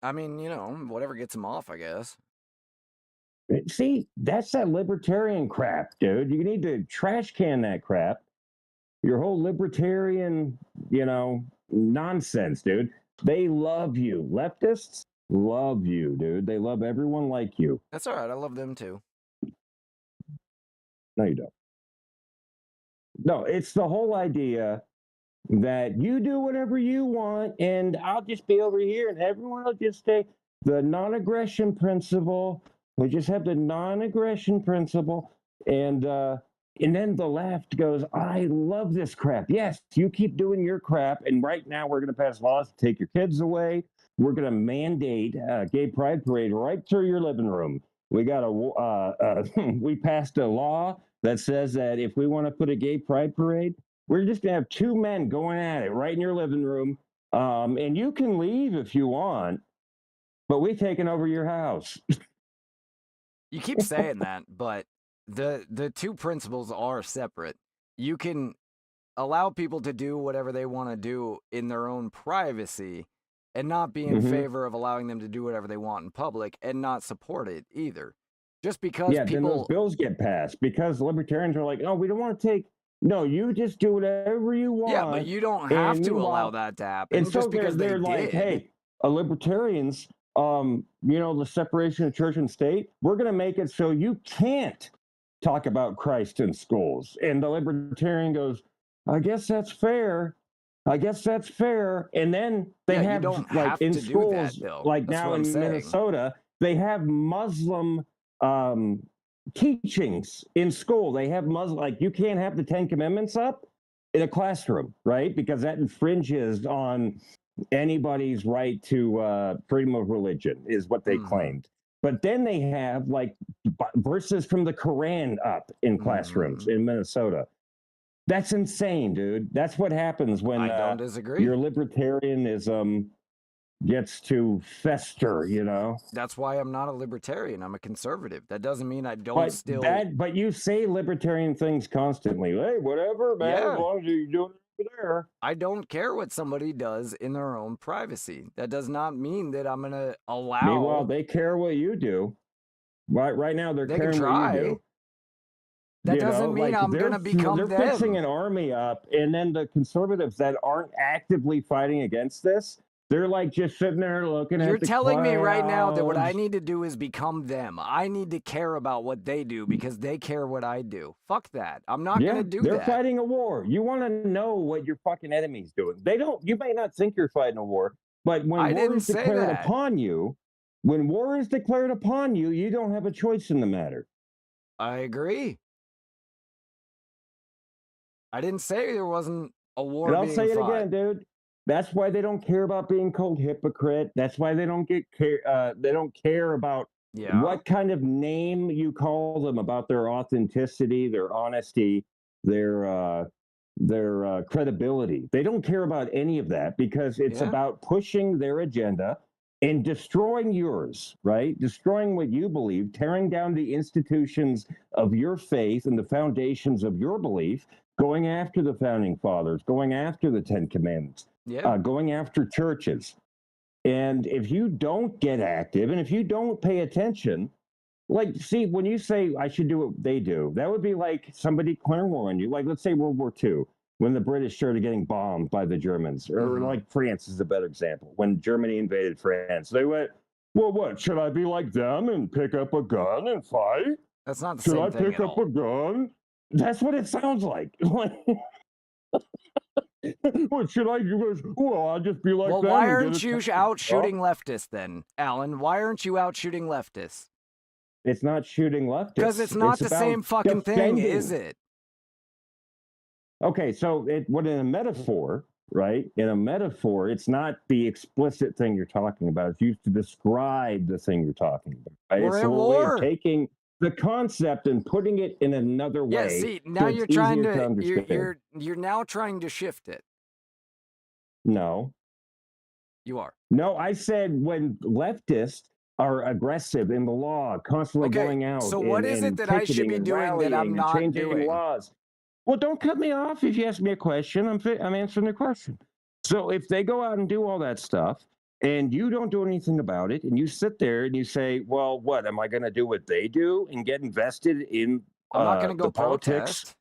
I mean, whatever gets him off, I guess. See, that's that libertarian crap, dude. You need to trash can that crap. Your whole libertarian, nonsense, dude. They love you. Leftists love you, dude. They love everyone like you. That's all right. I love them too. No, you don't. No, it's the whole idea that you do whatever you want and I'll just be over here and everyone will just stay. The non-aggression principle. We just have the non-aggression principle. And then the left goes, I love this crap. Yes, you keep doing your crap. And right now we're going to pass laws to take your kids away. We're going to mandate a gay pride parade right through your living room. We got we passed a law that says that if we want to put a gay pride parade, we're just going to have two men going at it right in your living room. And you can leave if you want, but we've taken over your house. You keep saying that, but the two principles are separate. You can allow people to do whatever they want to do in their own privacy and not be in favor of allowing them to do whatever they want in public and not support it either. Just because then those bills get passed because libertarians are like, oh, we don't want to take. No, you just do whatever you want. Yeah, but you don't have to allow that to happen. And just so because they're like, hey, libertarians, the separation of church and state, we're going to make it so you can't talk about Christ in schools. And the libertarian goes, I guess that's fair. And then they have like in schools, like now in Minnesota, they have Muslim teachings in school. They have Muslim, like you can't have the 10 Commandments up in a classroom, right? Because that infringes on anybody's right to freedom of religion is what they claimed. But then they have like verses from the Quran up in classrooms in Minnesota. That's insane, dude. That's what happens when I don't disagree. Your libertarianism gets to fester, That's why I'm not a libertarian. I'm a conservative. That doesn't mean I don't But you say libertarian things constantly. Hey, whatever, man. Yeah. As long as you're doing there. I don't care what somebody does in their own privacy. That does not mean that I'm going to allow. Meanwhile, they care what you do. Right now, they're caring what you do. That doesn't mean I'm going to become them. They're fixing an army up, and then the conservatives that aren't actively fighting against this, they're like just sitting there looking at the You're telling me right now that what I clouds. need to do is become them. I need to care about what they do because they care what I do. Fuck that. I'm not going to do they're that. fighting a war. You want to know what your fucking enemy's doing. They don't. You may not think you're fighting a war, but when war is declared upon you, you don't have a choice in the matter. I agree. I didn't say there wasn't a war And I'll being say it fought. again, dude. That's why they don't care about being called hypocrite. That's why they don't they don't care about what kind of name you call them, about their authenticity, their honesty, their credibility. They don't care about any of that because it's about pushing their agenda and destroying yours, right? Destroying what you believe, tearing down the institutions of your faith and the foundations of your belief, going after the founding fathers, going after the 10 Commandments, going after churches. And if you don't get active and if you don't pay attention, like, see, when you say I should do what they do, that would be like somebody declaring war on you. Like, let's say World War II, when the British started getting bombed by the Germans, or like France is a better example. When Germany invaded France, they went, well, what, should I be like them and pick up a gun and fight? That's not the Should same I thing pick up a gun? That's what it sounds like. What should I do? Well, I'll just be like Well, them. why and aren't you out shooting leftists then, Alan? Why aren't you out shooting leftists? It's not shooting leftists. Because it's not the same fucking thing, is it? Okay, so in a metaphor, right? In a metaphor, it's not the explicit thing you're talking about. It's used to describe the thing you're talking about. Right? We're It's at a way war. of taking the concept and putting it in another way. Yeah, see, now so you're it's trying easier to understand. you're now trying to shift it. No. You are. No, I said when leftists are aggressive in the law, constantly going out. So what is it that I should be doing that I'm not doing? Laws. Well, don't cut me off if you ask me a question. I'm answering the question. So if they go out and do all that stuff and you don't do anything about it and you sit there and you say, well, what, am I going to do what they do and get invested in I'm not going to go the politics? protest.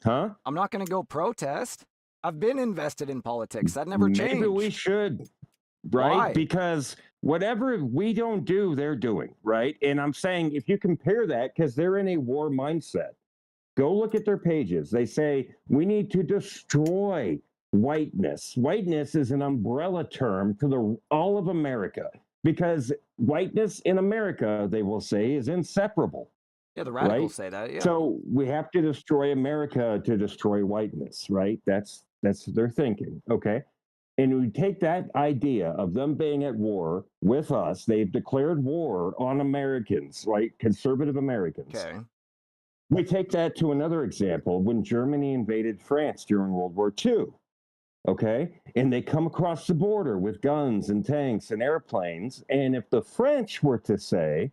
Huh? I'm not going to go protest. I've been invested in politics. That never changed. Maybe we should, right? Why? Because whatever we don't do, they're doing, right? And I'm saying if you compare that, because they're in a war mindset, go look at their pages. They say, we need to destroy whiteness. Whiteness is an umbrella term to all of America, because whiteness in America, they will say, is inseparable. Yeah, the radicals right? say that, yeah. So we have to destroy America to destroy whiteness, right? That's their thinking, okay? And we take that idea of them being at war with us. They've declared war on Americans, right? Conservative Americans. Okay. We take that to another example when Germany invaded France during World War II, okay? And they come across the border with guns and tanks and airplanes. And if the French were to say,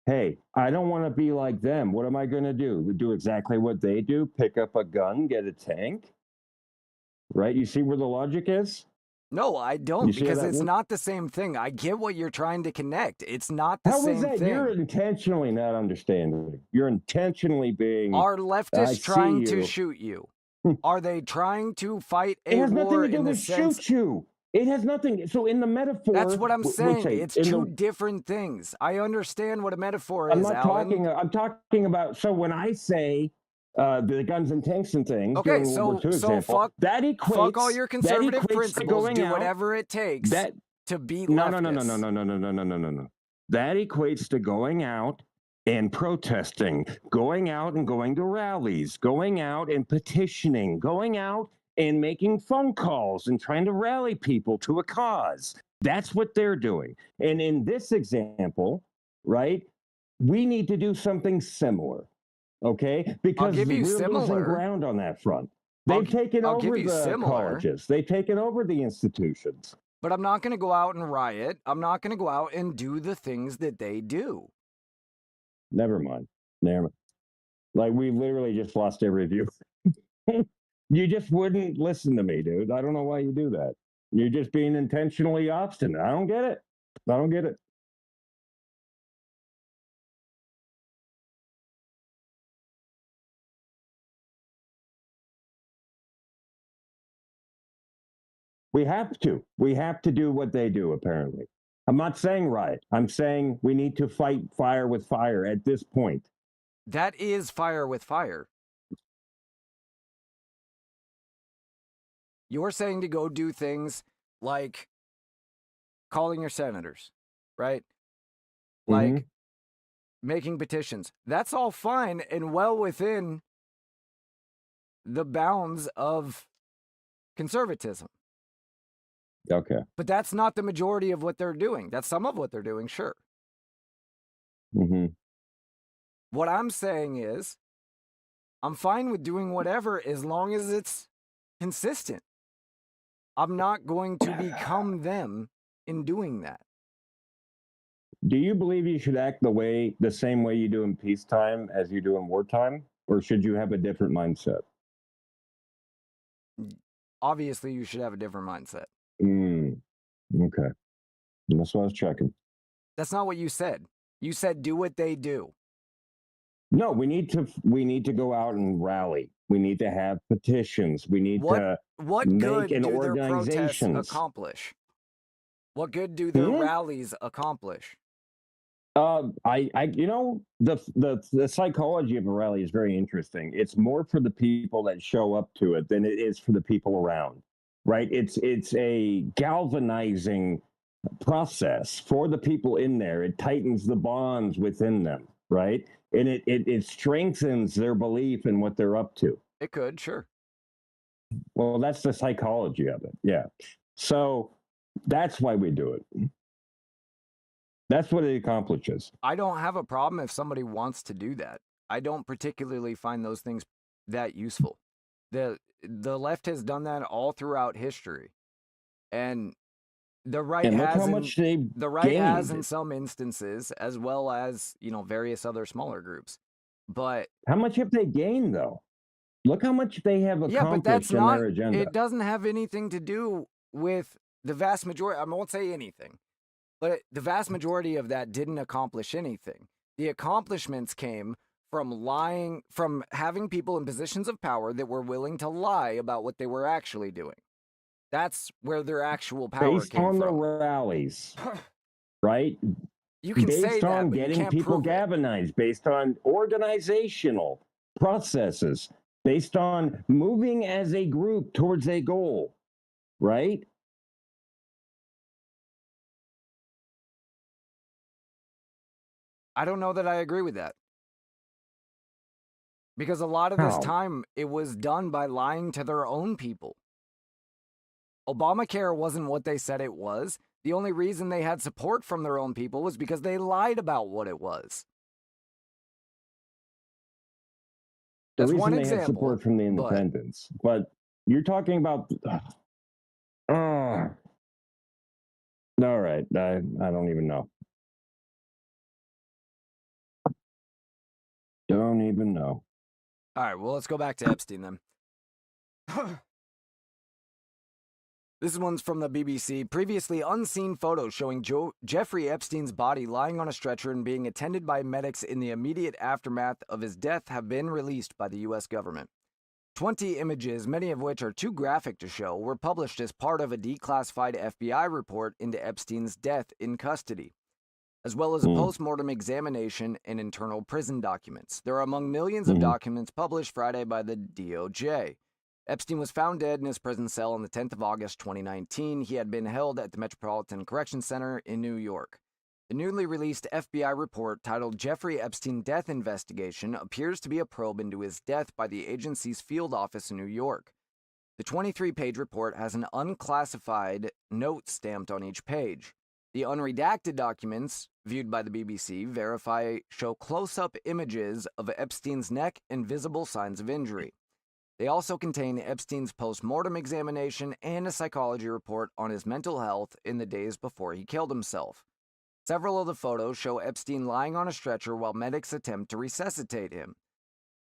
hey, I don't want to be like them, what am I going to do? Do exactly what they do? Pick up a gun, get a tank? Right? You see where the logic is? No, I don't, because it's not the same thing. I get what you're trying to connect. It's not the How same is that? thing. You're intentionally not understanding. You're intentionally being... Are leftists trying to shoot you? Are they trying to fight a war in the sense... It has nothing to do with shoot you. It has nothing... So in the metaphor... That's what I'm saying. It's two different things. I understand what a metaphor is, Alan. I'm talking about... So when I say... the guns and tanks and things. Okay, during World War II so example, fuck, that equates, fuck all your conservative principles. Do out, whatever it takes to beat no, leftists. No. That equates to going out and protesting, going out and going to rallies, going out and petitioning, going out and making phone calls and trying to rally people to a cause. That's what they're doing. And in this example, right, we need to do something similar. Okay, because we're losing ground on that front. They've taken over the colleges. They've taken over the institutions. But I'm not going to go out and riot. I'm not going to go out and do the things that they do. Never mind. Like, we literally just lost every view. You just wouldn't listen to me, dude. I don't know why you do that. You're just being intentionally obstinate. I don't get it. I don't get it. We have to. We have to do what they do, apparently. I'm not saying riot. I'm saying we need to fight fire with fire at this point. That is fire with fire. You're saying to go do things like calling your senators, right? Like making petitions. That's all fine and well within the bounds of conservatism. Okay. But that's not the majority of what they're doing. That's some of what they're doing, sure. What I'm saying is, I'm fine with doing whatever as long as it's consistent. I'm not going to become them in doing that. Do you believe you should act the same way you do in peacetime as you do in wartime? Or should you have a different mindset? Obviously, you should have a different mindset. Okay. That's what I was checking. That's not what you said. You said do what they do. No, we need to go out and rally. We need to have petitions. We need to what make good an do their protests organizations. accomplish? What good do their rallies accomplish? You know, the psychology of a rally is very interesting. It's more for the people that show up to it than it is for the people around, right? It's a galvanizing process for the people in there. It tightens the bonds within them, right? And it strengthens their belief in what they're up to. It could, sure. Well, that's the psychology of it. Yeah. So that's why we do it. That's what it accomplishes. I don't have a problem if somebody wants to do that. I don't particularly find those things that useful. The left has done that all throughout history. And the right has in some instances, as well as, various other smaller groups. But how much have they gained, though? Look how much they have accomplished in their agenda. It doesn't have anything to do with the vast majority. I won't say anything, but the vast majority of that didn't accomplish anything. The accomplishments came from lying, from having people in positions of power that were willing to lie about what they were actually doing. That's where their actual power came from. Based on the rallies, right? You can say that, based on but you getting can't people prove it. galvanized, based on organizational processes, based on moving as a group towards a goal, right? I don't know that I agree with that. Because a lot of this time, it was done by lying to their own people. Obamacare wasn't what they said it was. The only reason they had support from their own people was because they lied about what it was. That's one example. Had support from the independents, but you're talking about. All right, I don't even know. Don't even know. All right, well, let's go back to Epstein then. This one's from the BBC. Previously unseen photos showing Jeffrey Epstein's body lying on a stretcher and being attended by medics in the immediate aftermath of his death have been released by the U.S. government. 20 images, many of which are too graphic to show, were published as part of a declassified FBI report into Epstein's death in custody, as well as a post-mortem examination and internal prison documents. They're among millions of documents published Friday by the DOJ. Epstein was found dead in his prison cell on the 10th of August, 2019. He had been held at the Metropolitan Correction Center in New York. The newly released FBI report titled Jeffrey Epstein Death Investigation appears to be a probe into his death by the agency's field office in New York. The 23-page report has an unclassified note stamped on each page. The unredacted documents, viewed by the BBC, show close-up images of Epstein's neck and visible signs of injury. They also contain Epstein's post-mortem examination and a psychology report on his mental health in the days before he killed himself. Several of the photos show Epstein lying on a stretcher while medics attempt to resuscitate him.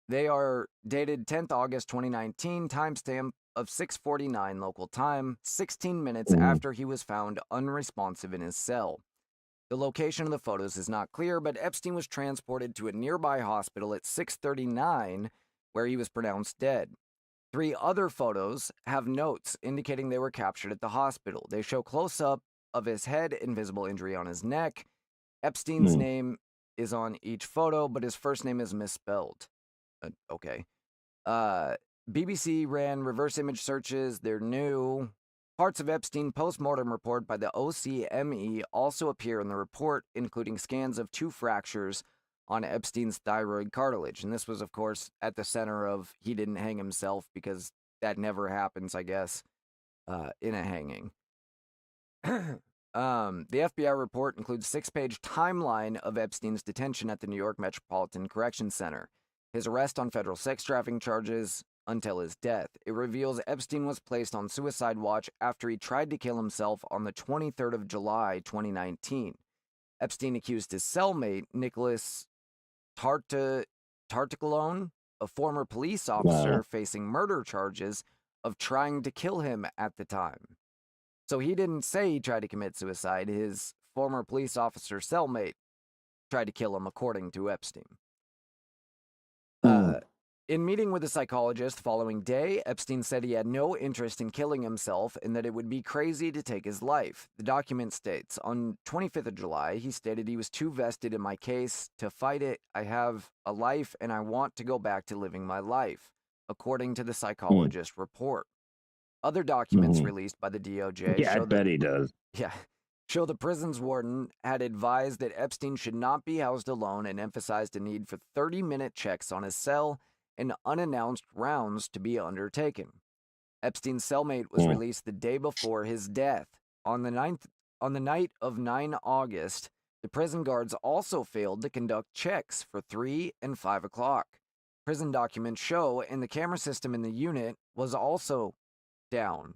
They are dated 10th August 2019, timestamp of 6:49 local time, 16 minutes after he was found unresponsive in his cell. The location of the photos is not clear, but Epstein was transported to a nearby hospital at 6:39, where he was pronounced dead. 3 other photos have notes indicating they were captured at the hospital. They show close-up of his head and visible injury on his neck. Epstein's name is on each photo, but his first name is misspelled. Okay. BBC ran reverse image searches. They're new. Parts of Epstein post-mortem report by the OCME also appear in the report, including scans of 2 fractures on Epstein's thyroid cartilage. And this was, of course, at the center of he didn't hang himself, because that never happens, I guess, in a hanging. The FBI report includes 6-page timeline of Epstein's detention at the New York Metropolitan Correction Center, his arrest on federal sex trafficking charges until his death. It reveals Epstein was placed on suicide watch after he tried to kill himself on the 23rd of July, 2019. Epstein accused his cellmate, Nicholas Tartaglone, a former police officer facing murder charges, of trying to kill him at the time. So he didn't say he tried to commit suicide. His former police officer cellmate tried to kill him, according to Epstein. In meeting with a psychologist the following day, Epstein said he had no interest in killing himself and that it would be crazy to take his life. The document states, on 25th of July, he stated he was too vested in my case to fight it. I have a life and I want to go back to living my life, according to the psychologist report. Other documents released by the DOJ I bet he does. Show the prison's warden had advised that Epstein should not be housed alone and emphasized a need for 30-minute checks on his cell and unannounced rounds to be undertaken. Epstein's cellmate was released the day before his death. On the night of 9 August, the prison guards also failed to conduct checks for 3 and 5 o'clock. Prison documents show, and the camera system in the unit was also down.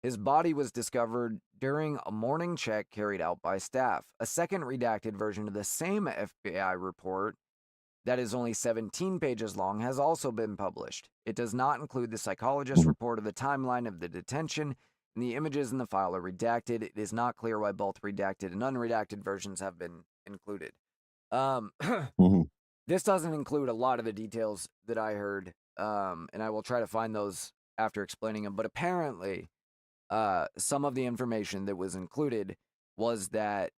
His body was discovered during a morning check carried out by staff. A second redacted version of the same FBI report that is only 17 pages long has also been published. It does not include the psychologist's report of the timeline of the detention, and the images in the file are redacted. It is not clear why both redacted and unredacted versions have been included. This doesn't include a lot of the details that I heard, and I will try to find those after explaining them, but apparently some of the information that was included was that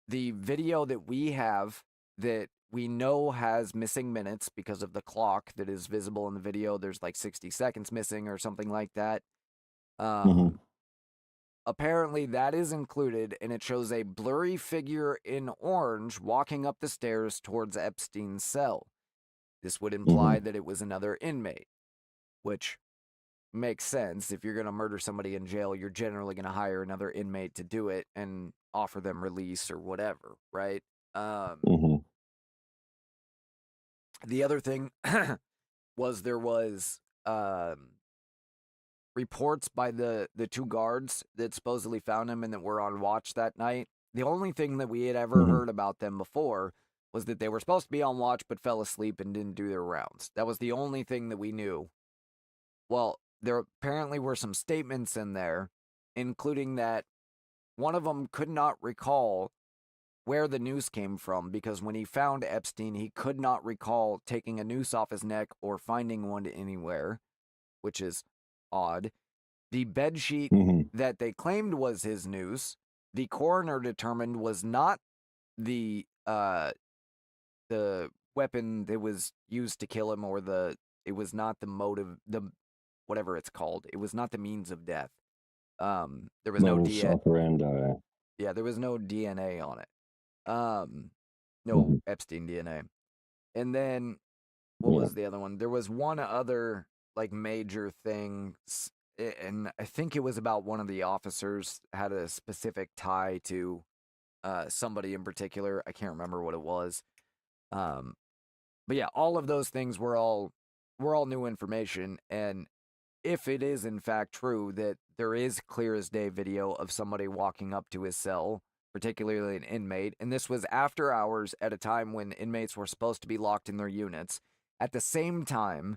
the video that we have that we know has missing minutes because of the clock that is visible in the video. There's like 60 seconds missing or something like that. Apparently that is included, and it shows a blurry figure in orange walking up the stairs towards Epstein's cell. This would imply that it was another inmate, which makes sense. If you're going to murder somebody in jail, you're generally going to hire another inmate to do it and offer them release or whatever, right? The other thing was there was reports by the 2 guards that supposedly found him and that were on watch that night. The only thing that we had ever heard about them before was that they were supposed to be on watch but fell asleep and didn't do their rounds. That was the only thing that we knew. Well, there apparently were some statements in there, including that one of them could not recall where the noose came from, because when he found Epstein, he could not recall taking a noose off his neck or finding one anywhere, which is odd. The bedsheet that they claimed was his noose, the coroner determined was not the weapon that was used to kill him, or it was not the motive, whatever it's called. It was not the means of death. There was no DNA. Yeah, there was no DNA on it. No Epstein DNA. And then what was the other one? There was one other like major thing, and I think it was about one of the officers had a specific tie to somebody in particular. I can't remember what it was. But yeah, all of those things were all new information, and if it is in fact true that there is clear as day video of somebody walking up to his cell, particularly an inmate, and this was after hours at a time when inmates were supposed to be locked in their units, At the same time,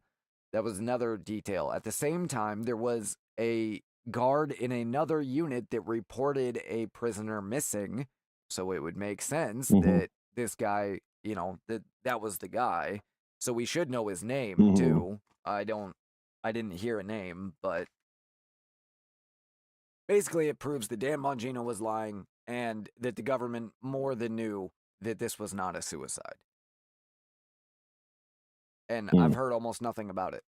that was another detail. At the same time, there was a guard in another unit that reported a prisoner missing. So it would make sense that this guy, you know, that was the guy. So we should know his name too. I didn't hear a name, but basically it proves that Dan Bongino was lying and that the government more than knew that this was not a suicide. And I've heard almost nothing about it.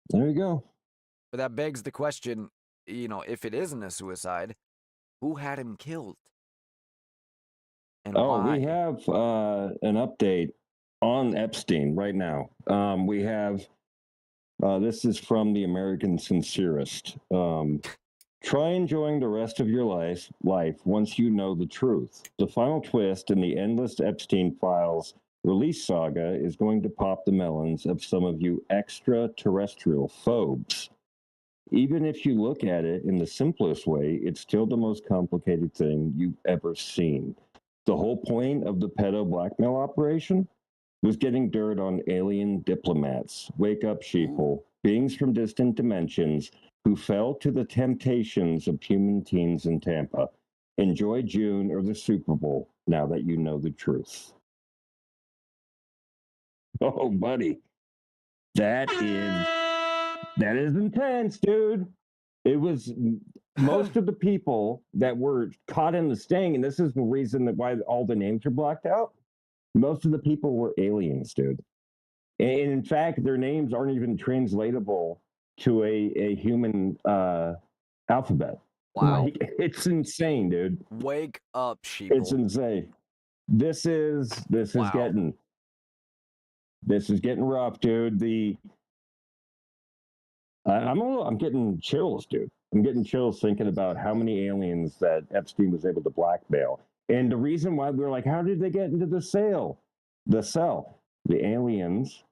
There you go. But that begs the question, you know, if it isn't a suicide, who had him killed? And why? We have an update on Epstein right now. We have, this is from the American Sincerist. Try enjoying the rest of your life once you know the truth. The final twist in the endless Epstein files release saga is going to pop the melons of some of you extraterrestrial phobes. Even if you look at it in the simplest way, it's still the most complicated thing you've ever seen. The whole point of the pedo blackmail operation was getting dirt on alien diplomats. Wake up, sheeple. Beings from distant dimensions who fell to the temptations of human teens in Tampa. Enjoy June or the Super Bowl now that you know the truth. Oh, buddy. That is intense, dude. It was most of the people that were caught in the sting, and this is the reason that why all the names are blacked out. Most of the people were aliens, dude. And in fact, their names aren't even translatable to a human alphabet. Wow. Like, it's insane, dude. Wake up, sheeple. It's insane. This is getting rough, dude. I'm getting chills, dude. I'm getting chills thinking about how many aliens that Epstein was able to blackmail. And the reason why we're like, how did they get into the cell? The aliens,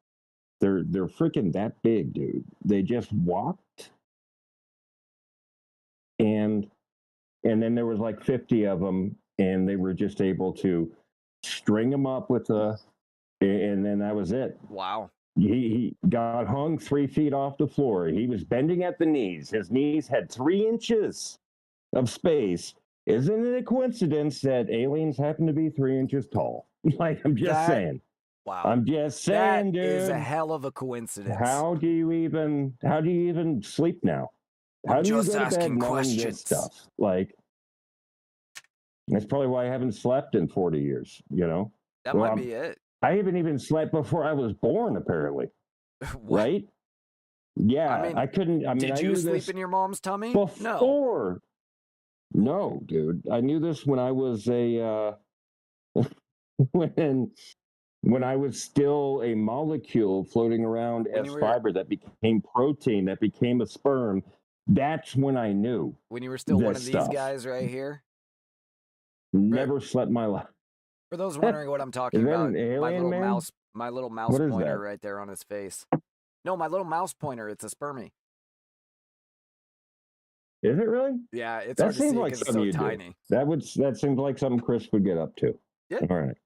they're freaking that big, dude. They just walked. And then there was like 50 of them, and they were just able to string them up with and then that was it. Wow. He got hung 3 feet off the floor. He was bending at the knees. His knees had 3 inches of space. Isn't it a coincidence that aliens happen to be 3 inches tall? Like, I'm just saying. Wow. I'm just saying, dude. That is a dude. hell of a coincidence. How do you even sleep now? How do you go to bed knowing this stuff? Like, that's probably why I haven't slept in 40 years, you know? That might be it. I haven't even slept before I was born, apparently. Right? Yeah, I couldn't. I mean, did you sleep in your mom's tummy? Before. No, dude. I knew this when I was when I was still a molecule floating around as fiber that became protein, that became a sperm. That's when I knew. When you were still one of these guys right here? Never slept my life. For those wondering what I'm talking about, my little mouse pointer that? right there on his face. No, my little mouse pointer, it's a spermie. Is it really? Yeah, it's hard to see because it's so tiny. That seems like something Chris would get up to. Yeah. All right.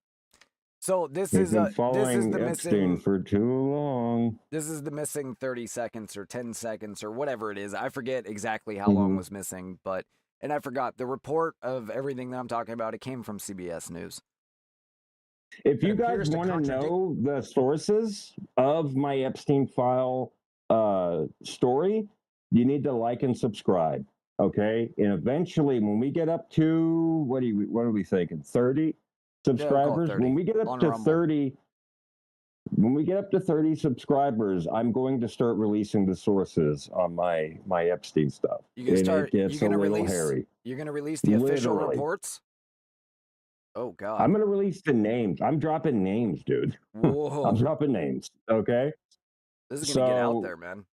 So this is the Epstein missing for too long. This is the missing 30 seconds or 10 seconds or whatever it is. I forget exactly how long was missing, and I forgot the report of everything that I'm talking about. It came from CBS News. If you guys want to know the sources of my Epstein file story, you need to like and subscribe. Okay, and eventually, when we get up to what are we thinking? 30 subscribers. Yeah, 30. When we get up to Rumble. 30, when we get up to 30 subscribers, I'm going to start releasing the sources on my Epstein stuff. You're going to release the official reports. Oh, God. I'm going to release the names. I'm dropping names, dude. Whoa. I'm dropping names. Okay. This is going to get out there, man.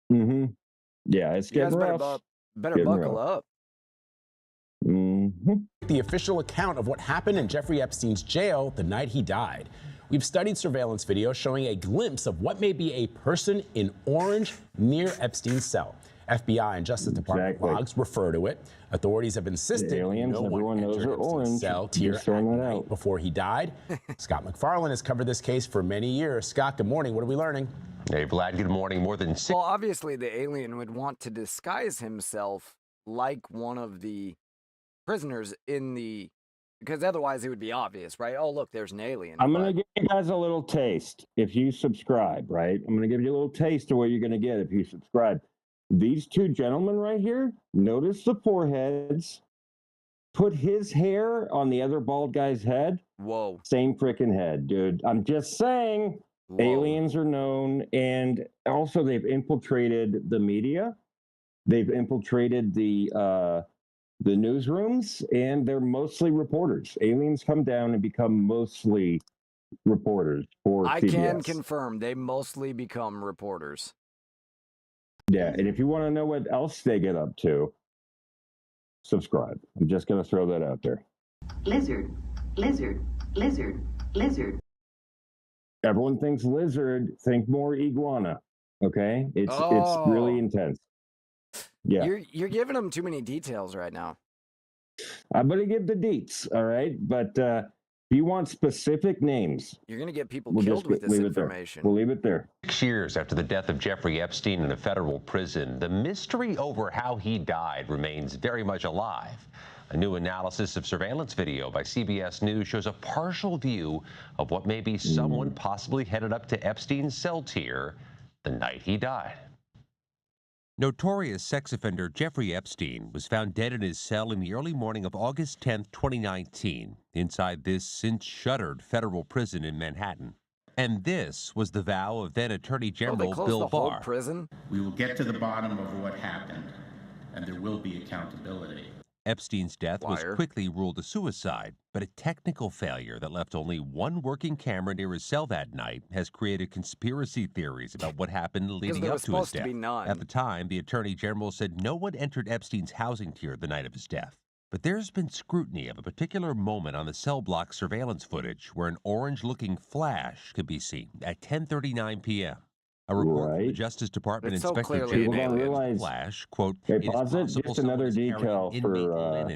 Mm-hmm. Yeah, it's getting rough. Better buckle up. Mm-hmm. The official account of what happened in Jeffrey Epstein's jail the night he died. We've studied surveillance video showing a glimpse of what may be a person in orange near Epstein's cell. FBI and Justice Department logs refer to it. Authorities have insisted no one entered Epstein's cell tier at night before he died. Scott McFarlane has covered this case for many years. Scott, good morning. What are we learning? Hey, Vlad, good morning. More than six. Well, obviously, the alien would want to disguise himself like one of the prisoners in the... Because otherwise it would be obvious, right? Oh, look, there's an alien. I'm going to give you guys a little taste if you subscribe, right? I'm going to give you a little taste of what you're going to get if you subscribe. These two gentlemen right here, notice the foreheads. Put his hair on the other bald guy's head. Whoa. Same freaking head, dude. I'm just saying. Whoa. Aliens are known, and also they've infiltrated the media. They've infiltrated the newsrooms, and they're mostly reporters. Aliens come down and become mostly reporters for CBS. I can confirm they mostly become reporters. Yeah, and if you want to know what else they get up to, subscribe. I'm just going to throw that out there. Lizard, lizard, lizard, lizard. Everyone thinks lizard, think more iguana. Okay? It's really intense. Yeah. You're giving them too many details right now. I'm going to give the deets, all right? But if you want specific names... You're going to get people killed with this information. We'll leave it there. 6 years after the death of Jeffrey Epstein in a federal prison, the mystery over how he died remains very much alive. A new analysis of surveillance video by CBS News shows a partial view of what may be someone possibly headed up to Epstein's cell tier the night he died. Notorious sex offender Jeffrey Epstein was found dead in his cell in the early morning of August 10, 2019, inside this since-shuttered federal prison in Manhattan. And this was the vow of then Attorney General Bill Barr. Prison? We will get to the bottom of what happened, and there will be accountability. Epstein's death was quickly ruled a suicide, but a technical failure that left only one working camera near his cell that night has created conspiracy theories about what happened leading up to his death. At the time, the Attorney General said no one entered Epstein's housing tier the night of his death. But there's been scrutiny of a particular moment on the cell block surveillance footage where an orange-looking flash could be seen at 10:39 p.m. A report from the Justice Department Inspector General Flash, quote, hey, pause it. Just another detail for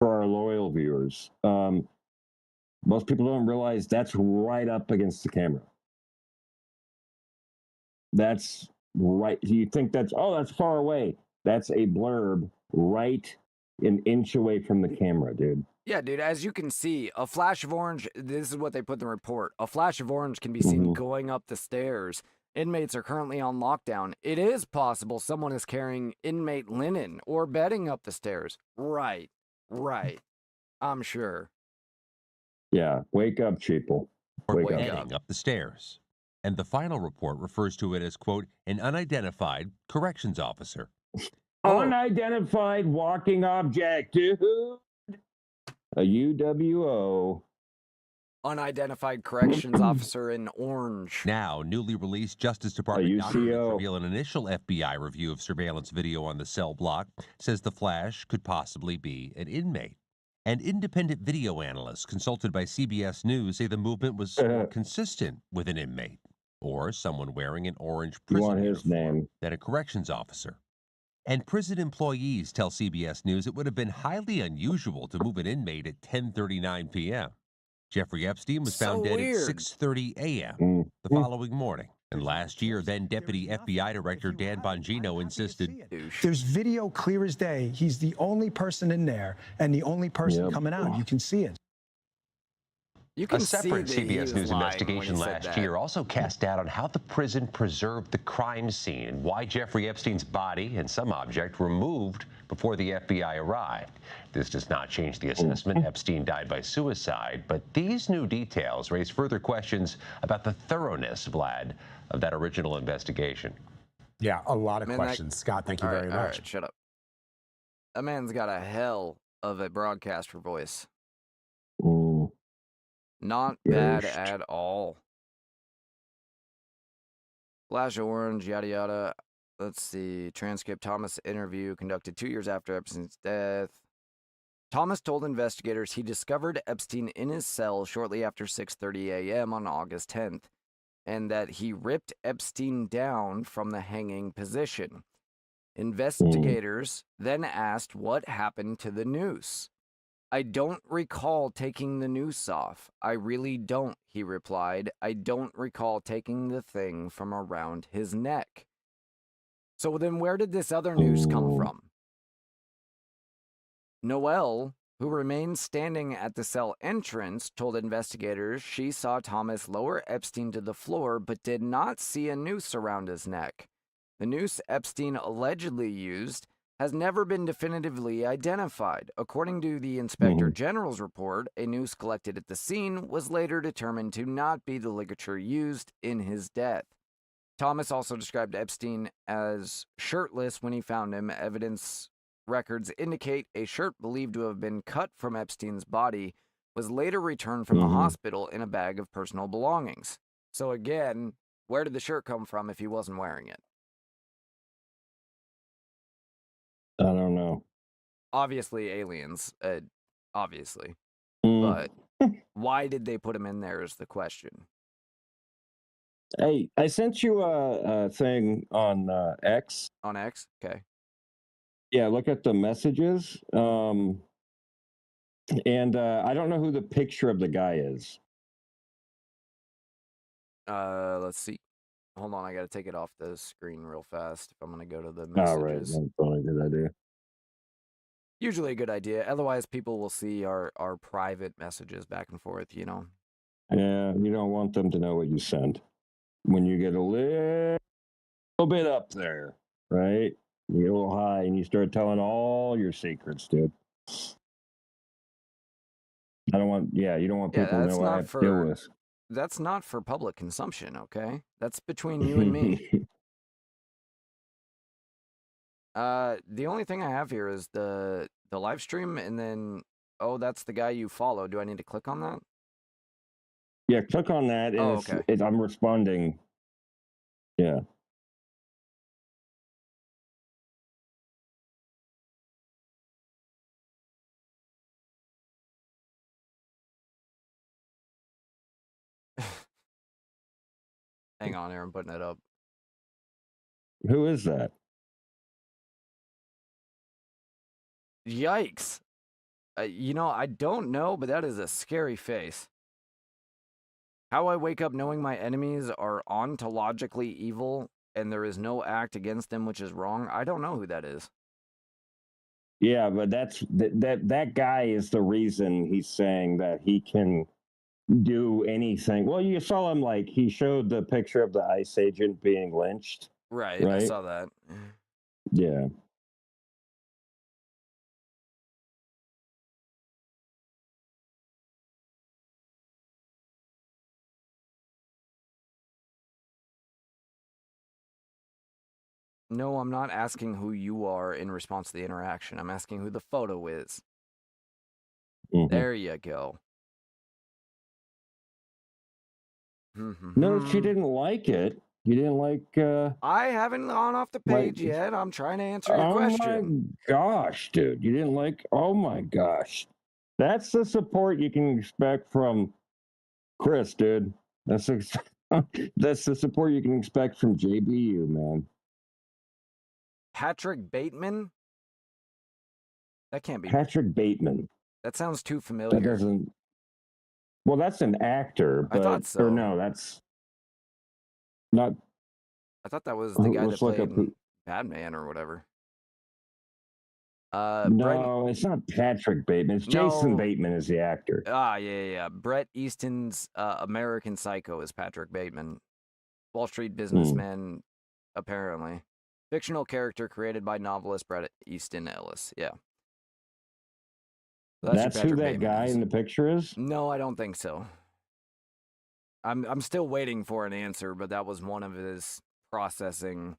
our loyal viewers. Most people don't realize that's right up against the camera. That's right. You think that's far away. That's a blurb right an inch away from the camera, dude. Yeah, dude, as you can see, a flash of orange, this is what they put in the report. A flash of orange can be seen going up the stairs. Inmates are currently on lockdown. It is possible someone is carrying inmate linen or bedding up the stairs. Right. I'm sure. Yeah, wake up, people. Wake up the stairs. And the final report refers to it as, quote, an unidentified corrections officer. Unidentified walking object, dude. A UWO. Unidentified corrections officer in orange. Now, newly released Justice Department documents reveal an initial FBI review of surveillance video on the cell block says the flash could possibly be an inmate. And independent video analysts consulted by CBS News say the movement was more consistent with an inmate or someone wearing an orange prison uniform than a corrections officer. And prison employees tell CBS News it would have been highly unusual to move an inmate at 10:39 p.m. Jeffrey Epstein was found dead at 6:30 a.m. the following morning. And last year, then Deputy FBI Director Dan Bongino insisted, there's video clear as day. He's the only person in there and the only person coming out. You can see it. A separate CBS News investigation last year also cast doubt on how the prison preserved the crime scene and why Jeffrey Epstein's body and some object were moved before the FBI arrived. This does not change the assessment Epstein died by suicide, but these new details raise further questions about the thoroughness, Vlad, of that original investigation. Yeah, a lot of questions. Scott, thank you very much. All right, shut up. That man's got a hell of a broadcaster voice. Not bad at all. Flash of orange, yada yada. Let's see. Transcript. Thomas interview conducted 2 years after Epstein's death. Thomas told investigators he discovered Epstein in his cell shortly after 6:30 a.m. on August 10th, and that he ripped Epstein down from the hanging position. Investigators then asked what happened to the noose. I don't recall taking the noose off. I really don't, he replied. I don't recall taking the thing from around his neck. So then where did this other noose come from? Noelle, who remained standing at the cell entrance, told investigators she saw Thomas lower Epstein to the floor but did not see a noose around his neck. The noose Epstein allegedly used has never been definitively identified. According to the Inspector General's report, a noose collected at the scene was later determined to not be the ligature used in his death. Thomas also described Epstein as shirtless when he found him. Evidence records indicate a shirt believed to have been cut from Epstein's body was later returned from the hospital in a bag of personal belongings. So again, where did the shirt come from if he wasn't wearing it? I don't know. Obviously aliens, obviously. But why did they put him in there is the question. Hey, I sent you a thing on X. On X? Okay. Yeah, look at the messages. And I don't know who the picture of the guy is. Let's see. Hold on, I got to take it off the screen real fast if I'm going to go to the messages. All right, that's probably a good idea. Usually a good idea. Otherwise, people will see our private messages back and forth, you know? Yeah, you don't want them to know what you sent. When you get a little bit up there, right? You get a little high and you start telling all your secrets, dude. You don't want people to know what I have to deal with. That's not for public consumption, okay? That's between you and me. The only thing I have here is the live stream, and then, oh, that's the guy you follow. Do I need to click on that? Yeah, click on that, and okay. I'm responding. Yeah. Hang on here, I'm putting it up. Who is that? Yikes. I don't know, but that is a scary face. How I wake up knowing my enemies are ontologically evil and there is no act against them which is wrong. I don't know who that is. Yeah, but that guy is the reason he's saying that he can do anything. Well, you saw him, like, he showed the picture of the ICE agent being lynched. Right? I saw that. Yeah. No, I'm not asking who you are in response to the interaction. I'm asking who the photo is. There you go. No, she didn't like it. You didn't like... I haven't gone off the page yet. I'm trying to answer your question. Oh, my gosh, dude. You didn't like... Oh, my gosh. That's the support you can expect from Chris, dude. That's the support you can expect from JBU, man. Patrick Bateman? That can't be... Patrick Bateman. That sounds too familiar. That doesn't... Well, that's an actor, but... I thought so. Or no, that's... Not... I thought that was the guy that played Batman or whatever. No, it's not Patrick Bateman. It's Jason Bateman is the actor. Yeah. Bret Easton's American Psycho is Patrick Bateman. Wall Street businessman, apparently. Fictional character created by novelist Bret Easton Ellis. Yeah. So that's who that guy in the picture is? No, I don't think so. I'm still waiting for an answer, but that was one of his processing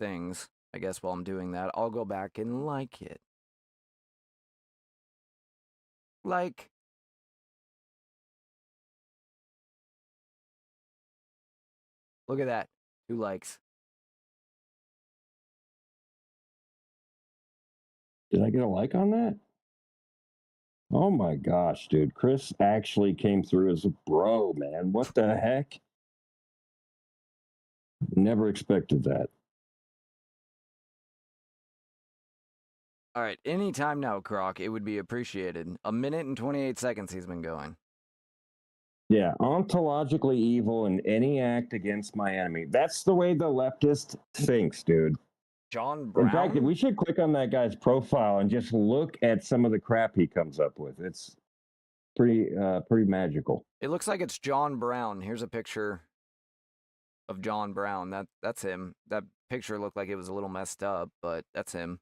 things. I guess while I'm doing that, I'll go back and like it. Like. Look at that. 2 likes. Did I get a like on that? Oh my gosh, dude. Chris actually came through as a bro, man. What the heck? Never expected that. All right, anytime now, Croc, it would be appreciated. 1 minute and 28 seconds he's been going. Yeah, ontologically evil in any act against my enemy. That's the way the leftist thinks, dude. John Brown? In fact, we should click on that guy's profile and just look at some of the crap he comes up with. It's pretty magical. It looks like it's John Brown. Here's a picture of John Brown. That's him. That picture looked like it was a little messed up, but that's him.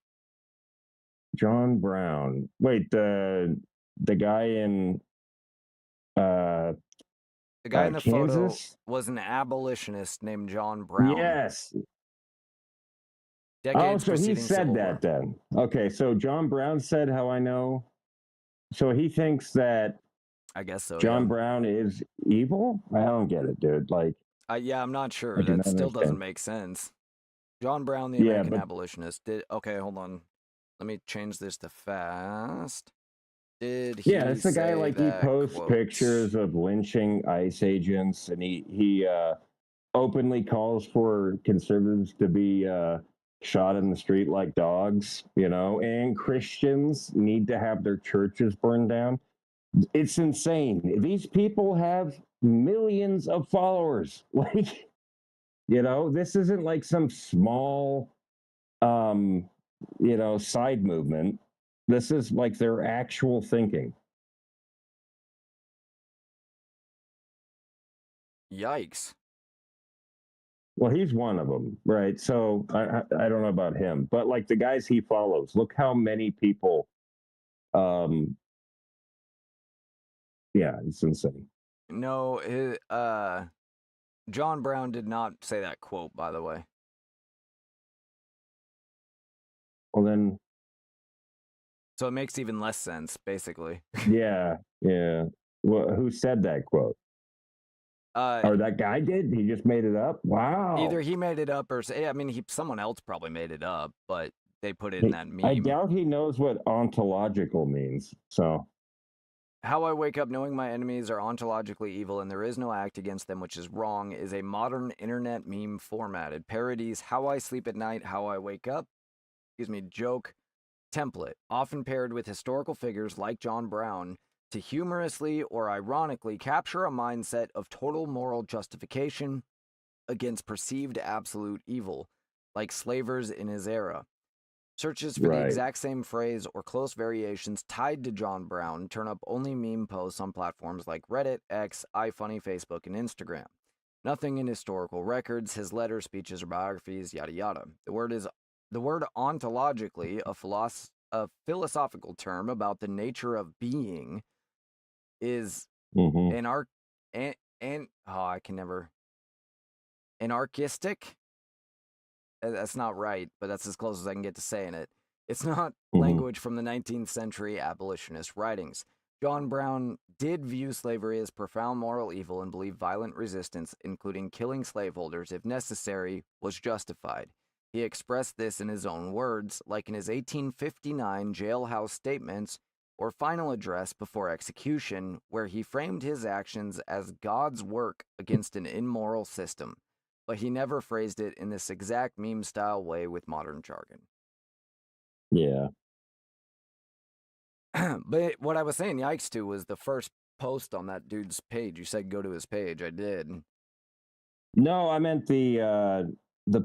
John Brown. Wait, the guy in the guy in the Kansas? photo was an abolitionist named John Brown. Yes. Decades so he preceding said Civil that War. then. Okay, so John Brown said how I know. So he thinks that I guess so. John Brown is evil? I don't get it, dude. Like, yeah, I'm not sure. I do That not still understand. doesn't make sense. John Brown, the American abolitionist, did. Okay, hold on. Let me change this to fast. Did he? Yeah, it's the guy like he posts pictures of lynching ICE agents, and he openly calls for conservatives to be shot in the street like dogs, and Christians need to have their churches burned down. It's insane. These people have millions of followers. Like, this isn't like some small, side movement. This is like their actual thinking. Yikes. Well, he's one of them, right? So I don't know about him, but like the guys he follows, look how many people. Yeah, it's insane. No, John Brown did not say that quote, by the way. Well, then. So it makes even less sense, basically. Yeah. Well, who said that quote? Or that guy did? He just made it up? Wow. Either he made it up or someone else probably made it up, but they put it in that meme. I doubt he knows what ontological means. So, how I wake up knowing my enemies are ontologically evil and there is no act against them which is wrong is a modern internet meme formatted. Parodies how I sleep at night, how I wake up, joke template, often paired with historical figures like John Brown, to humorously or ironically capture a mindset of total moral justification against perceived absolute evil, like slavers in his era. Searches for the exact same phrase or close variations tied to John Brown turn up only meme posts on platforms like Reddit, X, iFunny, Facebook, and Instagram. Nothing in historical records, his letters, speeches, or biographies, yada yada. The word ontologically, a philosophical term about the nature of being, is anarchistic. That's not right, but that's as close as I can get to saying it. It's not language from the 19th century abolitionist writings. John Brown did view slavery as profound moral evil and believed violent resistance, including killing slaveholders if necessary, was justified. He expressed this in his own words, like in his 1859 jailhouse statements or final address before execution, where he framed his actions as God's work against an immoral system. But he never phrased it in this exact meme-style way with modern jargon. Yeah. But what I was saying yikes to was the first post on that dude's page. You said go to his page. I did. No, I meant the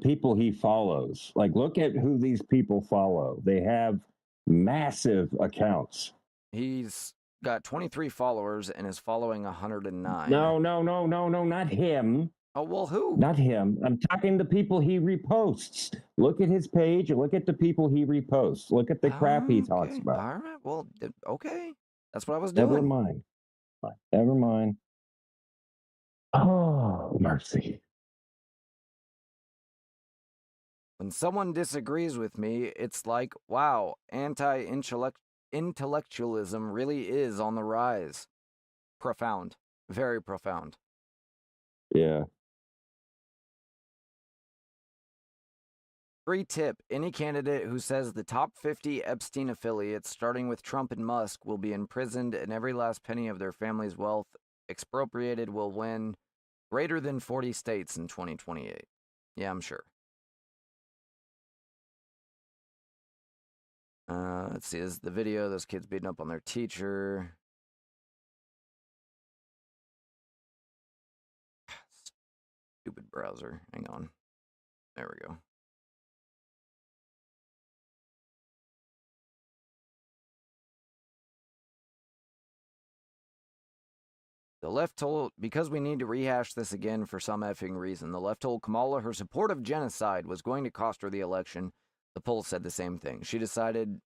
people he follows. Like, look at who these people follow. They have massive accounts. He's got 23 followers and is following 109. No, not him. Oh, well, who? Not him. I'm talking to people he reposts. Look at his page. Look at the people he reposts. Look at the crap he talks about. All right. Well, okay. That's what I was doing. Never mind. Oh, mercy. When someone disagrees with me, it's like, wow, anti-intellectualism really is on the rise. Profound. Very profound. Yeah. Free tip, any candidate who says the top 50 Epstein affiliates, starting with Trump and Musk, will be imprisoned and every last penny of their family's wealth expropriated will win greater than 40 states in 2028. Yeah, I'm sure. Let's see. This is the video. Those kids beating up on their teacher. Stupid browser. Hang on. There we go. The left told, because we need to rehash this again for some effing reason, the left told Kamala her support of genocide was going to cost her the election. The poll said the same thing. She decided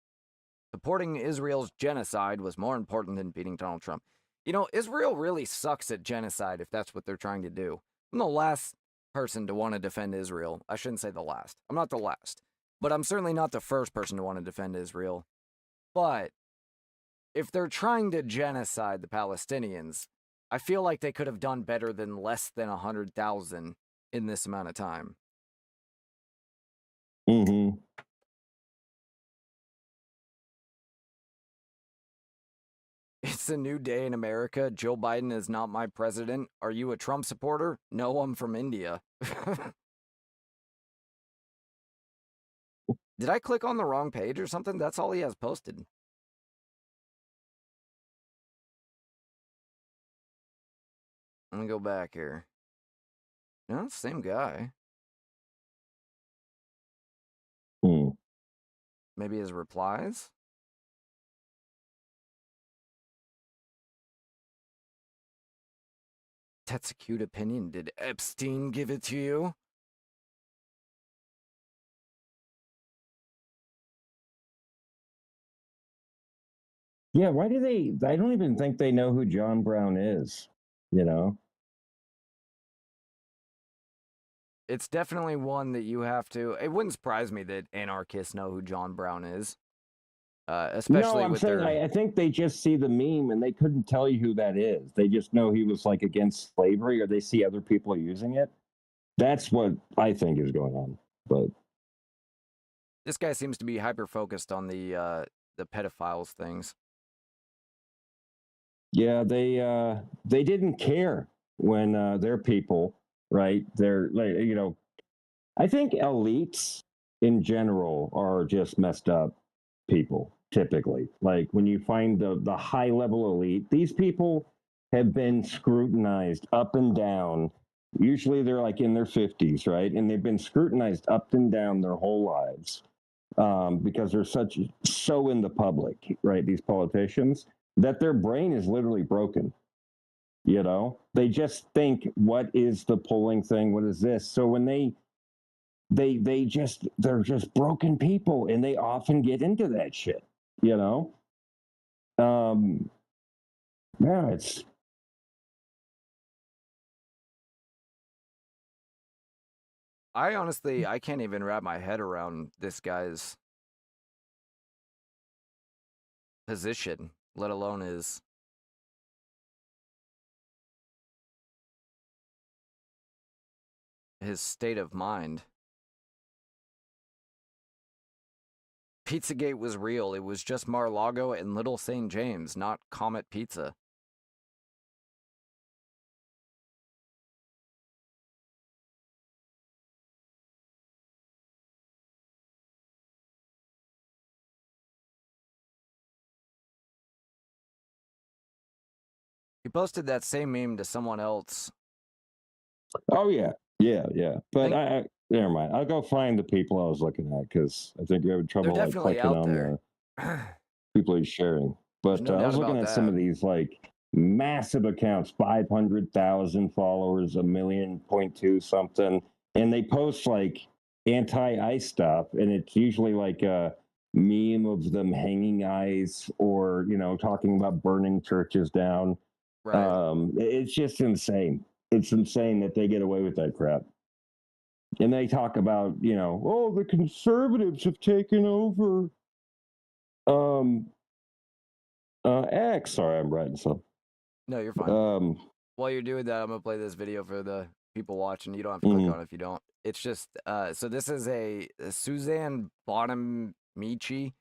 supporting Israel's genocide was more important than beating Donald Trump. You know, Israel really sucks at genocide if that's what they're trying to do. I'm the last person to want to defend Israel. I shouldn't say the last. I'm not the last. But I'm certainly not the first person to want to defend Israel. But if they're trying to genocide the Palestinians, I feel like they could have done better than less than 100,000 in this amount of time. Mm-hmm. It's a new day in America. Joe Biden is not my president. Are you a Trump supporter? No, I'm from India. Did I click on the wrong page or something? That's all he has posted. Let me go back here. No, it's the same guy. Maybe his replies? That's a cute opinion. Did Epstein give it to you? Yeah, why do they? I don't even think they know who John Brown is, you know? It's definitely one that you have to... It wouldn't surprise me that anarchists know who John Brown is. Especially no, I'm with saying, their... I think they just see the meme and they couldn't tell you who that is. They just know he was like against slavery, or they see other people using it. That's what I think is going on. But this guy seems to be hyper-focused on the pedophiles things. yeah, they didn't care when their people, right? They're like, you know, I think elites in general are just messed up people. Typically, like when you find the high level elite, these people have been scrutinized up and down. Usually they're like in their 50s, right? And they've been scrutinized up and down their whole lives because they're so in the public, right? These politicians, that their brain is literally broken. You know, they just think, what is the polling thing? What is this? So when they're just broken people, and they often get into that shit, you know? Yeah, it's... I can't even wrap my head around this guy's position, let alone his state of mind. Pizzagate was real. It was just Mar-a-Lago and Little St. James, not Comet Pizza. He posted that same meme to someone else. Oh, yeah. But I never mind. I'll go find the people I was looking at, because I think you're having trouble like clicking on the people he's sharing. But I was looking at some of these like massive accounts, 500,000 followers, 1.2 million something, and they post like anti-ICE stuff, and it's usually like a meme of them hanging ICE, or, you know, talking about burning churches down. Right. It's just insane. It's insane that they get away with that crap. And they talk about, you know, oh, the conservatives have taken over X. Sorry, I'm writing some. No, you're fine. While you're doing that, I'm going to play this video for the people watching. You don't have to click on it if you don't. It's just, so this is a Suzanne Bonamici.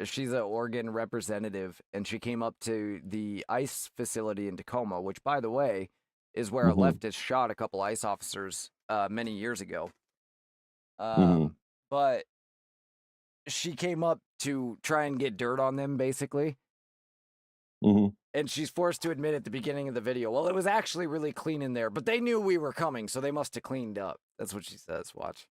She's an Oregon representative, and she came up to the ICE facility in Tacoma, which, by the way, is where a leftist shot a couple ICE officers many years ago. But she came up to try and get dirt on them, basically. Mm-hmm. And she's forced to admit at the beginning of the video, well, it was actually really clean in there, but they knew we were coming, so they must have cleaned up. That's what she says. Watch.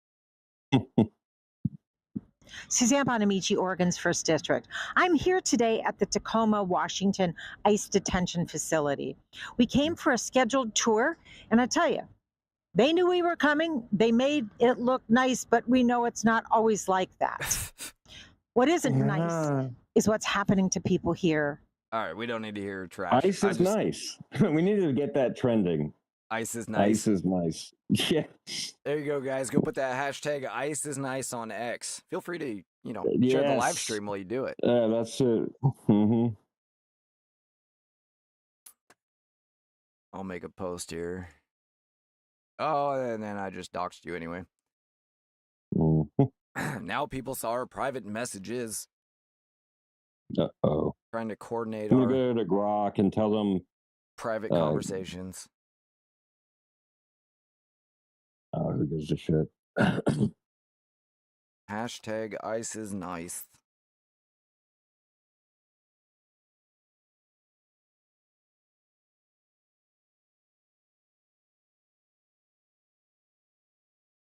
Suzanne Bonamici, Oregon's 1st District. I'm here today at the Tacoma, Washington ICE detention facility. We came for a scheduled tour, and I tell you, they knew we were coming. They made it look nice, but we know it's not always like that. What isn't nice is what's happening to people here. All right, we don't need to hear trash. ICE is nice. We needed to get that trending. ICE is nice. ICE is nice. Yeah. There you go, guys. Go put that hashtag ICE is nice on X. Feel free to, share the live stream while you do it. That's it. Mm-hmm. I'll make a post here. Oh, and then I just doxed you anyway. Mm-hmm. Now people saw our private messages. Uh-oh. Trying to coordinate I'm our gonna go to Grok and tell them private conversations. Oh, who gives a shit? Hashtag ICE is nice.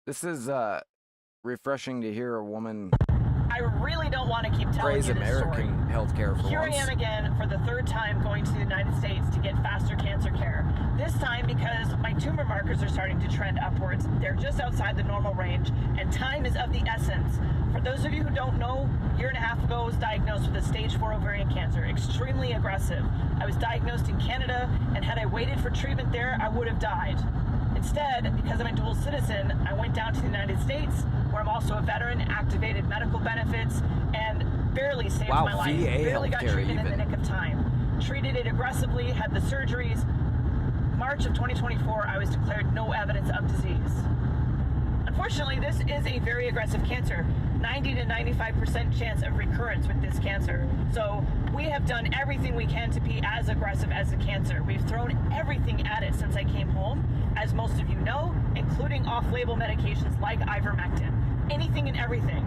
This is refreshing to hear a woman I really don't want to keep telling praise you this American story. healthcare for Here once. I am again for the 3rd time going to the United States to get faster cancer care. This time because my tumor markers are starting to trend upwards. They're just outside the normal range, and time is of the essence. For those of you who don't know, a year and a half ago I was diagnosed with a stage 4 ovarian cancer, extremely aggressive. I was diagnosed in Canada, and had I waited for treatment there, I would have died. Instead, because I'm a dual citizen, I went down to the United States, where I'm also a veteran, activated medical benefits, and barely saved my life. VA Barely got treated in the even. nick of time. Treated it aggressively, had the surgeries. March of 2024, I was declared no evidence of disease. Unfortunately, this is a very aggressive cancer. 90 to 95% chance of recurrence with this cancer. So we have done everything we can to be as aggressive as the cancer. We've thrown everything at it since I came home, as most of you know, including off-label medications like ivermectin. Anything and everything.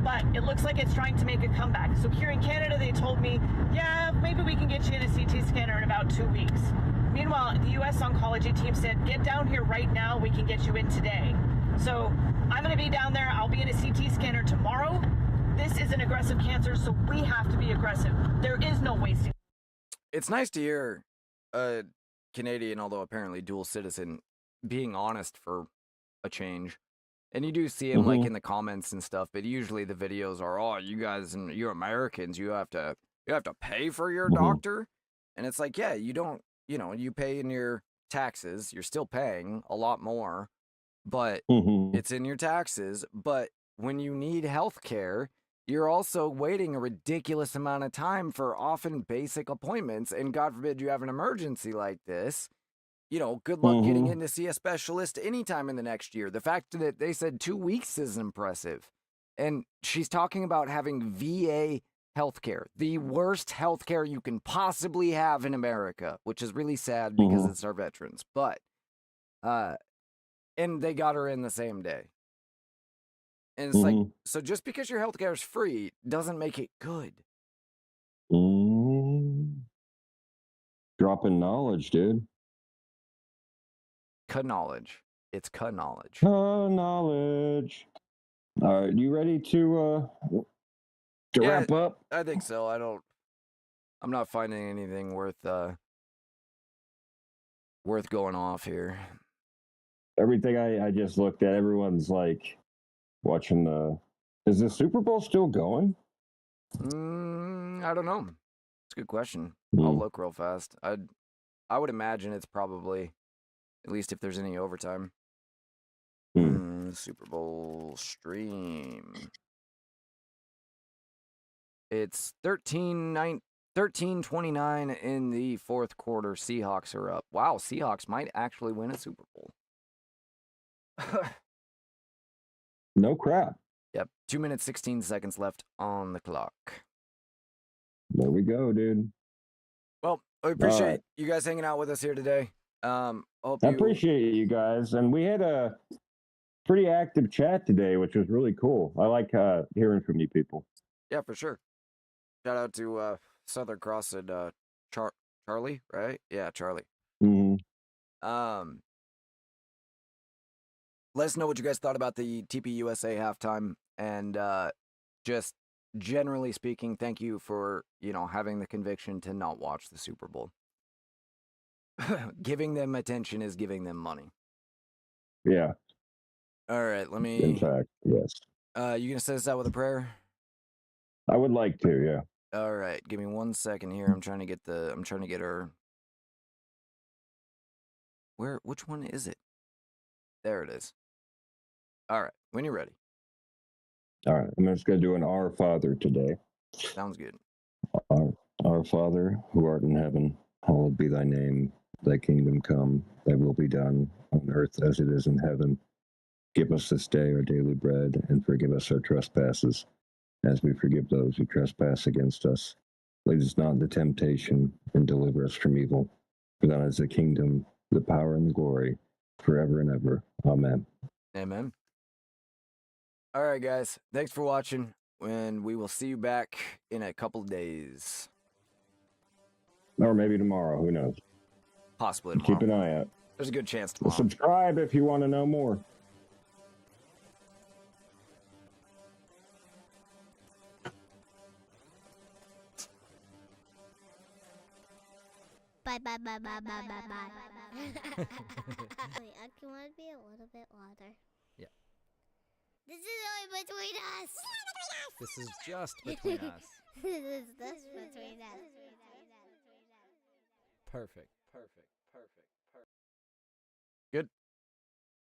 But it looks like it's trying to make a comeback. So here in Canada, they told me, yeah, maybe we can get you in a CT scanner in about 2 weeks. Meanwhile, the U.S. oncology team said, get down here right now, we can get you in today. So I'm going to be down there. I'll be in a CT scanner tomorrow. This is an aggressive cancer, so we have to be aggressive. There is no wasting. It's nice to hear a Canadian, although apparently dual citizen, being honest for a change. And you do see him like in the comments and stuff, but usually the videos are, oh, you guys and you're Americans, you have to pay for your doctor. And it's like, yeah, you don't, you pay in your taxes, you're still paying a lot more, but it's in your taxes. But when you need health care, you're also waiting a ridiculous amount of time for often basic appointments. And God forbid you have an emergency like this. Good luck getting in to see a specialist anytime in the next year. The fact that they said 2 weeks is impressive. And she's talking about having VA healthcare, the worst healthcare you can possibly have in America, which is really sad because it's our veterans. But, and they got her in the same day. And it's like, so just because your healthcare is free doesn't make it good. Dropping knowledge, dude. Knowledge. It's knowledge. Knowledge. All right, you ready to wrap up? I think so. I'm not finding anything worth going off here. Everything I just looked at, everyone's like watching is the Super Bowl still going? I don't know. It's a good question. I'll look real fast. I would imagine it's probably, at least if there's any overtime. Super Bowl stream. It's 13-29 in the fourth quarter. Seahawks are up. Wow, Seahawks might actually win a Super Bowl. No crap. Yep, 2 minutes, 16 seconds left on the clock. There we go, dude. Well, I appreciate you guys hanging out with us here today. I appreciate you guys. And we had pretty active chat today, which was really cool. I like hearing from you people. Yeah, for sure. Shout out to Southern Cross and Charlie, right? Yeah, Charlie. Mm-hmm. Let us know what you guys thought about the TPUSA halftime, and just generally speaking, thank you for, having the conviction to not watch the Super Bowl. Giving them attention is giving them money. Yeah. All right, let me. In fact, yes. You gonna set us out with a prayer? I would like to, yeah. All right, give me 1 second here. I'm trying to get her. Which one is it? There it is. All right, when you're ready. All right, I'm just going to do an Our Father today. Sounds good. Our Father, who art in heaven, hallowed be thy name. Thy kingdom come, thy will be done, on earth as it is in heaven. Give us this day our daily bread, and forgive us our trespasses, as we forgive those who trespass against us. Lead us not into temptation, and deliver us from evil. For thine is the kingdom, the power, and the glory, forever and ever. Amen. Amen. All right, guys. Thanks for watching, and we will see you back in a couple days. Or maybe tomorrow, who knows? Possibly tomorrow. Keep an eye out. There's a good chance tomorrow. Subscribe if you want to know more. Bye. Wait, I want to be a little bit louder. Yeah. This is only between us. This is just between us. This is just between us. Perfect. Good.